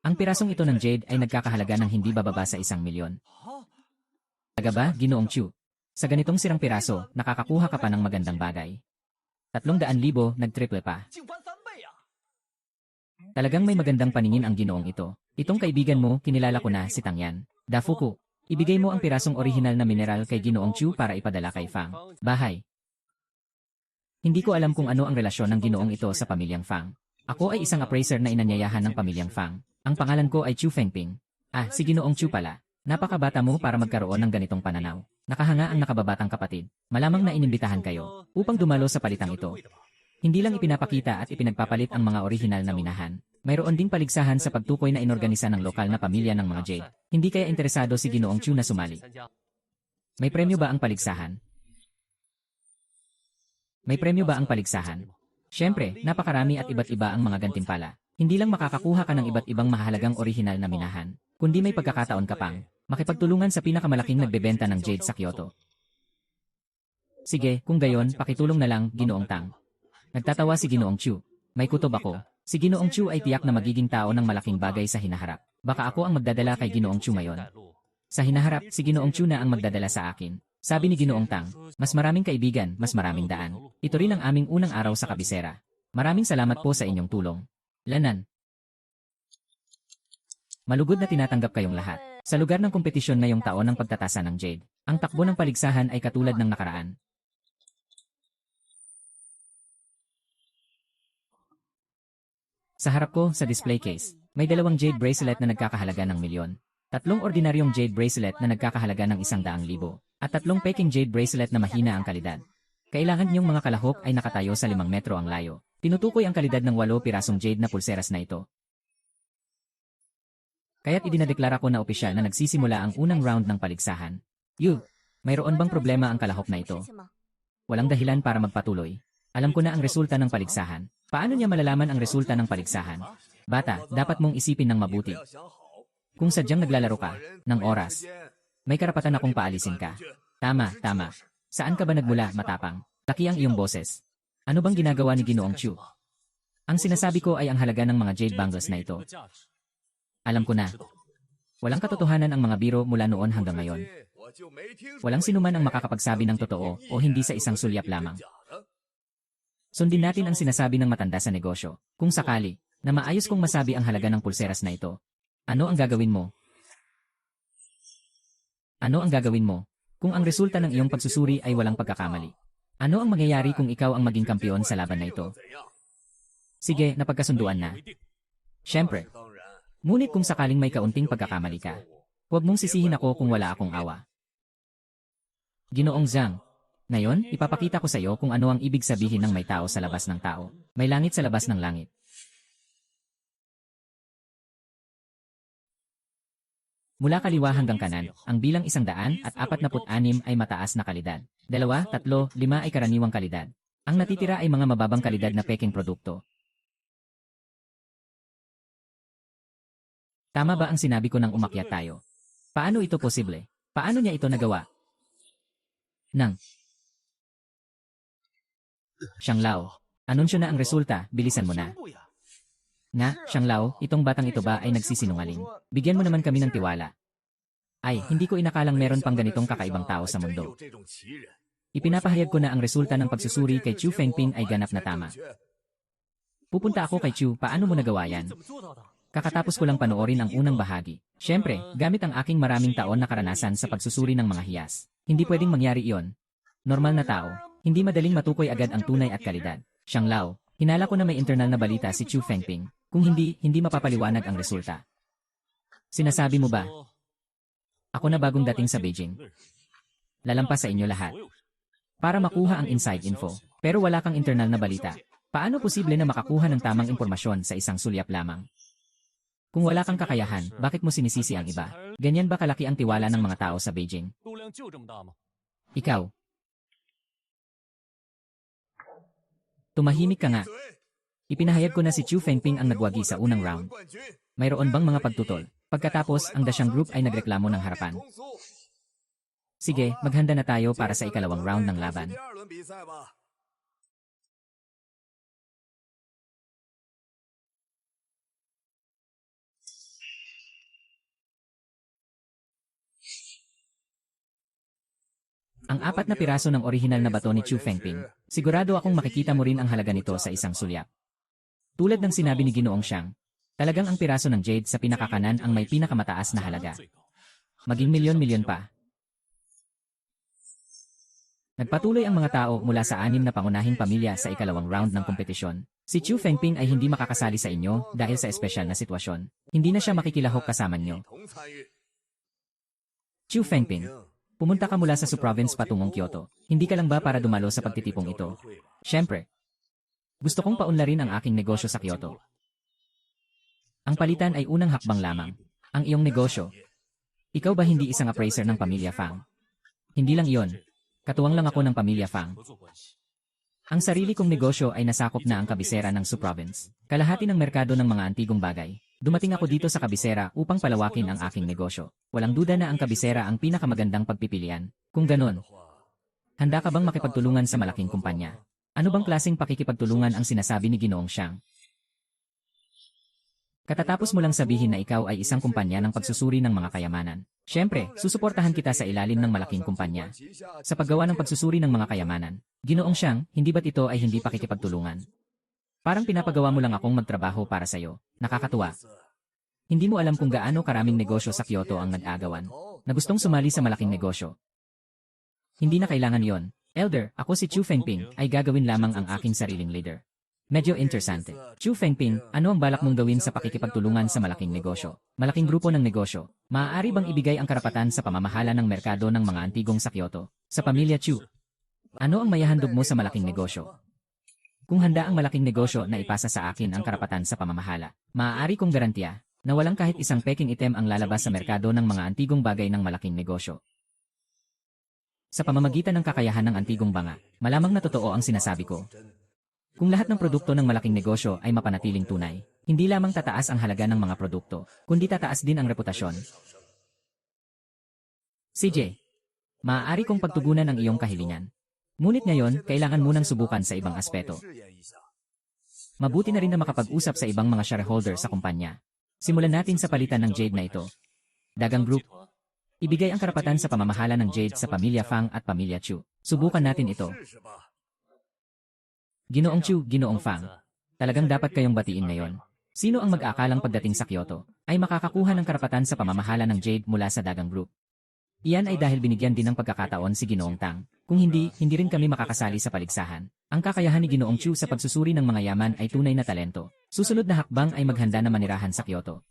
Ang pirasong ito ng jade ay nagkakahalaga ng hindi bababa sa 1,000,000. Talaga ba, Ginoong Chu? Sa ganitong sirang piraso, nakakakuha ka pa ng magandang bagay. 300,000, nag-triple pa. Talagang may magandang paningin ang ginoong ito. Itong kaibigan mo, kinilala ko na, si Tangyan. Dafuku, ibigay mo ang pirasong orihinal na mineral kay Ginoong Chu para ipadala kay Fang. Bahay. Hindi ko alam kung ano ang relasyon ng ginoong ito sa pamilyang Fang. Ako ay isang appraiser na inanyayahan ng pamilyang Fang. Ang pangalan ko ay Chu Fengping. Ah, si Ginoong Chu pala. Napakabata mo para magkaroon ng ganitong pananaw. Nakahanga ang nakababatang kapatid. Malamang na inimbitahan kayo upang dumalo sa palitang ito. Hindi lang ipinapakita at ipinagpapalit ang mga orihinal na minahan. Mayroon ding paligsahan sa pagtukoy na inorganisa ng lokal na pamilya ng mga Jade. Hindi kaya interesado si Ginoong Chu na sumali. May premyo ba ang paligsahan? May premyo ba ang paligsahan? Siyempre, napakarami at iba't iba ang mga gantimpala. Hindi lang makakakuha ka ng iba't ibang mahalagang orihinal na minahan, kundi may pagkakataon ka pang makipagtulungan sa pinakamalaking nagbebenta ng Jade sa Kyoto. Sige, kung gayon, pakitulong na lang, Ginoong Tang. Nagtatawa si Ginoong Chu. May kutob ako. Si Ginoong Chu ay tiyak na magiging tao ng malaking bagay sa hinaharap. Baka ako ang magdadala kay Ginoong Chu ngayon. Sa hinaharap, si Ginoong Chu na ang magdadala sa akin. Sabi ni Ginoong Tang, mas maraming kaibigan, mas maraming daan. Ito rin ang aming unang araw sa kabisera. Maraming salamat po sa inyong tulong. Lanan. Malugod na tinatanggap kayong lahat. Sa lugar ng kompetisyon ngayong taon ng pagtatasa ng Jade, ang takbo ng paligsahan ay katulad ng nakaraan. Sa harap ko, sa display case, may 2 jade bracelet na nagkakahalaga ng 1,000,000, 3 ordinaryong jade bracelet na nagkakahalaga ng 100,000, at 3 peking jade bracelet na mahina ang kalidad. Kailangan niyong mga kalahok ay nakatayo sa 5 metro ang layo. Tinutukoy ang kalidad ng 8 pirasong jade na pulseras na ito. Kaya't idinadeklara ko na opisyal na nagsisimula ang unang round ng paligsahan. Mayroon bang problema ang kalahok na ito? Walang dahilan para magpatuloy. Alam ko na ang resulta ng paligsahan. Paano niya malalaman ang resulta ng paligsahan? Bata, dapat mong isipin ng mabuti. Kung sadyang naglalaro ka ng oras, may karapatan akong paalisin ka. Tama, tama. Saan ka ba nagmula, matapang? Laki ang iyong boses. Ano bang ginagawa ni Ginoong Chu? Ang sinasabi ko ay ang halaga ng mga jade bangles na ito. Alam ko na. Walang katotohanan ang mga biro mula noon hanggang ngayon. Walang sinuman ang makakapagsabi ng totoo o hindi sa isang sulyap lamang. Sundin natin ang sinasabi ng matanda sa negosyo. Kung sakali, na maayos kong masabi ang halaga ng pulseras na ito. Ano ang gagawin mo? Ano ang gagawin mo? Kung ang resulta ng iyong pagsusuri ay walang pagkakamali. Ano ang mangyayari kung ikaw ang maging kampiyon sa laban na ito? Sige, napagkasunduan na. Siyempre. Ngunit kung sakaling may kaunting pagkakamali ka, huwag mong sisihin ako kung wala akong awa. Ginoong Zhang. Ngayon, ipapakita ko sa iyo kung ano ang ibig sabihin ng may tao sa labas ng tao. May langit sa labas ng langit. Mula kaliwa hanggang kanan, ang bilang 146 ay mataas na kalidad. 2, 3, 5 ay karaniwang kalidad. Ang natitira ay mga mababang kalidad na peking produkto. Tama ba ang sinabi ko nang umakyat tayo? Paano ito posible? Paano niya ito nagawa? Xianglao. Anunsyo na ang resulta, bilisan mo na. Xianglao, itong batang ito ba ay nagsisinungaling? Bigyan mo naman kami ng tiwala. Ay, hindi ko inakalang meron pang ganitong kakaibang tao sa mundo. Ipinapahayag ko na ang resulta ng pagsusuri kay Chu Fengping ay ganap na tama. Pupunta ako kay Chu, paano mo nagawa yan? Kakatapos ko lang panoorin ang unang bahagi. Siyempre, gamit ang aking maraming taon na karanasan sa pagsusuri ng mga hiyas. Hindi pwedeng mangyari iyon. Normal na tao, hindi madaling matukoy agad ang tunay at kalidad. Xianglao, hinala ko na may internal na balita si Chu Fengping. Kung hindi mapapaliwanag ang resulta. Sinasabi mo ba? Ako na bagong dating sa Beijing. Lalampas sa inyo lahat. Para makuha ang inside info. Pero wala kang internal na balita. Paano posible na makakuha ng tamang impormasyon sa isang sulyap lamang? Kung wala kang kakayahan, bakit mo sinisisi ang iba? Ganyan ba kalaki ang tiwala ng mga tao sa Beijing? Ikaw. Tumahimik ka nga. Ipinahayag ko na si Chu Fengping ang nagwagi sa unang round. Mayroon bang mga pagtutol? Pagkatapos, ang Dasyang Group ay nagreklamo ng harapan. Sige, maghanda na tayo para sa ikalawang round ng laban. Ang 4 na piraso ng orihinal na bato ni Chu Fengping, sigurado akong makikita mo rin ang halaga nito sa isang sulyap. Tulad ng sinabi ni Ginoong Xiang, talagang ang piraso ng jade sa pinakakanan ang may pinakamataas na halaga. Maging milyon-milyon pa. Nagpatuloy ang mga tao mula sa 6 na pangunahing pamilya sa ikalawang round ng kompetisyon. Si Chu Fengping ay hindi makakasali sa inyo dahil sa espesyal na sitwasyon. Hindi na siya makikilahok kasama niyo. Chu Fengping, pumunta ka mula sa Su Province patungong Kyoto. Hindi ka lang ba para dumalo sa pagtitipong ito? Siyempre. Gusto kong paunlarin ang aking negosyo sa Kyoto. Ang palitan ay unang hakbang lamang. Ang iyong negosyo. Ikaw ba hindi isang appraiser ng pamilya Fang? Hindi lang iyon. Katuwang lang ako ng pamilya Fang. Ang sarili kong negosyo ay nasakop na ang kabisera ng Su Province. Kalahati ng merkado ng mga antigong bagay. Dumating ako dito sa kabisera upang palawakin ang aking negosyo. Walang duda na ang kabisera ang pinakamagandang pagpipilian. Kung ganon, handa ka bang makipagtulungan sa malaking kumpanya? Ano bang klaseng pakikipagtulungan ang sinasabi ni Ginoong Xiang? Katatapos mo lang sabihin na ikaw ay isang kumpanya ng pagsusuri ng mga kayamanan. Siyempre, susuportahan kita sa ilalim ng malaking kumpanya. Sa paggawa ng pagsusuri ng mga kayamanan, Ginoong Xiang, hindi ba't ito ay hindi pakikipagtulungan? Parang pinapagawa mo lang akong magtrabaho para sa'yo. Nakakatuwa. Hindi mo alam kung gaano karaming negosyo sa Kyoto ang nag-agawan na gustong sumali sa malaking negosyo. Hindi na kailangan yon. Elder, ako si Chu Fengping, ay gagawin lamang ang aking sariling leader. Medyo interesante. Chu Fengping, ano ang balak mong gawin sa pakikipagtulungan sa malaking negosyo? Malaking grupo ng negosyo. Maaari bang ibigay ang karapatan sa pamamahala ng merkado ng mga antigong sa Kyoto? Sa pamilya Chu. Ano ang mayahandog mo sa malaking negosyo? Kung handa ang malaking negosyo na ipasa sa akin ang karapatan sa pamamahala, maaari kong garantiya na walang kahit isang peking item ang lalabas sa merkado ng mga antigong bagay ng malaking negosyo. Sa pamamagitan ng kakayahan ng antigong banga, malamang na totoo ang sinasabi ko. Kung lahat ng produkto ng malaking negosyo ay mapanatiling tunay, hindi lamang tataas ang halaga ng mga produkto, kundi tataas din ang reputasyon. CJ, maaari kong pagtugunan ang iyong kahilingan. Ngunit ngayon, kailangan munang subukan sa ibang aspeto. Mabuti na rin na makapag-usap sa ibang mga shareholder sa kumpanya. Simulan natin sa palitan ng Jade na ito. Dagang Group. Ibigay ang karapatan sa pamamahala ng Jade sa pamilya Fang at pamilya Chu. Subukan natin ito. Ginoong Chu, Ginoong Fang. Talagang dapat kayong batiin ngayon. Sino ang mag-aakalang pagdating sa Kyoto ay makakakuha ng karapatan sa pamamahala ng Jade mula sa Dagang Group? Iyan ay dahil binigyan din ng pagkakataon si Ginoong Tang. Kung hindi, hindi rin kami makakasali sa paligsahan. Ang kakayahan ni Ginoong Chu sa pagsusuri ng mga yaman ay tunay na talento. Susunod na hakbang ay maghanda na manirahan sa Kyoto.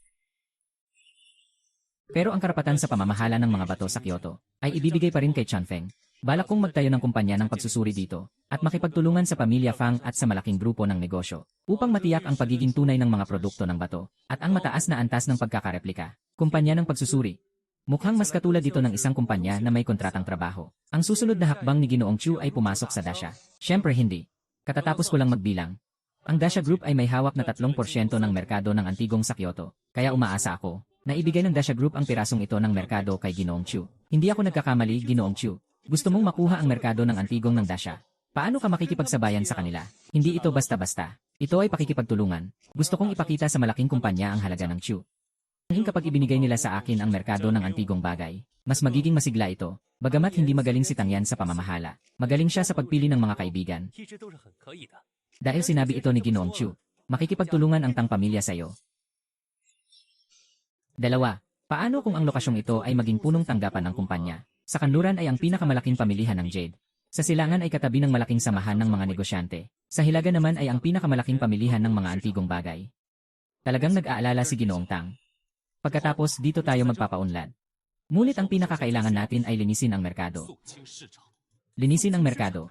Pero ang karapatan sa pamamahala ng mga bato sa Kyoto ay ibibigay pa rin kay Chanfeng. Balak kong magtayo ng kumpanya ng pagsusuri dito at makipagtulungan sa pamilya Fang at sa malaking grupo ng negosyo upang matiyak ang pagiging tunay ng mga produkto ng bato at ang mataas na antas ng pagkakareplika. Kumpanya ng pagsusuri. Mukhang mas katulad dito ng isang kumpanya na may kontratang trabaho. Ang susunod na hakbang ni Ginoong Chu ay pumasok sa Dasha. Siyempre hindi. Katatapos ko lang magbilang. Ang Dasha Group ay may hawak na 3% ng merkado ng antigong sa Kyoto. Kaya umaasa ako na ibigay ng Dasha Group ang pirasong ito ng merkado kay Ginoong Chu. Hindi ako nagkakamali, Ginoong Chu. Gusto mong makuha ang merkado ng antigong ng Dasha. Paano ka makikipagsabayan sa kanila? Hindi ito basta-basta. Ito ay pakikipagtulungan. Gusto kong ipakita sa malaking kumpanya ang halaga ng Chu. Kapag ibinigay nila sa akin ang merkado ng antigong bagay, mas magiging masigla ito. Bagamat hindi magaling si Tangyan sa pamamahala, magaling siya sa pagpili ng mga kaibigan. Dahil sinabi ito ni Ginoong Chu, makikipagtulungan ang Tang pamilya sa iyo. 2. Paano kung ang lokasyong ito ay maging punong tanggapan ng kumpanya? Sa kanluran ay ang pinakamalaking pamilihan ng Jade. Sa silangan ay katabi ng malaking samahan ng mga negosyante. Sa hilaga naman ay ang pinakamalaking pamilihan ng mga antigong bagay. Talagang nag-aalala si Ginoong Tang. Pagkatapos dito tayo magpapaunlad. Ngunit ang pinakakailangan natin ay linisin ang merkado. Linisin ang merkado.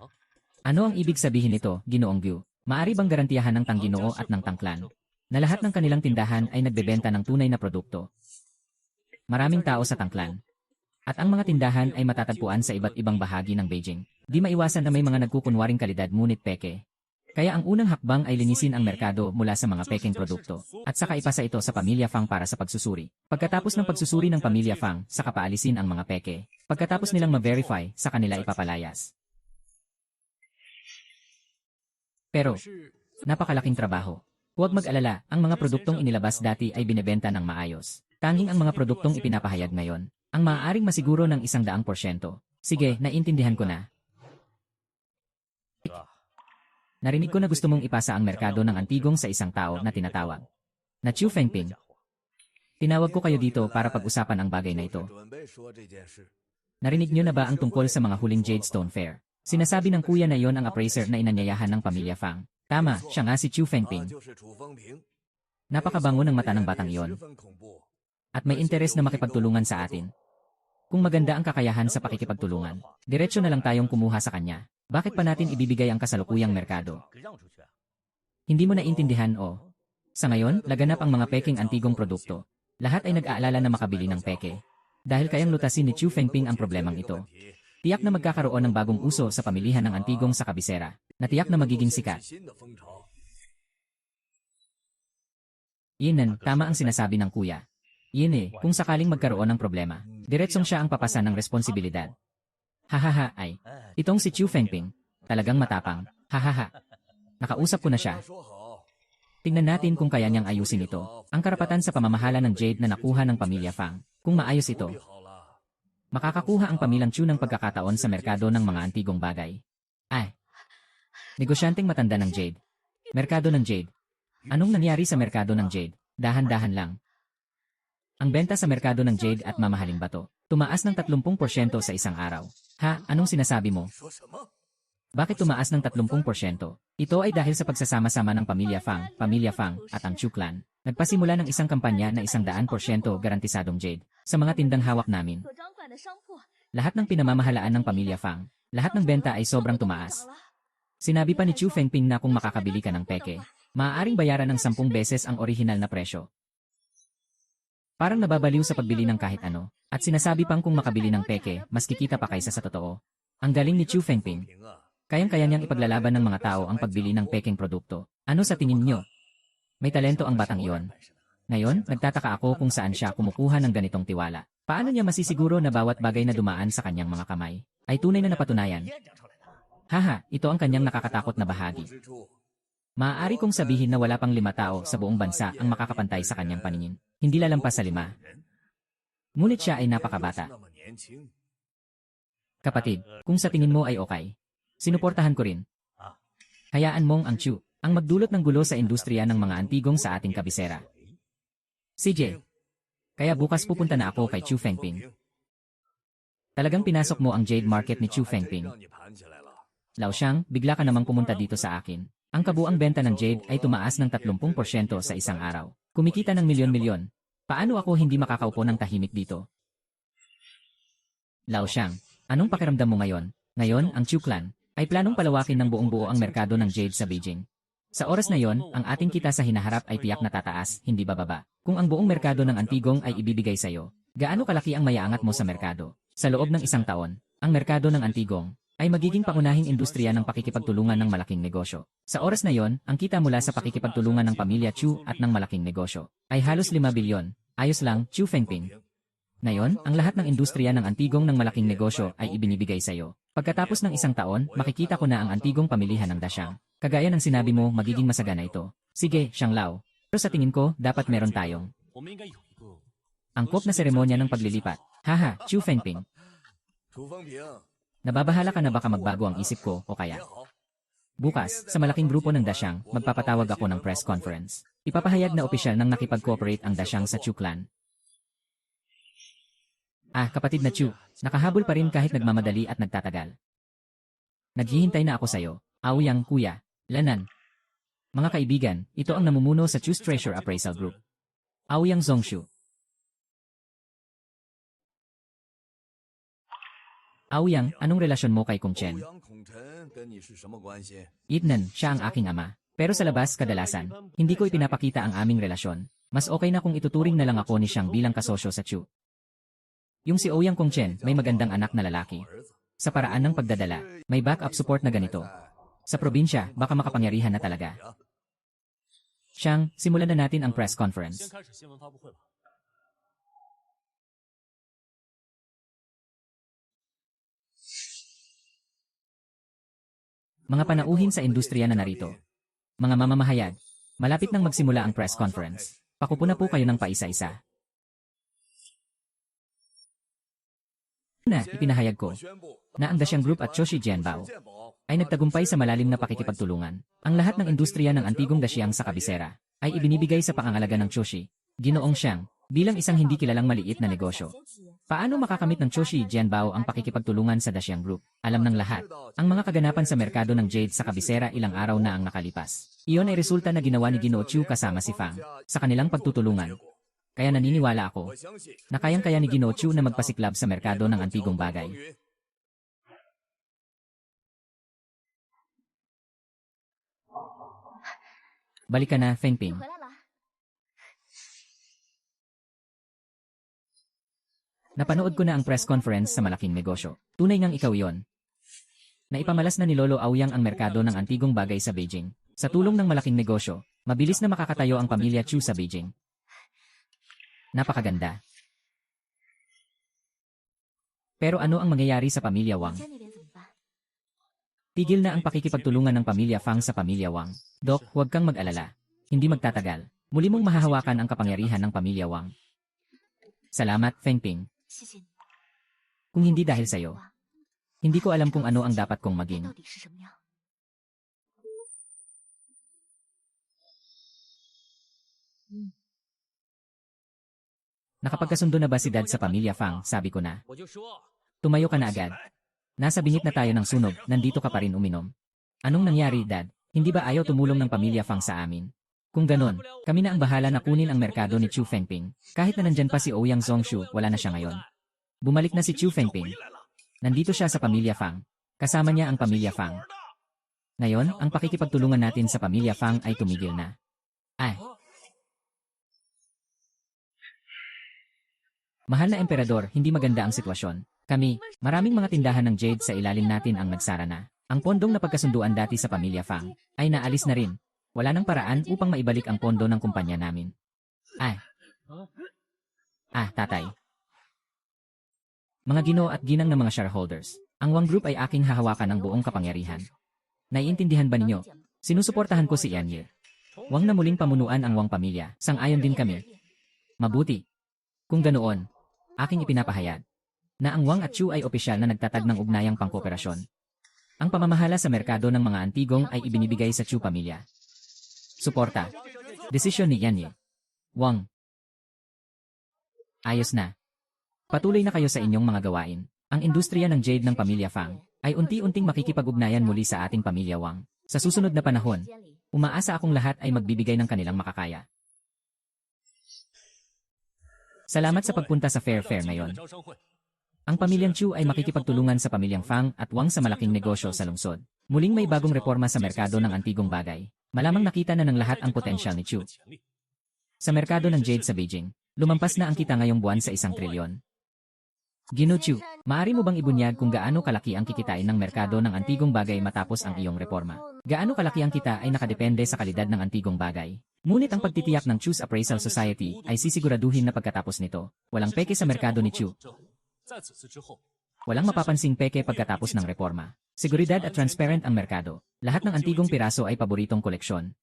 Ano ang ibig sabihin nito, Ginoong Gyu? Maari bang garantiyahan ng Tang Ginoo at ng Tang Clan na lahat ng kanilang tindahan ay nagbebenta ng tunay na produkto? Maraming tao sa Tang Clan. At ang mga tindahan ay matatagpuan sa iba't ibang bahagi ng Beijing. Di maiwasan na may mga nagkukunwaring kalidad ngunit peke. Kaya ang unang hakbang ay linisin ang merkado mula sa mga peking produkto at saka ipasa ito sa pamilya Fang para sa pagsusuri. Pagkatapos ng pagsusuri ng pamilya Fang, saka paalisin ang mga peke. Pagkatapos nilang ma-verify, sa kanila ipapalayas. Pero, napakalaking trabaho. Huwag mag-alala, ang mga produktong inilabas dati ay binebenta ng maayos. Tanging ang mga produktong ipinapahayag ngayon, ang maaaring masiguro ng 100%. Sige, naintindihan ko na. Narinig ko na gusto mong ipasa ang merkado ng antigong sa isang tao na tinatawag na Chu Fengping. Tinawag ko kayo dito para pag-usapan ang bagay na ito. Narinig niyo na ba ang tungkol sa mga huling Jade Stone Fair? Sinasabi ng kuya na iyon ang appraiser na inanyayahan ng pamilya Fang. Tama, siya nga si Chu Fengping. Napakabango ng mata ng batang iyon. At may interes na makipagtulungan sa atin. Kung maganda ang kakayahan sa pakikipagtulungan, diretso na lang tayong kumuha sa kanya. Bakit pa natin ibibigay ang kasalukuyang merkado? Hindi mo naintindihan o? Sa ngayon, laganap ang mga peking antigong produkto. Lahat ay nag-aalala na makabili ng peke. Dahil kayang lutasin ni Chu Fengping ang problemang ito. Tiyak na magkakaroon ng bagong uso sa pamilihan ng antigong sa kabisera, na tiyak na magiging sikat. Yinan, tama ang sinasabi ng kuya. Kung sakaling magkaroon ng problema, diretsong siya ang papasa ng responsibilidad. Hahaha ay. Itong si Chu Fengping. Talagang matapang. Hahaha. Nakausap ko na siya. Tingnan natin kung kaya niyang ayusin ito. Ang karapatan sa pamamahala ng Jade na nakuha ng pamilya Fang. Kung maayos ito, makakakuha ang pamilyang Chu ng pagkakataon sa merkado ng mga antigong bagay. Ay. Negosyanteng matanda ng Jade. Merkado ng Jade. Anong nangyari sa merkado ng Jade? Dahan-dahan lang. Ang benta sa merkado ng Jade at mamahaling bato, tumaas ng 30% sa isang araw. Ha, anong sinasabi mo? Bakit tumaas ng 30%? Ito ay dahil sa pagsasama-sama ng pamilya Fang at ang Chu Clan. Nagpasimula ng isang kampanya na 100% garantisadong Jade sa mga tindang hawak namin. Lahat ng pinamamahalaan ng pamilya Fang, lahat ng benta ay sobrang tumaas. Sinabi pa ni Chu Fengping na kung makakabili ka ng peke, maaaring bayaran ng 10 beses ang orihinal na presyo. Parang nababaliw sa pagbili ng kahit ano, at sinasabi pang kung makabili ng peke, mas kikita pa kaysa sa totoo. Ang galing ni Chu Fengping. Kayang-kaya niyang ipaglalaban ng mga tao ang pagbili ng pekeng produkto. Ano sa tingin niyo? May talento ang batang iyon. Ngayon, nagtataka ako kung saan siya kumukuha ng ganitong tiwala. Paano niya masisiguro na bawat bagay na dumaan sa kanyang mga kamay ay tunay na napatunayan? Haha, ito ang kanyang nakakatakot na bahagi. Maaari kong sabihin na wala pang 5 tao sa buong bansa ang makakapantay sa kanyang paningin. Hindi lalampas sa 5. Ngunit siya ay napakabata. Kapatid, kung sa tingin mo ay okay, sinuportahan ko rin. Hayaan mong ang Chu ang magdulot ng gulo sa industriya ng mga antigong sa ating kabisera. CJ, kaya bukas pupunta na ako kay Chu Fengping. Talagang pinasok mo ang Jade Market ni Chu Fengping. Lao Xiang, bigla ka namang pumunta dito sa akin. Ang kabuang benta ng Jade ay tumaas ng 30% sa isang araw. Kumikita ng milyon-milyon. Paano ako hindi makakaupo ng tahimik dito? Lao Xiang, anong pakiramdam mo ngayon? Ngayon, ang Chu Clan ay planong palawakin ng buong-buo ang merkado ng Jade sa Beijing. Sa oras na yon, ang ating kita sa hinaharap ay tiyak na tataas, hindi bababa. Kung ang buong merkado ng antigong ay ibibigay sa iyo, gaano kalaki ang mayaangat mo sa merkado? Sa loob ng 1 taon, ang merkado ng antigong ay magiging pangunahing industriya ng pakikipagtulungan ng malaking negosyo. Sa oras na yon, ang kita mula sa pakikipagtulungan ng pamilya Chu at ng malaking negosyo ay halos 5 bilyon. Ayos lang, Chu Fengping. Ngayon, ang lahat ng industriya ng antigong ng malaking negosyo ay ibinibigay sa iyo. Pagkatapos ng 1 taon, makikita ko na ang antigong pamilihan ng Dashang. Kagaya ng sinabi mo, magiging masagana ito. Sige, Xiang Lao. Pero sa tingin ko, dapat meron tayong angkop na seremonya ng paglilipat. Haha, Chu Fengping. Nababahala ka na baka magbago ang isip ko o kaya? Bukas, sa malaking grupo ng Dashang, magpapatawag ako ng press conference. Ipapahayag na opisyal nang nakipag-cooperate ang Dashang sa Chu Clan. Kapatid na Chu, nakahabol pa rin kahit nagmamadali at nagtatagal. Naghihintay na ako sa'yo. Aoyang, kuya, Lanan. Mga kaibigan, ito ang namumuno sa Chu's Treasure Appraisal Group. Aoyang Zongshu. Aoyang, anong relasyon mo kay Kung Chen? Itnan, siya ang aking ama. Pero sa labas, kadalasan, hindi ko ipinapakita ang aming relasyon. Mas okay na kung ituturing na lang ako ni Xiang bilang kasosyo sa Chu. Yung si Ouyang Kung Chen, may magandang anak na lalaki. Sa paraan ng pagdadala, may backup support na ganito. Sa probinsya, baka makapangyarihan na talaga. Xiang, simulan na natin ang press conference. Mga panauhin sa industriya na narito. Mga mamamahayag, malapit nang magsimula ang press conference. Pakupuna po kayo ng paisa-isa. Ipinahayag ko na ang Dasyang Group at Choshi Jianbao ay nagtagumpay sa malalim na pakikipagtulungan. Ang lahat ng industriya ng antigong Dasyang sa kabisera ay ibinibigay sa pangangalaga ng Choshi, Ginoong Xiang, bilang isang hindi kilalang maliit na negosyo. Paano makakamit ng Choshi Jianbao ang pakikipagtulungan sa Dasyang Group? Alam ng lahat, ang mga kaganapan sa merkado ng jade sa kabisera ilang araw na ang nakalipas. Iyon ay resulta na ginawa ni Ginoo Chu kasama si Fang sa kanilang pagtutulungan. Kaya naniniwala ako na kayang-kaya ni Ginoo Chu na magpasiklab sa merkado ng antigong bagay. Balik ka na, Feng Ping. Napanood ko na ang press conference sa malaking negosyo. Tunay ngang ikaw yon. Naipamalas na ni Lolo Aoyang ang merkado ng antigong bagay sa Beijing. Sa tulong ng malaking negosyo, mabilis na makakatayo ang pamilya Chu sa Beijing. Napakaganda. Pero ano ang mangyayari sa pamilya Wang? Tigil na ang pakikipagtulungan ng pamilya Fang sa pamilya Wang. Dok, huwag kang mag-alala. Hindi magtatagal. Muli mong mahahawakan ang kapangyarihan ng pamilya Wang. Salamat, Feng Ping. Kung hindi dahil sa'yo, hindi ko alam kung ano ang dapat kong maging. Nakapagkasundo na ba si Dad sa pamilya Fang? Sabi ko na. Tumayo ka na agad. Nasa bingit na tayo ng sunog, nandito ka pa rin uminom. Anong nangyari, Dad? Hindi ba ayaw tumulong ng pamilya Fang sa amin? Kung ganon, kami na ang bahala na kunin ang merkado ni Chu Fengping. Kahit na nandyan pa si Ouyang Zongshu, wala na siya ngayon. Bumalik na si Chu Fengping. Nandito siya sa pamilya Fang. Kasama niya ang pamilya Fang. Ngayon, ang pakikipagtulungan natin sa pamilya Fang ay tumigil na. Mahal na emperador, hindi maganda ang sitwasyon. Kami, maraming mga tindahan ng jade sa ilalim natin ang nagsara na. Ang pondong napagkasunduan dati sa pamilya Fang ay naalis na rin. Wala nang paraan upang maibalik ang pondo ng kumpanya namin. Tatay. Mga ginoo at ginang ng mga shareholders, ang Wang Group ay aking hahawakan ng buong kapangyarihan. Naiintindihan ba ninyo? Sinusuportahan ko si Yan Ye. Wang na muling pamunuan ang Wang pamilya, sang-ayon din kami. Mabuti. Kung ganoon, aking ipinapahayag na ang Wang at Chu ay opisyal na nagtatag ng ugnayang pangkooperasyon. Ang pamamahala sa merkado ng mga antigong ay ibinibigay sa Chu pamilya. Suporta. Desisyon ni Yan Ye. Wang. Ayos na. Patuloy na kayo sa inyong mga gawain. Ang industriya ng jade ng pamilya Fang ay unti-unting makikipag-ugnayan muli sa ating pamilya Wang. Sa susunod na panahon, umaasa akong lahat ay magbibigay ng kanilang makakaya. Salamat sa pagpunta sa Fair ngayon. Ang pamilyang Chu ay makikipagtulungan sa pamilyang Fang at Wang sa malaking negosyo sa lungsod. Muling may bagong reforma sa merkado ng antigong bagay. Malamang nakita na ng lahat ang potensyal ni Chu. Sa merkado ng jade sa Beijing, lumampas na ang kita ngayong buwan sa 1 trilyon. Ginoo Chu, maaari mo bang ibunyag kung gaano kalaki ang kikitain ng merkado ng antigong bagay matapos ang iyong reforma? Gaano kalaki ang kita ay nakadepende sa kalidad ng antigong bagay. Ngunit ang pagtitiyak ng Chu's Appraisal Society ay sisiguraduhin na pagkatapos nito, walang peke sa merkado ni Chu. Walang mapapansing peke pagkatapos ng reforma. Seguridad at transparent ang merkado. Lahat ng antigong piraso ay paboritong koleksyon.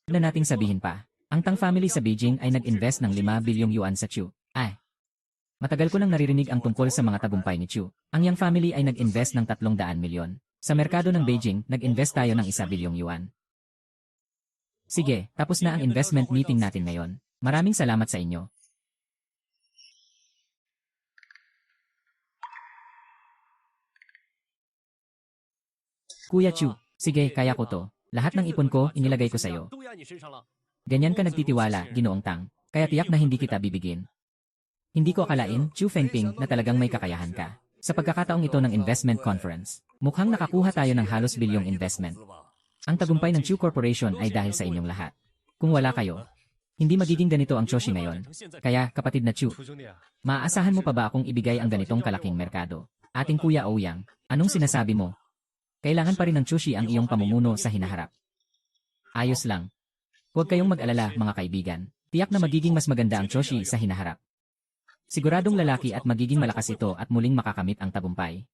Na nating sabihin pa, ang Tang family sa Beijing ay nag-invest ng 5 bilyong yuan sa Chu. Matagal ko nang naririnig ang tungkol sa mga tagumpay ni Chu. Ang Yang family ay nag-invest ng 300 milyon. Sa merkado ng Beijing, nag-invest tayo ng 1 bilyong yuan. Sige, tapos na ang investment meeting natin ngayon. Maraming salamat sa inyo. Kuya Chu, sige, kaya ko to. Lahat ng ipon ko, inilagay ko sa'yo. Ganyan ka nagtitiwala, Ginoong Tang, kaya tiyak na hindi kita bibigin. Hindi ko akalain, Chu Fengping, na talagang may kakayahan ka. Sa pagkakataong ito ng investment conference, mukhang nakakuha tayo ng halos bilyong investment. Ang tagumpay ng Chu Corporation ay dahil sa inyong lahat. Kung wala kayo, hindi magiging ganito ang Choshi ngayon. Kaya, kapatid na Chu, maaasahan mo pa ba akong ibigay ang ganitong kalaking merkado? Ating Kuya Ouyang, anong sinasabi mo? Kailangan pa rin ng Choshi ang iyong pamumuno sa hinaharap. Ayos lang. Huwag kayong mag-alala, mga kaibigan. Tiyak na magiging mas maganda ang Choshi sa hinaharap. Siguradong lalaki at magiging malakas ito at muling makakamit ang tagumpay.